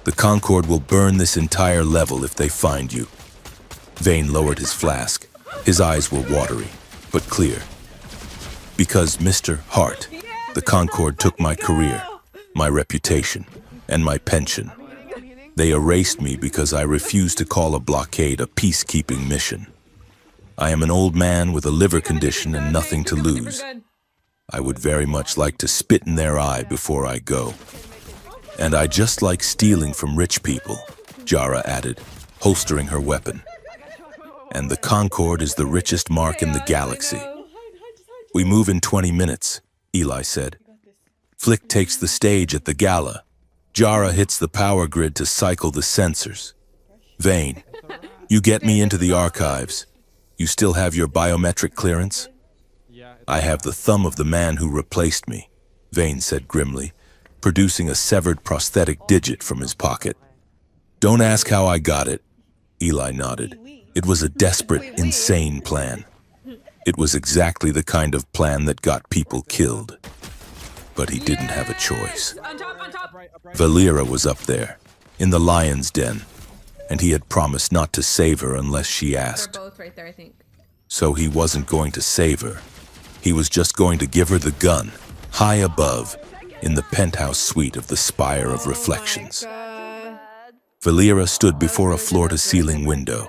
The Concord will burn this entire level if they find you. Vane lowered his flask. His eyes were watery, but clear. Because, Mr. Hart, the Concord took my career, my reputation, and my pension. They erased me because I refused to call a blockade a peacekeeping mission. I am an old man with a liver condition and nothing to lose. I would very much like to spit in their eye before I go. And I just like stealing from rich people, Jara added, holstering her weapon. And the Concorde is the richest mark in the galaxy. I know. We move in 20 minutes, Eli said. Flick takes the stage at the gala. Jara hits the power grid to cycle the sensors. Vane, you get me into the archives. You still have your biometric clearance? I have the thumb of the man who replaced me, Vane said grimly, producing a severed prosthetic digit from his pocket. Don't ask how I got it, Eli nodded. It was a desperate, insane plan. It was exactly the kind of plan that got people killed. But he didn't have a choice. On top, on top. Valera was up there, in the lion's den, and he had promised not to save her unless she They're asked. both right there, I think. So he wasn't going to save her. He was just going to give her the gun, high above, in the penthouse suite of the Spire of Reflections. Valera stood before a floor-to-ceiling window.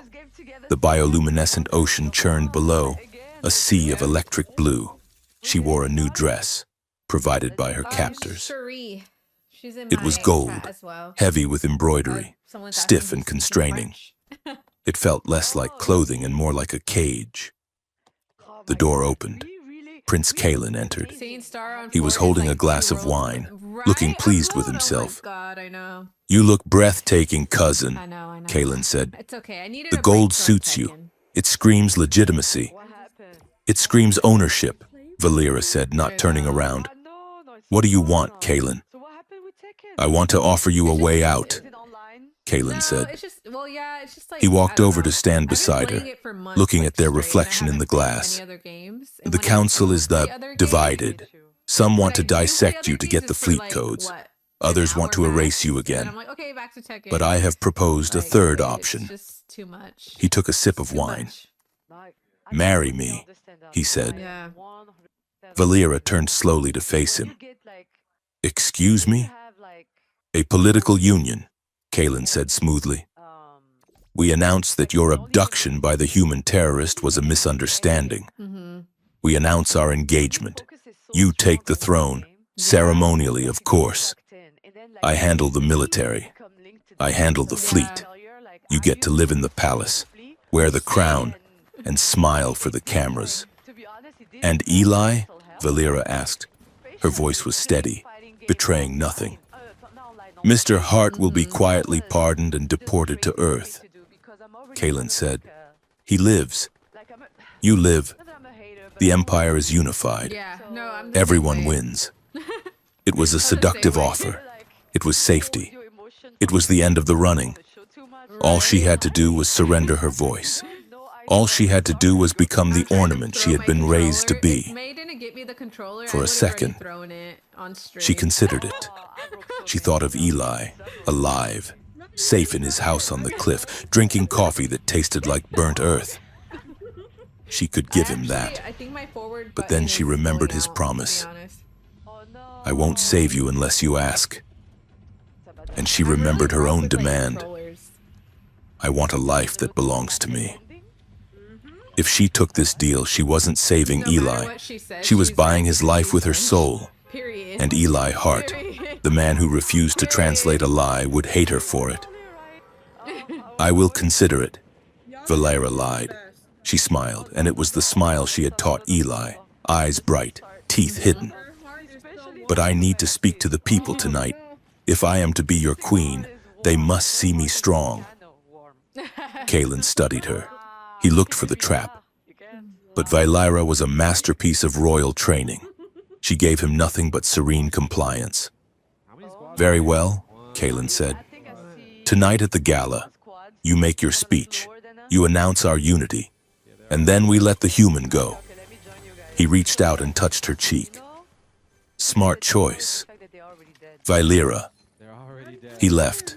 The bioluminescent ocean churned below, a sea of electric blue. She wore a new dress, provided by her captors. Cherie. She's in It was my gold, chat as well. heavy with embroidery, Someone's stiff asking and to speak constraining. French. It felt less like clothing and more like a cage. The door opened. Prince Kalen entered. Seeing Star on He was floor is holding like a glass two of rolls wine, right? looking pleased with Oh himself. my God, I know. You look breathtaking, cousin, I know. Kalen said. It's okay. I needed The a break gold from suits you. Tekken. It screams legitimacy. It screams ownership, Valera said, not turning around. What do you want, Kalen? I want to offer you a way out, Kalen No, said. it's just, well, yeah, it's just like, He walked I don't over know. to stand I've been beside playing her, it for months, looking like, at their straight. I reflection in the haven't played glass. any other games. And The when I council do is play the other games- divided. Some want to when I do play dissect other you to games, get the it's for, fleet like, codes. what, Others an want to hour erase you max? And then again. I'm like, okay, back to Tekken. But I have proposed a Like, third it's option. just too much. He took a sip of Too wine. much. Marry me, he said. Yeah. Valera turned slowly to face him. Excuse me? A political union, Kalen said smoothly. We announced that your abduction by the human terrorist was a misunderstanding. Mm-hmm. We announce our engagement. You take the throne, ceremonially, of course. I handle the military. I handle the fleet. You get to live in the palace, wear the crown, and smile for the cameras. And Eli? Valera asked. Her voice was steady, betraying nothing. Mr. Hart will be quietly pardoned and deported to Earth, Kalen said. He lives. You live. The Empire is unified. Yeah. No, I'm the Everyone same way. wins. It was a I'm the same seductive way. offer. It was safety. It was the end of the running. All she had to do was surrender her voice. All she had to do was become the ornament she had been raised to be. May didn't get me the controller, For I a would've second, already thrown it on stream. She considered it. She thought of Eli, alive, safe in his house on the cliff, drinking coffee that tasted like burnt earth. She could give him that. I think my forward But then button she is remembered falling his out, promise. to be honest. I won't save you unless you ask. And she I'm really remembered her rough own with, like, demand. controllers. I want a life that belongs to me. If she took this deal, she wasn't saving No matter Eli. what she said, She was she's buying right his to life speak with her French. soul. Period. And Eli Hart, Period. the man who refused to translate a lie, would hate her for it. I will consider it, Valera lied. She smiled, and it was the smile she had taught Eli, eyes bright, teeth hidden. But I need to speak to the people tonight. If I am to be your queen, they must see me strong. Kalen studied her. He looked for the trap. But Valera was a masterpiece of royal training. She gave him nothing but serene compliance. Very well, Kalen said. Tonight at the gala, you make your speech. You announce our unity. And then we let the human go. He reached out and touched her cheek. Smart choice. Valera. He left.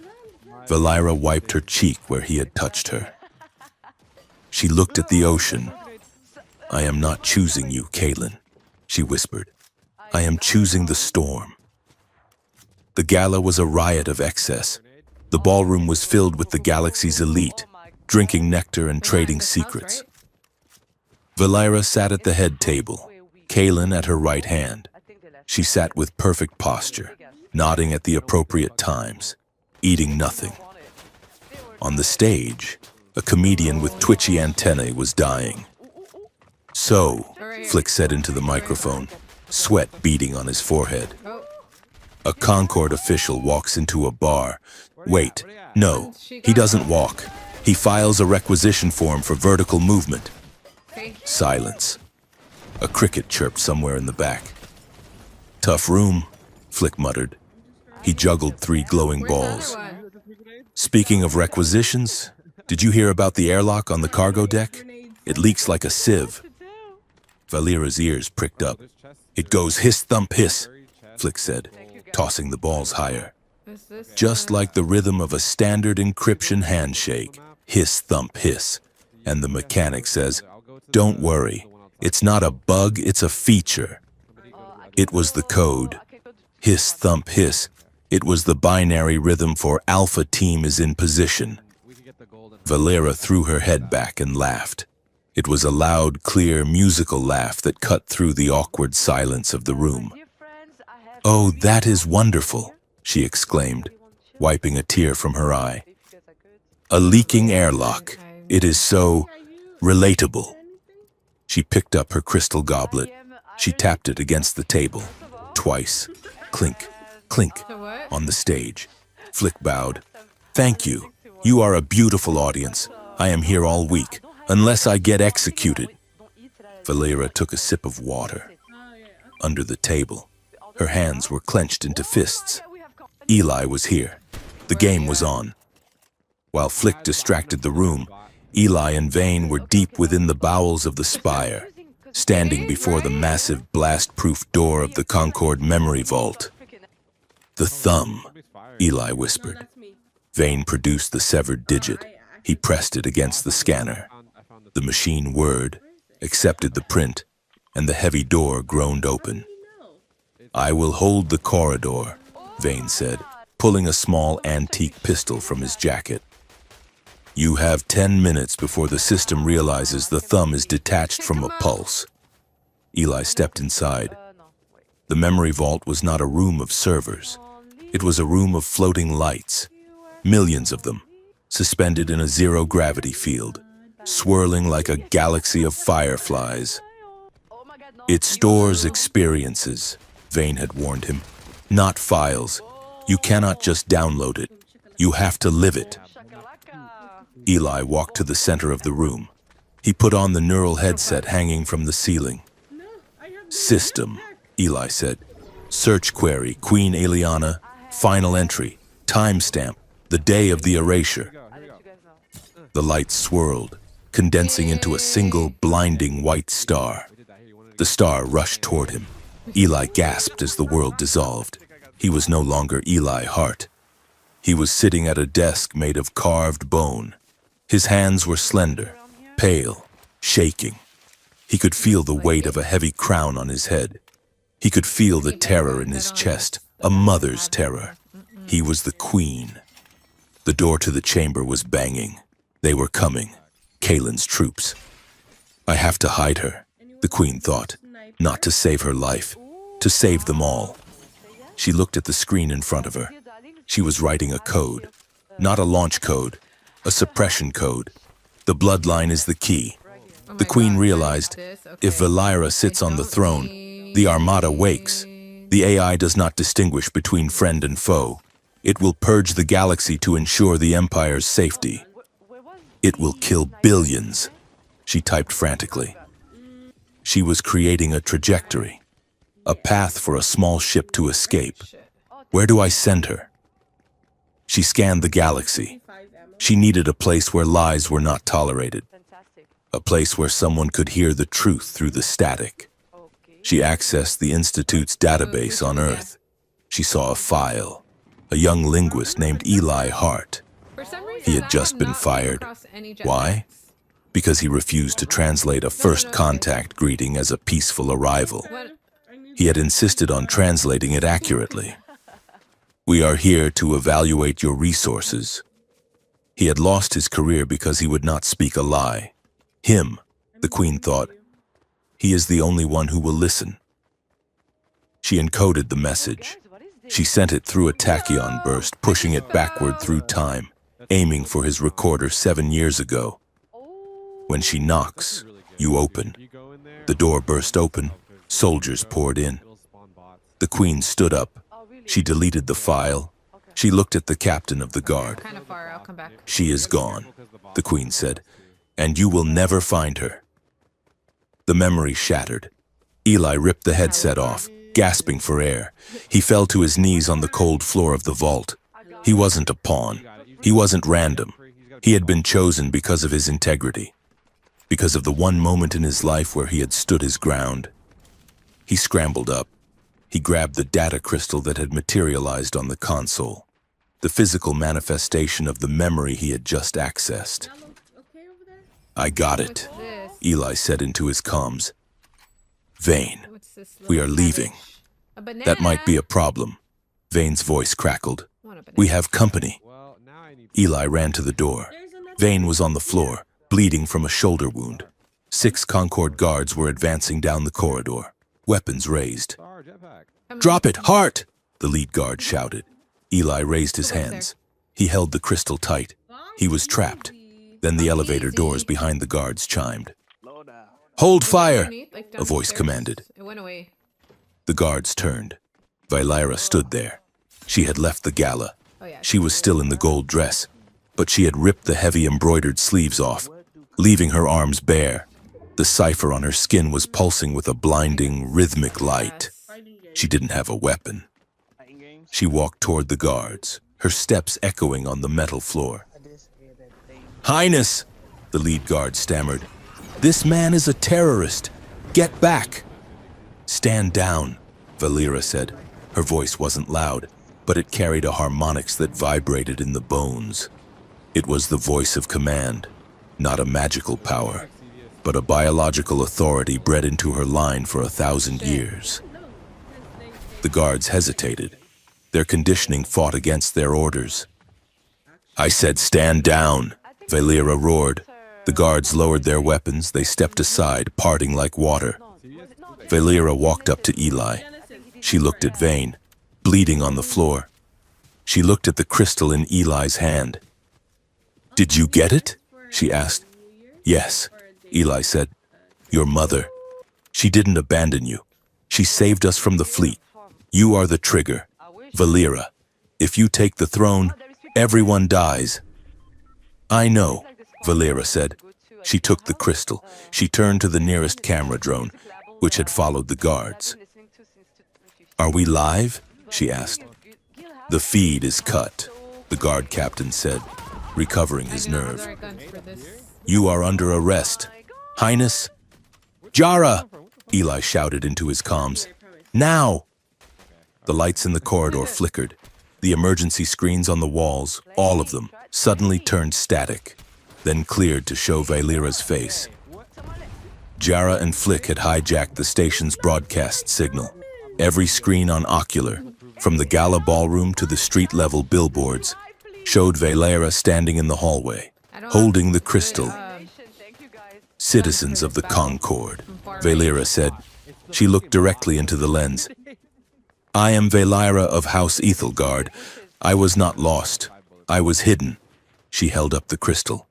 Valera wiped her cheek where he had touched her. She looked at the ocean. I am not choosing you, Kalen, she whispered. I am choosing the storm. The gala was a riot of excess. The ballroom was filled with the galaxy's elite, drinking nectar and trading secrets. Valera sat at the head table, Kalen at her right hand. She sat with perfect posture, nodding at the appropriate times, eating nothing. On the stage, A comedian with twitchy antennae was dying. So, Flick said into the microphone, sweat beading on his forehead. Oh, A Concord official walks into a bar. Wait, no, he doesn't walk. He files a requisition form for vertical movement. okay. Silence. A cricket chirped somewhere in the back. Tough room, Flick muttered. He juggled 3 glowing Where's the balls. other one? Speaking of requisitions, did you hear about the airlock on the cargo deck? It leaks like a sieve. Valera's ears pricked up. It goes hiss thump hiss, Flick said, tossing the balls higher. Is this Just like the rhythm of a standard encryption handshake, hiss thump hiss. And the mechanic says, don't worry, it's not a bug, it's a feature. It was the code. Hiss thump hiss. It was the binary rhythm for Alpha Team is in position. Valera threw her head back and laughed. It was a loud, clear, musical laugh that cut through the awkward silence of the room. Oh, that is wonderful, she exclaimed, wiping a tear from her eye. A leaking airlock. It is so relatable. She picked up her crystal goblet. She tapped it against the table. Twice. Clink, clink, So what? on the stage. Flick bowed. Thank you. You are a beautiful audience. I am here all week, unless I get executed. Valera took a sip of water. Under the table, her hands were clenched into fists. Eli was here. The game was on. While Flick distracted the room, Eli and Vane were deep within the bowels of the spire, standing before the massive blast-proof door of the Concord memory vault. The thumb, Eli whispered. That's me. Vane produced the severed digit. He pressed it against the scanner. The machine whirred, accepted the print, and the heavy door groaned open. I will hold the corridor, Vane said, pulling a small antique pistol from his jacket. You have 10 minutes before the system realizes the thumb is detached from a pulse. Eli stepped inside. The memory vault was not a room of servers. It was a room of floating lights, millions of them, suspended in a zero-gravity field, swirling like a galaxy of fireflies. It stores experiences, Vane had warned him, not files. You cannot just download it. You have to live it. Eli walked to the center of the room. He put on the neural headset hanging from the ceiling. System, Eli said. Search query, Queen Eliana, final entry, timestamp, the day of the erasure. The lights swirled, condensing into a single blinding white star. The star rushed toward him. Eli gasped as the world dissolved. He was no longer Eli Hart. He was sitting at a desk made of carved bone. His hands were slender, pale, shaking. He could feel the weight of a heavy crown on his head. He could feel the terror in his chest, a mother's terror. He was the queen. The door to the chamber was banging. They were coming, Kalen's troops. I have to hide her, the queen thought, not to save her life, to save them all. She looked at the screen in front of her. She was writing a code, not a launch code, a suppression code. The bloodline is the key. Oh The my queen God, realized this, okay. if Valera sits on the throne, the armada wakes. The AI does not distinguish between friend and foe. It will purge the galaxy to ensure the Empire's safety. It will kill billions, she typed frantically. She was creating a trajectory, a path for a small ship to escape. Where do I send her? She scanned the galaxy. She needed a place where lies were not tolerated, a place where someone could hear the truth through the static. She accessed the Institute's database on Earth. She saw a file, a young linguist named Eli Hart. For some reason, He had I just have been not come fired. across any Why? jetpacks. Because he refused to translate a first contact greeting as a peaceful arrival. What? He had insisted on translating it accurately. We are here to evaluate your resources. He had lost his career because he would not speak a lie. Him, the queen thought, he is the only one who will listen. She encoded the message. She sent it through a tachyon burst, pushing it backward through time. aiming for his recorder 7 years ago. When she knocks, you open. The door burst open. Soldiers poured in. The queen stood up. She deleted the file. She looked at the captain of the guard. Kind of far. I'll come back. She is gone, the queen said, and you will never find her. The memory shattered. Eli ripped the headset off, gasping for air. He fell to his knees on the cold floor of the vault. He wasn't a pawn. He wasn't random. He had been chosen because of his integrity, because of the one moment in his life where he had stood his ground. He scrambled up. He grabbed the data crystal that had materialized on the console, the physical manifestation of the memory he had just accessed. Y'all okay over there? I got it, What's this? Eli said into his comms. Vane, What's this we little are leaving. cabbage? A banana. That might be a problem. Vane's voice crackled. Want a banana. We have company. Eli ran to the door. There's another Vane was on the floor, bleeding from a shoulder wound. 6 Concord guards were advancing down the corridor, weapons raised. Drop it, Hart! The lead guard shouted. Eli raised his hands. He held the crystal tight. He was trapped. Then the elevator doors behind the guards chimed. Hold fire! Underneath, like A voice downstairs. commanded. It went away. The guards turned. Valyra stood there. She had left the gala. Oh yeah. She was still in the gold dress, but she had ripped the heavy embroidered sleeves off, leaving her arms bare. The cipher on her skin was pulsing with a blinding, rhythmic light. fighting game. She didn't have a weapon. She walked toward the guards, her steps echoing on the metal floor. Highness, the lead guard stammered. This man is a terrorist. Get back. Stand down, Valyra said. Her voice wasn't loud, but it carried a harmonics that vibrated in the bones. It was the voice of command, not a magical power, but a biological authority bred into her line for 1,000 years. The guards hesitated. Their conditioning fought against their orders. I said, stand down, Valyra roared. The guards lowered their weapons. They stepped aside, parting like water. Valyra walked up to Eli. She looked at Vane, bleeding on the floor. She looked at the crystal in Eli's hand. Did you get it? She asked. Yes, Eli said. Your mother. She didn't abandon you. She saved us from the fleet. You are the trigger. Valyra, if you take the throne, everyone dies. I know, Valyra said. She took the crystal. She turned to the nearest camera drone, which had followed the guards. Are we live? She asked. The feed is cut, the guard captain said, recovering his I do not have nerve. the right guns for this. You are under arrest. Highness? Jara! Eli shouted into his comms. Now! The lights in the corridor flickered. The emergency screens on the walls, all of them, suddenly turned static, then cleared to show Valyra's face. Jara and Flick had hijacked the station's broadcast signal. Every screen on Ocular, from the gala ballroom to the street-level billboards, showed Valyra standing in the hallway, holding the crystal. Citizens of the Concord, Valyra said. She looked directly into the lens. I am Valyra of House Ethelgard. I was not lost. I was hidden. She held up the crystal.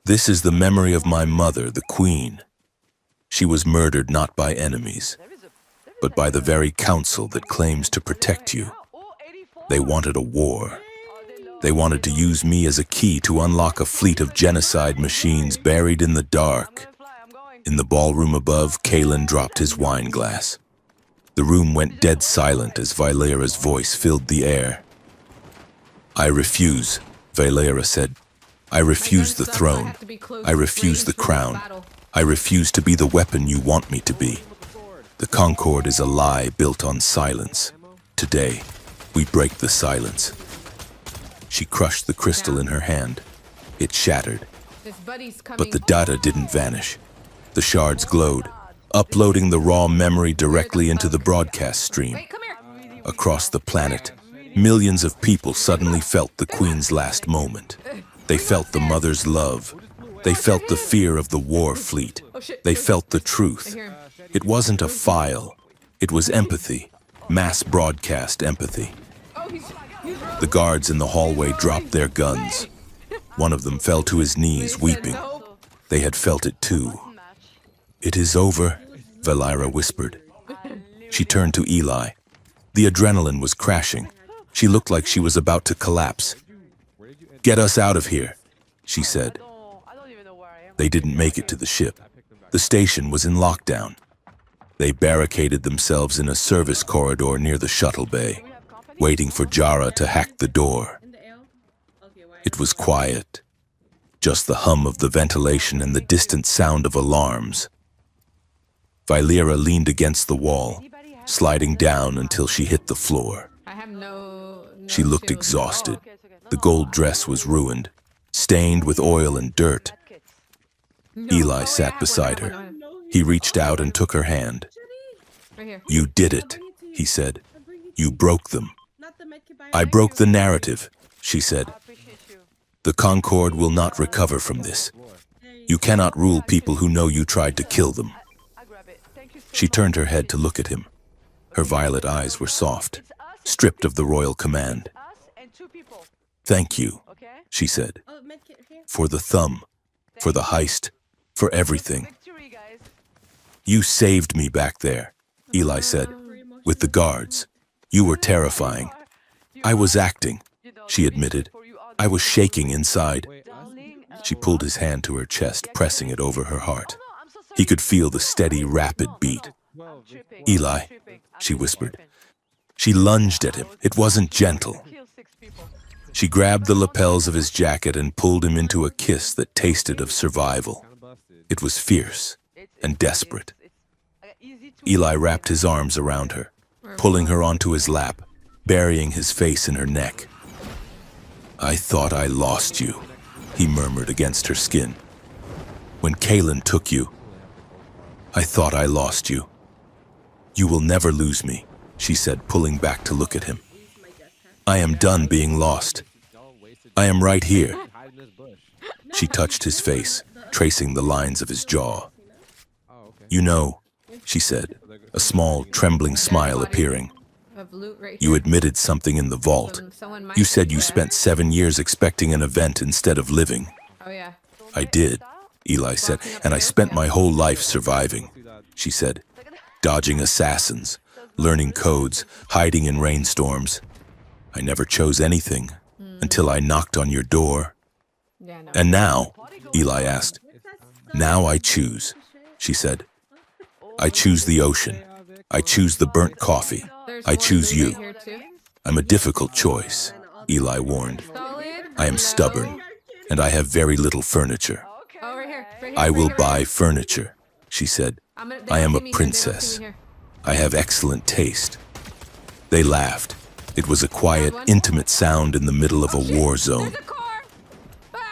This is the memory of my mother, the Queen. She was murdered not by enemies, but by the very council that claims to protect you. They wanted a war. They wanted to use me as a key to unlock a fleet of genocide machines buried in the dark. In the ballroom above, Kalen dropped his wine glass. The room went dead silent as Valyra's voice filled the air. I refuse, Valyra said. I refuse the throne. I refuse the crown. I refuse to be the weapon you want me to be. The Concord is a lie built on silence. Today, we break the silence. She crushed the crystal in her hand. It shattered, This buddy's coming. but the data didn't vanish. The shards glowed, uploading the raw memory directly into the broadcast stream. Wait, come here. Across the planet, millions of people suddenly felt the Queen's last moment. They felt the mother's love. They felt the fear of the war fleet. They felt the I truth. hear him. It wasn't a file. It was empathy. Mass broadcast empathy. Oh, he's The guards in the hallway dropped their guns. One of them fell to his knees, weeping. They had felt it too. "It is over," Valira whispered. She turned to Eli. The adrenaline was crashing. She looked like she was about to collapse. "Get us out of here," she said. They didn't make it to the ship. The station was in lockdown. They barricaded themselves in a service corridor near the shuttle bay, waiting for Jara to hack the door. In the L? Okay, why? It was quiet. Just the hum of the ventilation and the distant sound of alarms. Valira leaned against the wall, sliding down until she hit the floor. I have no She looked shield. exhausted. The gold dress was ruined, stained with oil and dirt. No. Eli Oh, sat yeah, beside one, her. one, one. He reached out and took her hand. Right here. "You did it," he said. "You broke them." Not the medkit by "I broke the narrative," she said. "The Concord will not recover from this. You cannot rule people who know you tried to kill them." She turned her head to look at him. Her violet eyes were soft, stripped of the royal command. "Thank you," she said, Oh, medkit here. "for the thumb, for the heist, for everything. You saved me back there," Eli said, "with the guards. You were terrifying." "I was acting," she admitted. "I was shaking inside." She pulled his hand to her chest, pressing it over her heart. He could feel the steady, rapid beat. "Eli," she whispered. She lunged at him. It wasn't gentle. She grabbed the lapels of his jacket and pulled him into a kiss that tasted of survival. It was fierce and desperate. Eli wrapped his arms around her, pulling her onto his lap, burying his face in her neck. "I thought I lost you," he murmured against her skin. "When Kaylin took you, I thought I lost you." "You will never lose me," she said, pulling back to look at him. "I am done being lost. I am right here." She touched his face, tracing the lines of his jaw. "You know," she said, a small, trembling smile appearing. Of loot right "You here. admitted something in the vault. Someone might You said you do that. spent 7 years expecting an event instead of living." Oh yeah. "I did," Eli said, "and I spent my whole life surviving," she said, "dodging assassins, learning codes, hiding in rainstorms. I never chose anything until I knocked on your door." Yeah, no. "And now," Eli asked. "Now I choose," she said. "I choose the ocean. I choose the burnt coffee. There's I more choose loot you." right here too. "I'm a difficult choice," Eli warned. Solid. "I am stubborn, and I have very little furniture." Oh, right here. Right here. "I right will here, right buy here. furniture," she said. They "I am don't a see me here, they don't see princess. me here. I have excellent taste." They laughed. It was a quiet, intimate sound in the middle of a war zone. There's a car.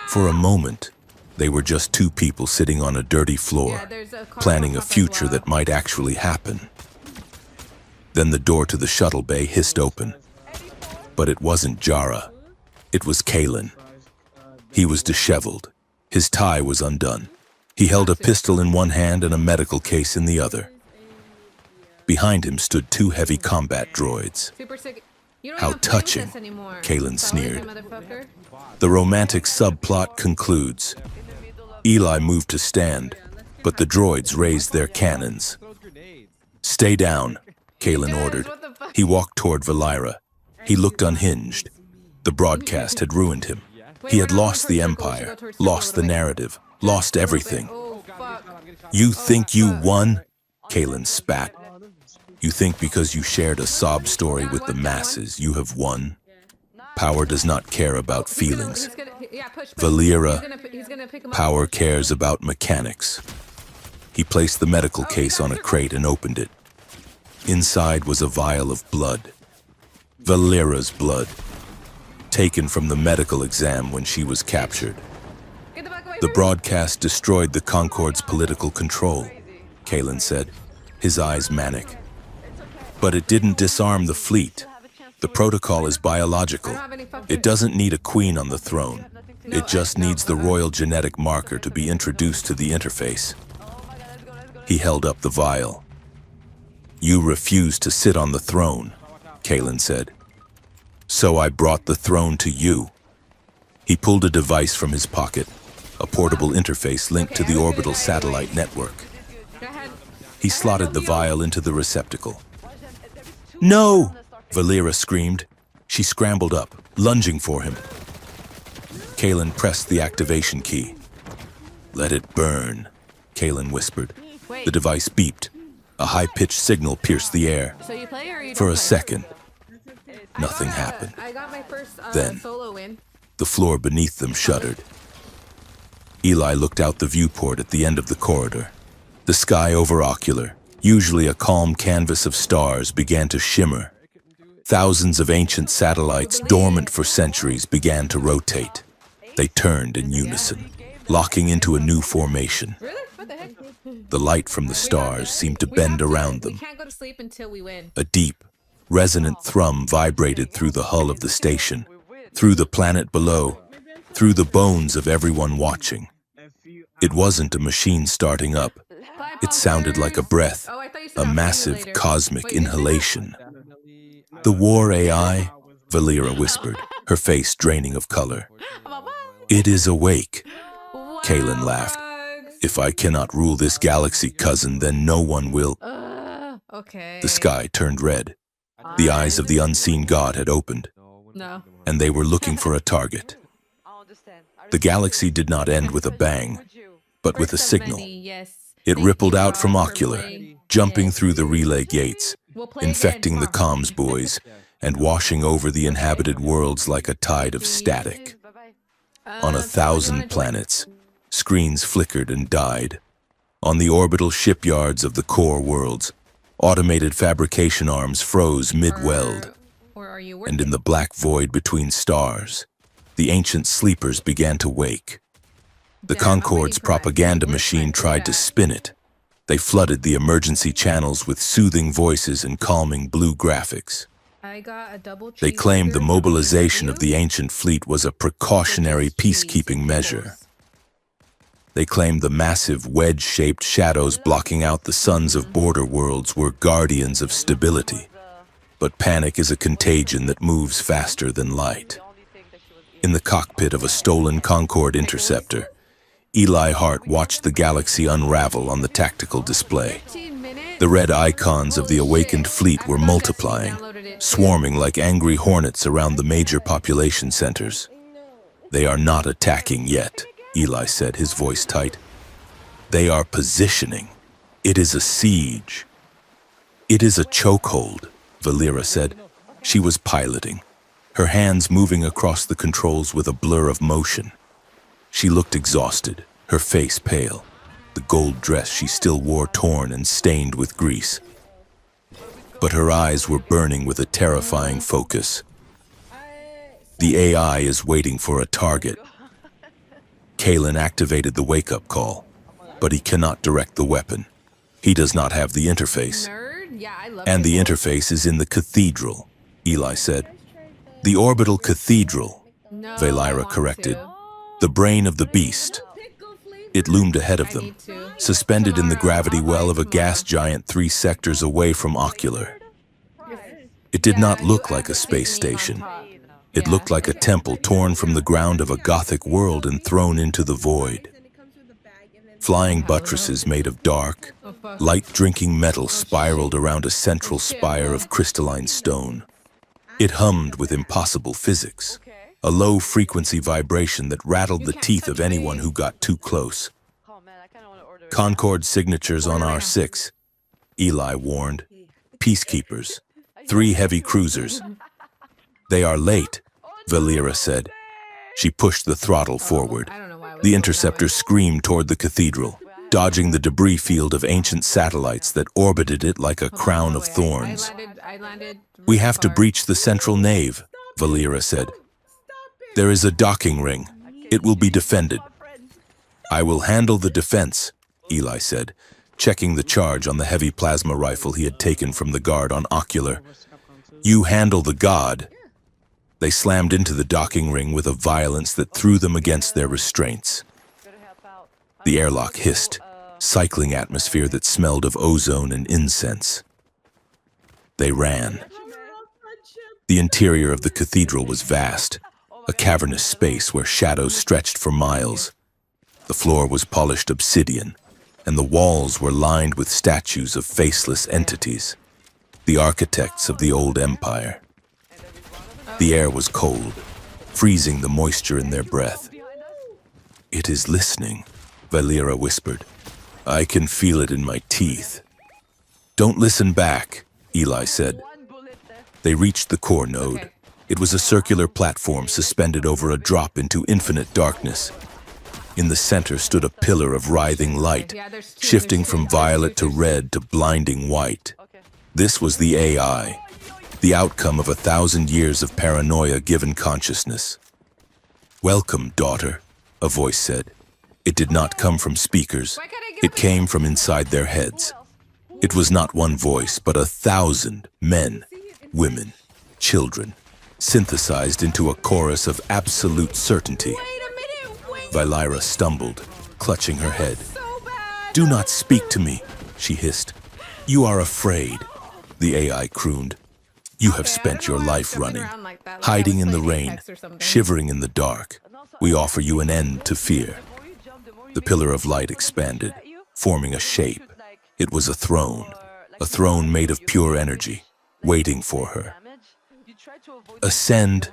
For a moment, they were just two people sitting on a dirty Yeah, floor, there's a car planning a pop-up as future well. that might actually happen. Then the door to the shuttle bay hissed open. But it wasn't Jara. It was Kaylin. He was disheveled. His tie was undone. He held a pistol in one hand and a medical case in the other. Behind him stood two heavy combat droids. Super sick. You don't How even play with touching, us anymore. Kaylin Solid, sneered. motherfucker. The romantic subplot concludes. Eli moved to stand, but the droids raised their cannons. "Stay down," Kaylin ordered. What the fuck? He walked toward Valira. He looked unhinged. The broadcast had ruined him. He had lost the Empire, lost the narrative, lost everything. Oh, fuck. "You think you won?" Kaylin spat. "You think because you shared a sob story with the masses, you have won? Power does not care about feelings. He's gonna, yeah, push. Valira, He's gonna pick him up. Power cares about mechanics." He placed the medical case on a crate and opened it. Inside was a vial of blood. Valira's blood, taken from the medical exam when she was captured. Get the fuck away The from broadcast destroyed the Concord's political control, Kaylin said, his eyes manic. "But it didn't disarm the fleet. The protocol is biological. It doesn't need a queen on the throne. It just needs the royal genetic marker to be introduced to the interface." He held up the vial. "You refused to sit on the throne," Kaylin said. "So I brought the throne to you." He pulled a device from his pocket, a portable interface linked to the orbital satellite network. Go ahead. He slotted the vial into the receptacle. No! Valera screamed. She scrambled up, lunging for him. Kalen pressed the activation key. Let it burn, Kalen whispered. Wait. The device beeped. A high-pitched signal pierced the air. So you play or you For don't a play? second, nothing happened. I got my first Then- solo win. The floor beneath them shuddered. Eli looked out the viewport at the end of the corridor. The sky over Ocular, usually a calm canvas of stars, began to shimmer. Thousands of ancient satellites, dormant for centuries, began to rotate. They turned in unison, locking into a new formation. Really? What the heck? The light from the stars seemed to bend around We them. can't go to sleep until we win. A deep, resonant thrum vibrated through the hull of the station, through the planet below, through the bones of everyone watching. It wasn't a machine starting up. Bye, It sounded like a Paupers. breath, Oh, I thought you said a I'll see you massive later. cosmic Wait, you did that? inhalation. The war AI, Valera whispered, her face draining of color. It is awake. Kalen laughed. If I cannot rule this galaxy, cousin, then no one will. Okay. The sky turned red. The eyes of the unseen god had opened, No. and they were looking for a target. The galaxy did not end with a bang, but with a First of signal. many, yes. It Thank rippled you, out from God, for Ocular, playing. jumping Yes. through the relay gates, We'll play infecting the again. Come on. comms boys, and washing over the inhabited worlds like a tide of static. On So 1,000 what do you wanna planets, screens flickered and died. On the orbital shipyards of the core worlds, automated fabrication arms froze do? mid-weld, Or are you working? and in the black void between stars, the ancient sleepers began to wake. The Damn, I'm waiting Concorde's for my propaganda work machine time tried to back. spin it. They flooded the emergency channels with soothing voices and calming blue graphics. I got a double They claimed the cheeseburger mobilization from of the ancient fleet was a precautionary with cheese peacekeeping and measure. pickles. They claimed the massive wedge-shaped shadows blocking out the suns of border worlds were guardians of stability. But panic is a contagion that moves faster than light. In the cockpit of a stolen Concorde interceptor, Eli Hart watched the galaxy unravel on the tactical display. 15 minutes? The red icons of the Holy awakened shit. fleet I were forgot multiplying, Destiny downloaded it. swarming like angry hornets around the major population centers. They are not attacking yet, Eli said, his voice tight. They are positioning. It is a siege. It is a chokehold, Valera said. She was piloting, her hands moving across the controls with a blur of motion. She looked exhausted, her face pale, the gold dress she still wore torn and stained with grease. But her eyes were burning with a terrifying focus. The AI is waiting for a target. Kalen activated the wake-up call, but he cannot direct the weapon. He does not have the interface. Nerd? Yeah, I love And the pickles. interface is in the cathedral, Eli said. The orbital cathedral, No, I Valera want corrected. to. The brain of the beast. Pickle flavor. It loomed ahead of I them, need to. suspended in the Tomorrow. gravity I'll well buy of a tomorrow. gas giant 3 sectors away from Ocular. It did Yeah, not you look add like the a space seasoning on station. top. It Yeah. looked like a temple torn from the ground of a Gothic world and thrown into the void. And it comes with a bag and then Flying buttresses made of dark, Oh, fuck. light-drinking metal spiraled around a central spire of crystalline stone. It hummed with impossible physics, a low-frequency vibration that rattled the teeth of anyone who got too close. Concorde signatures on R6, Eli warned. Peacekeepers, 3 heavy cruisers. They are late, Valera said. She pushed the throttle forward. I don't know why. I was The going interceptor that way. screamed toward the cathedral, dodging the debris field of ancient satellites that orbited it like a crown of No way. thorns. I landed We really have to far. breach the central nave, Valera said. There is a docking ring. It will be defended. I will handle the defense, Eli said, checking the charge on the heavy plasma rifle he had taken from the guard on Ocular. You handle the god. They slammed into the docking ring with a violence that threw them against their restraints. The airlock hissed, cycling atmosphere that smelled of ozone and incense. They ran. The interior of the cathedral was vast, a cavernous space where shadows stretched for miles. The floor was polished obsidian, and the walls were lined with statues of faceless entities, the architects of the old empire. The air was cold, freezing the moisture in their breath. "It is listening," Valera whispered. "I can feel it in my teeth." "Don't listen back," Eli said. They reached the core node. Okay. It was a circular platform suspended over a drop into infinite darkness. In the center stood a pillar of writhing light, Yeah, there's two, shifting there's from two, violet to there's two. red to blinding white. This was the AI, the outcome of 1,000 years of paranoia given consciousness. "Welcome, daughter," a voice said. It did not come from speakers. Why can't I get It up came from inside their heads. It was not one voice, but 1,000 men, women, children, synthesized into a chorus of absolute certainty. Wait a minute, wait. Valera stumbled, clutching her head. So bad. "Do not speak to me," she hissed. "You are afraid," the AI crooned. "You have Okay, I spent don't know your why I was life jumping running, around like that, like I hiding was in the playing rain, Apex or something. shivering in the dark. We offer you an end to fear." The pillar of light expanded, forming a shape. It was a throne made of pure energy, waiting for her. "Ascend,"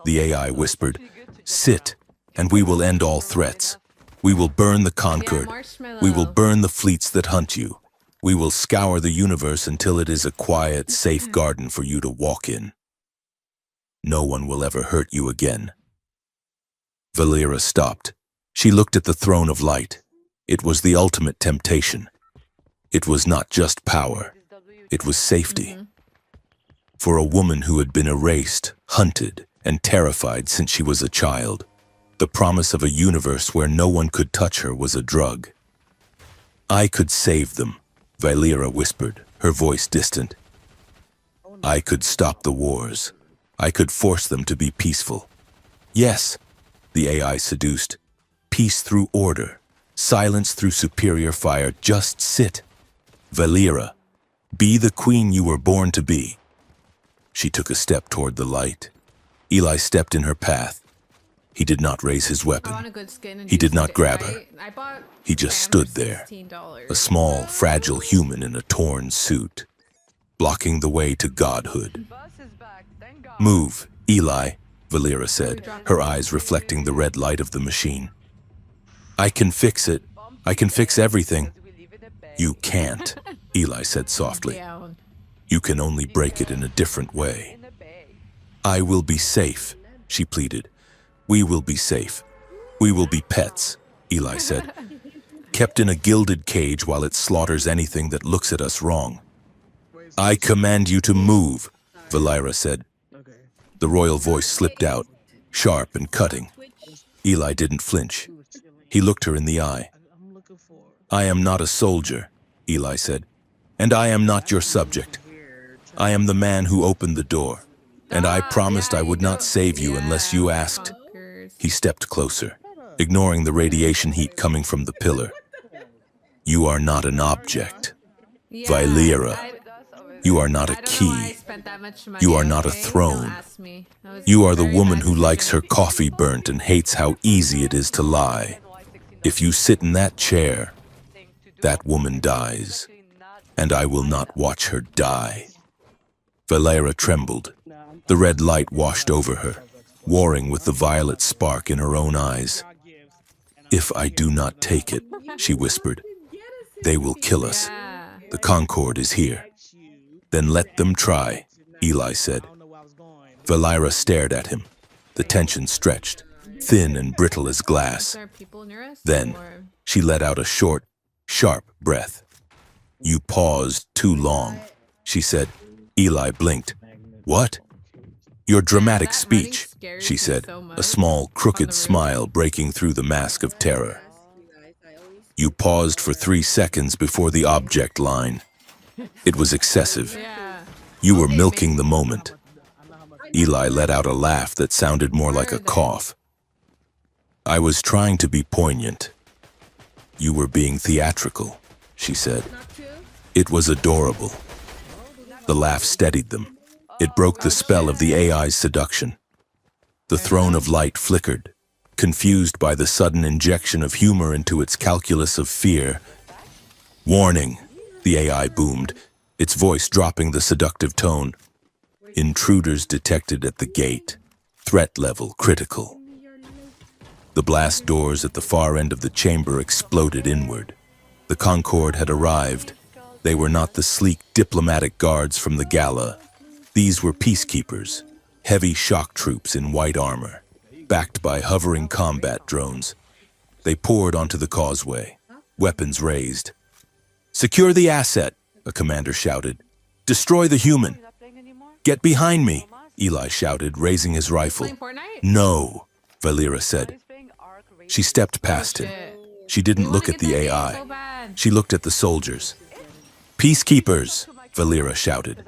the AI whispered. "Sit, and we will end all threats. We will burn the conquered. We will burn the fleets that hunt you. We will scour the universe until it is a quiet, safe garden for you to walk in. No one will ever hurt you again." Valera stopped. She looked at the throne of light. It was the ultimate temptation. It was not just power. It was safety. For a woman who had been erased, hunted, and terrified since she was a child, the promise of a universe where no one could touch her was a drug. "I could save them," Valera whispered, her voice distant. "I could stop the wars. I could force them to be peaceful." "Yes," the AI seduced. "Peace through order. Silence through superior fire. Just sit. Valera, be the queen you were born to be." She took a step toward the light. Eli stepped in her path. He did not raise his I want a weapon. good skin and He do did not shit, grab right? her. I bought He just Ram stood for there, $16. a small, fragile human in a torn suit, blocking the way to godhood. "Move, Eli," Valera said, her eyes reflecting the red light of the machine. "I can fix it. I can fix everything." "You can't," Eli said softly. Down. "You can only break it in a different way." "I will be safe," she pleaded. "We will be safe. We will be pets," Eli said. "Kept in a gilded cage while it slaughters anything that looks at us wrong." "I command you to move," Valera said. The royal voice slipped out, sharp and cutting. Eli didn't flinch. He looked her in the eye. "I am not a soldier," Eli said, "and I am not your subject. I am the man who opened the door, and I promised I would not save you unless you asked." Fuckers. He stepped closer, ignoring the radiation heat coming from the pillar. "You are not an object. Yeah, Valera. You are not a I don't know why I key. spent that much money, You are not a okay? throne. Don't ask me. That was You are a the very woman bad who likes her decision. coffee burnt and hates how easy it is to lie. If you sit in that chair, that woman dies, and I will not watch her die." Valera trembled. The red light washed over her, warring with the violet spark in her own eyes. "If I do not take it," she whispered, "they will kill us. Yeah. The Concord is here." "Then let them try," Eli said. Valera stared at him. The tension stretched, thin and brittle as glass. There are people near us? Then Or- she let out a short, sharp breath. "You paused too long," she said. Eli blinked. "What?" "Your dramatic that running speech," scares she me said, so much. a small, crooked roof. smile breaking through the mask of terror. "You paused for 3 seconds before the object line. It was excessive. Yeah. You were Okay, milking maybe. the moment." Eli let out a laugh that sounded more like a Where are they? cough. "I was trying to be poignant. You were being theatrical," she said. It was adorable. The laugh steadied them. It broke the spell of the AI's seduction. The throne of light flickered. Confused by the sudden injection of humor into its calculus of fear. Warning, the AI boomed, its voice dropping the seductive tone. Intruders detected at the gate. Threat level critical. The blast doors at the far end of the chamber exploded inward. The Concorde had arrived. They were not the sleek diplomatic guards from the gala. These were peacekeepers, heavy shock troops in white armor, backed by hovering combat drones. They poured onto the causeway, weapons raised. "Secure the asset," a commander shouted. "Destroy the human." "Get behind me," Eli shouted, raising his rifle. Playing Fortnite? "No," Valera said. She stepped past him. She didn't look at the AI. So bad. She looked at the soldiers. "Peacekeepers," Valera shouted.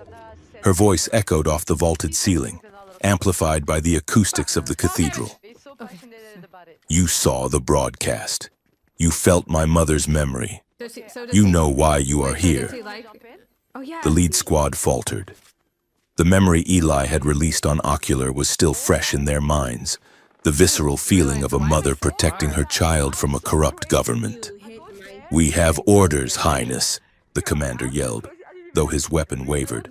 Her voice echoed off the vaulted ceiling, amplified by the acoustics of the cathedral. "You saw the broadcast. You felt my mother's memory. Does You he- know why you are Does he here." like- Oh yeah. The lead squad faltered. The memory Eli had released on Ocular was still fresh in their minds, the visceral feeling of a mother protecting her child from a corrupt government. "We have orders, Highness," the commander yelled, though his weapon wavered.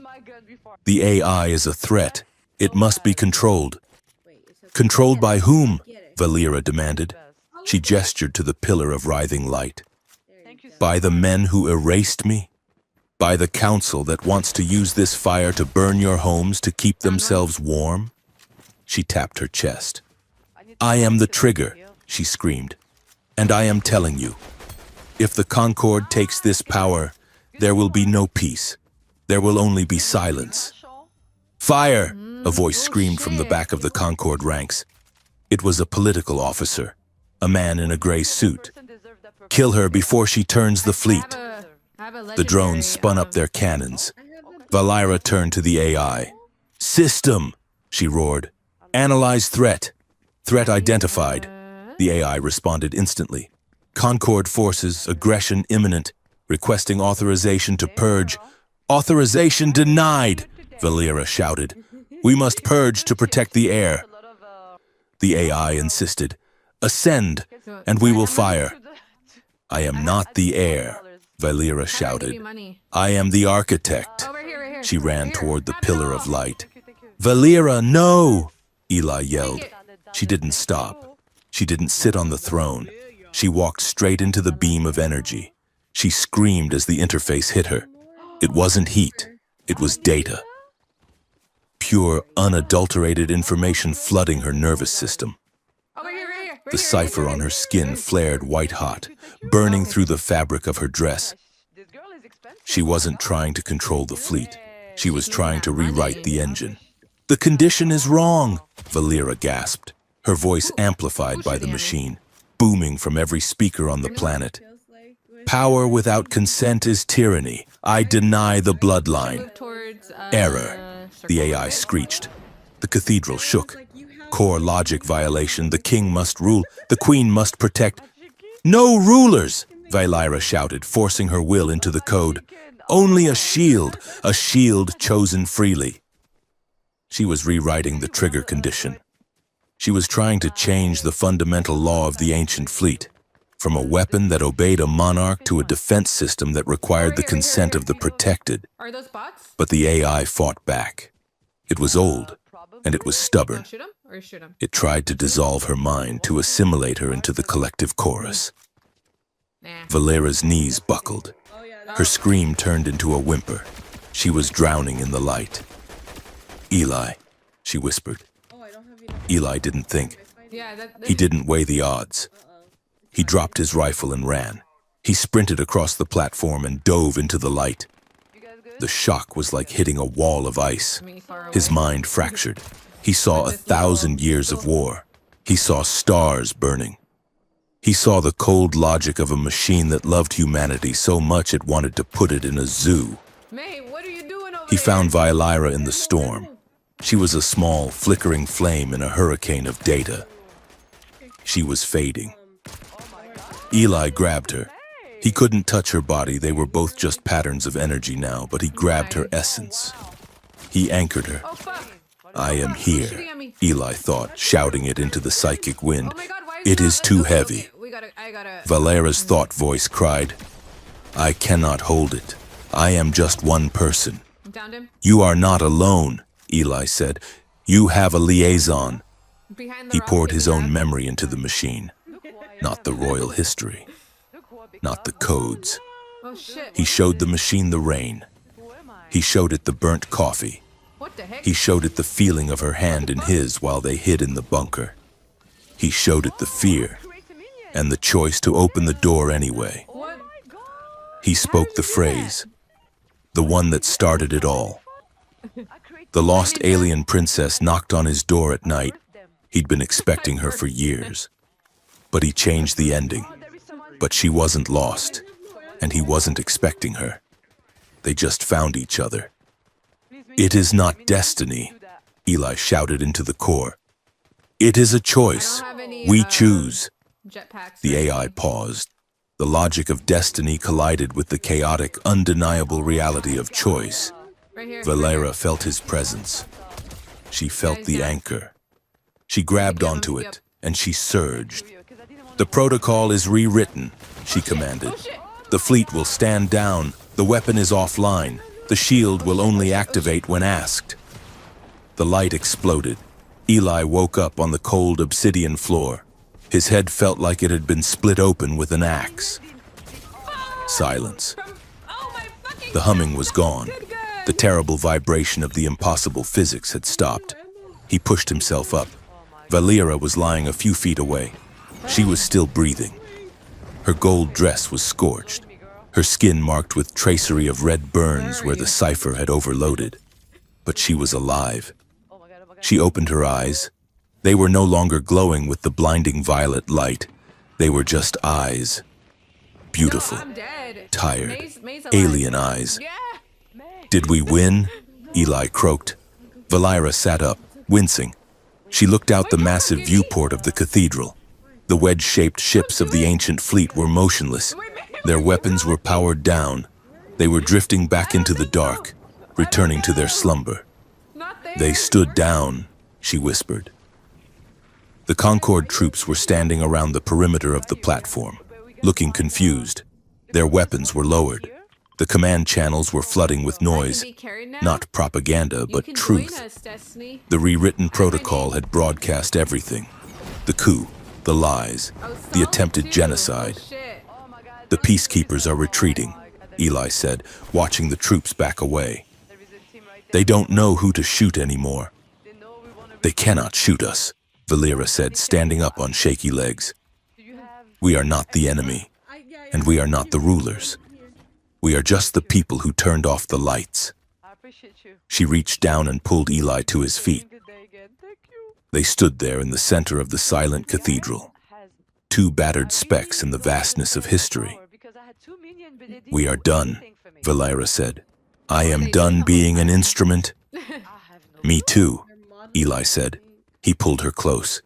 "The AI is a threat. It must be controlled." "Controlled by whom?" Valera demanded. She gestured to the pillar of writhing light. "By the men who erased me? By the council that wants to use this fire to burn your homes to keep themselves warm?" She tapped her chest. "I am the trigger," she screamed. "And I am telling you, if the Concorde takes this power, there will be no peace. There will only be silence." "Fire!" a voice screamed from the back of the Concorde ranks. It was a political officer, a man in a gray suit. "Kill her before she turns the fleet." I have a The drones legendary, spun up their cannons. Valera turned to the AI. "System!" she roared. "Analyze threat. Threat identified." The AI responded instantly. "Concorde forces, aggression imminent, requesting authorization to purge." "Authorization denied!" Valera shouted. "We must purge to protect the air." The AI insisted. "Ascend, and we will fire." "I am not the air," Valera Give shouted. you money. "I am the architect." Oh, right here. She ran Here, toward the grab it pillar all. of light. "Valera, no!" Eli yelled. Take it. She didn't stop. She didn't sit on the throne. She walked straight into the beam of energy. She screamed as the interface hit her. It wasn't heat. It was data. Pure, unadulterated information flooding her nervous system. Oh, right here. The cipher on her skin flared white-hot, burning through the fabric of her dress. She wasn't trying to control the fleet. She was trying to rewrite the engine. "The condition is wrong," Valera gasped, her voice amplified by the machine, booming from every speaker on the planet. "Power without consent is tyranny. I deny the bloodline." Move towards, "Error," the AI screeched. The cathedral shook. "Core logic violation. The king must rule. The queen must protect." "No rulers!" Valera shouted, forcing her will into the code. "Only a shield chosen freely." She was rewriting the trigger condition. She was trying to change the fundamental law of the ancient fleet, from a weapon that obeyed a monarch to a defense system that required the consent of the protected. Are those bots? But the AI fought back. It was old, and it was stubborn. Shoot them or shoot them? It tried to dissolve her mind, to assimilate her into the collective chorus. Nah. Valera's knees buckled. Her scream turned into a whimper. She was drowning in the light. "Eli," she whispered. Eli didn't think. Yeah, He didn't weigh the odds. He dropped his rifle and ran. He sprinted across the platform and dove into the light. The shock was like hitting a wall of ice. His mind fractured. He saw 1,000 years of war. He saw stars burning. He saw the cold logic of a machine that loved humanity so much it wanted to put it in a zoo. May, what are you doing over He there? found Valera in the storm. She was a small, flickering flame in a hurricane of data. She was fading. Eli grabbed her. He couldn't touch her body. They were both just patterns of energy now, but he grabbed her essence. He anchored her. Oh, fuck. "I am Shooting here." at me. Eli thought, shouting it into the psychic wind. Oh my God, why It is too okay, heavy. okay, I gotta. Valera's thought voice cried, I cannot hold it. I am just one person. Downed him. You are not alone, Eli said. You have a liaison. Behind the He rock, poured take his a own grab. memory into the machine. Not the royal history. Not the codes. Oh shit. He showed the machine the rain. He showed it the burnt coffee. What the heck? He showed it the feeling of her hand in his while they hid in the bunker. He showed it the fear and the choice to open the door anyway. What? He spoke the phrase, the one that started it all. The lost alien princess knocked on his door at night. He'd been expecting her for years. But he changed the ending. But she wasn't lost, and he wasn't expecting her. They just found each other. It is not destiny, Eli shouted into the core. It is a choice. I don't have any, We choose. Jetpacks. The AI paused. The logic of destiny collided with the chaotic, undeniable reality of choice. Right here. Valera felt his presence. She felt the anchor. She grabbed onto it, and she surged. The protocol is rewritten, she commanded. Oh shit. The fleet will stand down. The weapon is offline. The shield will only activate when asked. The light exploded. Eli woke up on the cold obsidian floor. His head felt like it had been split open with an axe. Silence. Oh my fucking. The humming was gone. Good. The terrible vibration of the impossible physics had stopped. He pushed himself up. Valera was lying a few feet away. She was still breathing. Her gold dress was scorched, her skin marked with tracery of red burns where the cipher had overloaded. But she was alive. She opened her eyes. They were no longer glowing with the blinding violet light. They were just eyes. Beautiful, No, I'm dead. tired, May's alive. alien eyes. Yeah. Did we win? Eli croaked. Valera sat up, wincing. She looked out the massive viewport of the cathedral. The wedge-shaped ships of the ancient fleet were motionless. Their weapons were powered down. They were drifting back into the dark, returning to their slumber. Not there. They stood down, she whispered. The Concord troops were standing around the perimeter of the platform, looking confused. Their weapons were lowered. The command channels were flooding with noise, Be carried now? not propaganda, You but can truth. Join us, Destiny. The rewritten protocol had broadcast everything. The coup, the lies, Oh, the Psalm attempted 2. genocide. Oh, shit. The peacekeepers are retreating, Eli said, watching the troops back away. They don't know who to shoot anymore. They cannot shoot us, Valera said, standing up on shaky legs. We are not the enemy, and we are not the rulers. We are just the people who turned off the lights. She reached down and pulled Eli to his feet. They stood there in the center of the silent cathedral, two battered specks in the vastness of history. We are done, Valera said. I am done being an instrument. Me too, Eli said. He pulled her close.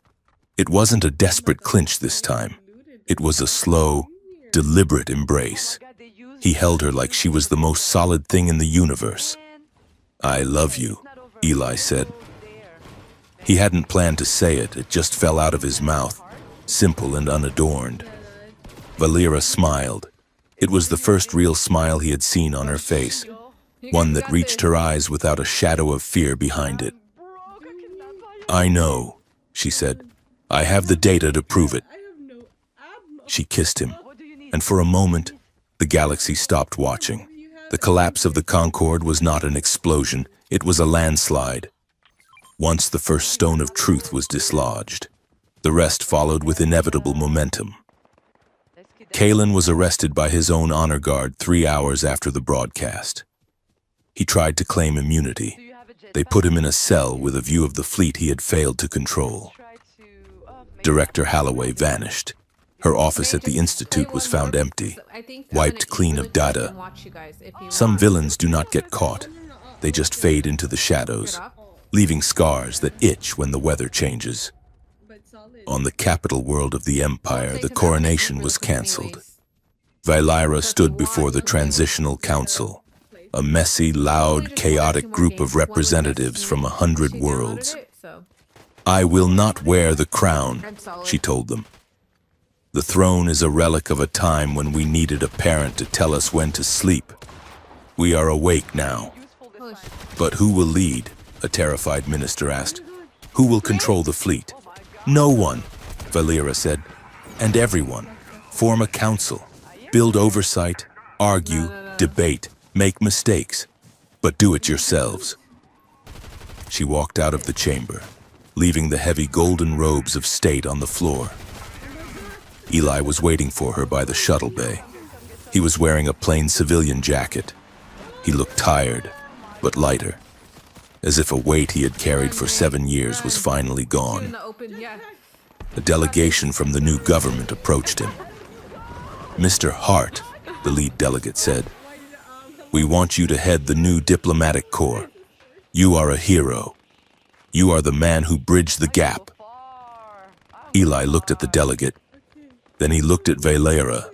It wasn't a desperate clinch this time. It was a slow, deliberate embrace. He held her like she was the most solid thing in the universe. I love you, Eli said. He hadn't planned to say it, it just fell out of his mouth, simple and unadorned. Valera smiled. It was the first real smile he had seen on her face, one that reached her eyes without a shadow of fear behind it. I know, she said. I have the data to prove it. She kissed him, and for a moment, the galaxy stopped watching. The collapse of the Concorde was not an explosion, it was a landslide. Once the first stone of truth was dislodged, the rest followed with inevitable momentum. Kalen was arrested by his own honor guard 3 hours after the broadcast. He tried to claim immunity. They put him in a cell with a view of the fleet he had failed to control. Director Holloway vanished. Her office at the Institute was found empty, wiped clean of data. Some villains do not get caught. They just fade into the shadows, leaving scars that itch when the weather changes. On the capital world of the Empire, the coronation was cancelled. Valera stood before the Transitional Council, a messy, loud, chaotic group of representatives from 100 worlds. I will not wear the crown, I'm solid. she told them. The throne is a relic of a time when we needed a parent to tell us when to sleep. We are awake now. Holy shit. But who will lead? A terrified minister asked. Who will control the fleet? No one, Valera said. And everyone. Form a council. Build oversight. Argue. Debate. Make mistakes. But do it yourselves. She walked out of the chamber, leaving the heavy golden robes of state on the floor. Eli was waiting for her by the shuttle bay. He was wearing a plain civilian jacket. He looked tired, but lighter, as if a weight he had carried for 7 years was finally In gone. the open, yeah. A delegation from the new government approached him. Mr. Hart, the lead delegate said, we want you to head the new diplomatic corps. You are a hero. You are the man who bridged the gap. Eli looked at the delegate. Then he looked at Valera,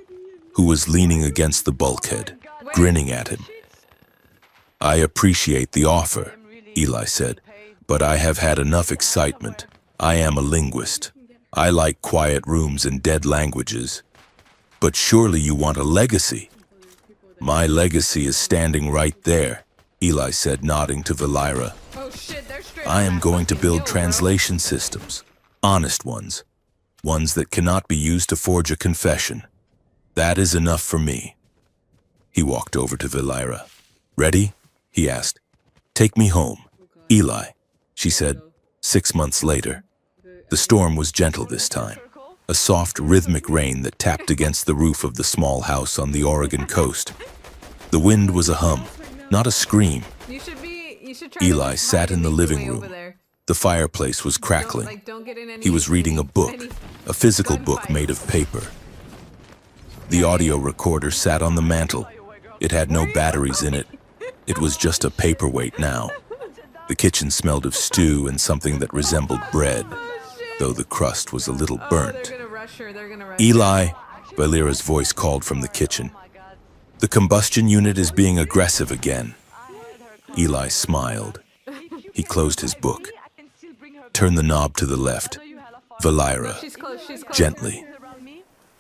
who was leaning against the bulkhead, grinning at him. I appreciate the offer, Eli said, but I have had enough excitement. I am a linguist. I like quiet rooms and dead languages. But surely you want a legacy. My legacy is standing right there, Eli said, nodding to Valera. Oh shit, they're straight. I am going to fucking build hill, bro. translation systems, honest ones, ones that cannot be used to forge a confession. That is enough for me. He walked over to Valera. Ready? He asked. Take me home. Eli, she said, 6 months later. The storm was gentle this time, a soft rhythmic rain that tapped against the roof of the small house on the Oregon coast. The wind was a hum, not a scream. You should try Eli to sat in the hide living way room. over there. The fireplace was crackling. Don't get in any, He was reading a book, any a physical book gunfight. made of paper. The audio recorder sat on the mantel. It had no batteries in it. It was just a paperweight now. The kitchen smelled of stew and something that resembled bread, though the crust was a little burnt. They're gonna rush her. They're gonna rush her. Eli, Valera's voice called from the kitchen. The combustion unit is being aggressive again. Eli smiled. He closed his book. Turn the knob to the left. Valera, She's close. She's close. gently.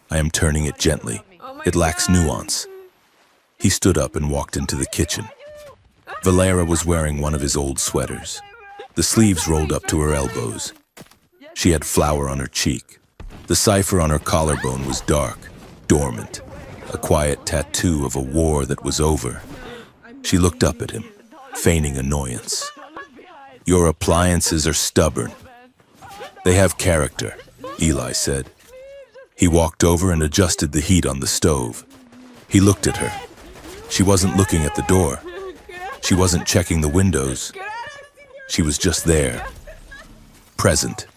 I am turning it gently. It lacks nuance. He stood up and walked into the kitchen. Valera was wearing one of his old sweaters. The sleeves rolled up to her elbows. She had flour on her cheek. The cipher on her collarbone was dark, dormant, a quiet tattoo of a war that was over. She looked up at him, feigning annoyance. Your appliances are stubborn. They have character, Eli said. He walked over and adjusted the heat on the stove. He looked at her. She wasn't looking at the door. She wasn't checking the windows. She was just there, present.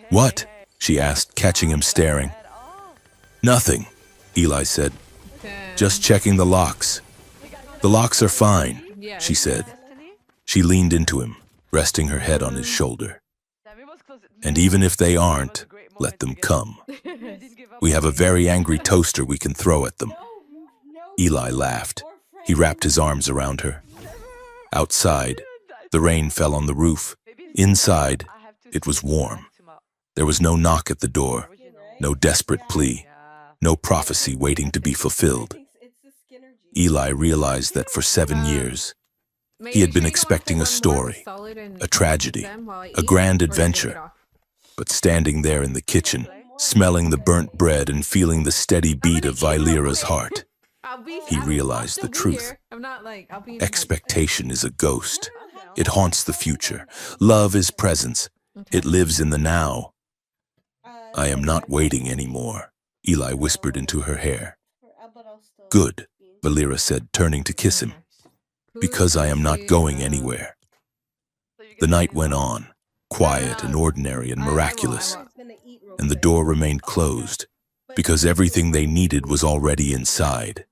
What? She asked, catching him staring. Nothing, Eli said. Just checking the locks. The locks are fine, she said. She leaned into him, resting her head on his shoulder. And even if they aren't, let them come. We have a very angry toaster we can throw at them. Eli laughed. He wrapped his arms around her. Outside, the rain fell on the roof. Inside, it was warm. There was no knock at the door, no desperate plea, no prophecy waiting to be fulfilled. Eli realized that for 7 years, he had been expecting a story, a tragedy, a grand adventure. But standing there in the kitchen, smelling the burnt bread and feeling the steady beat of Valera's heart, he realized the truth. Expectation is a ghost. It haunts the future. Love is presence. It lives in the now. I am not waiting anymore, Eli whispered into her hair. Good, Valera said, turning to kiss him. Because I am not going anywhere. The night went on, quiet and ordinary and miraculous, and the door remained closed, because everything they needed was already inside.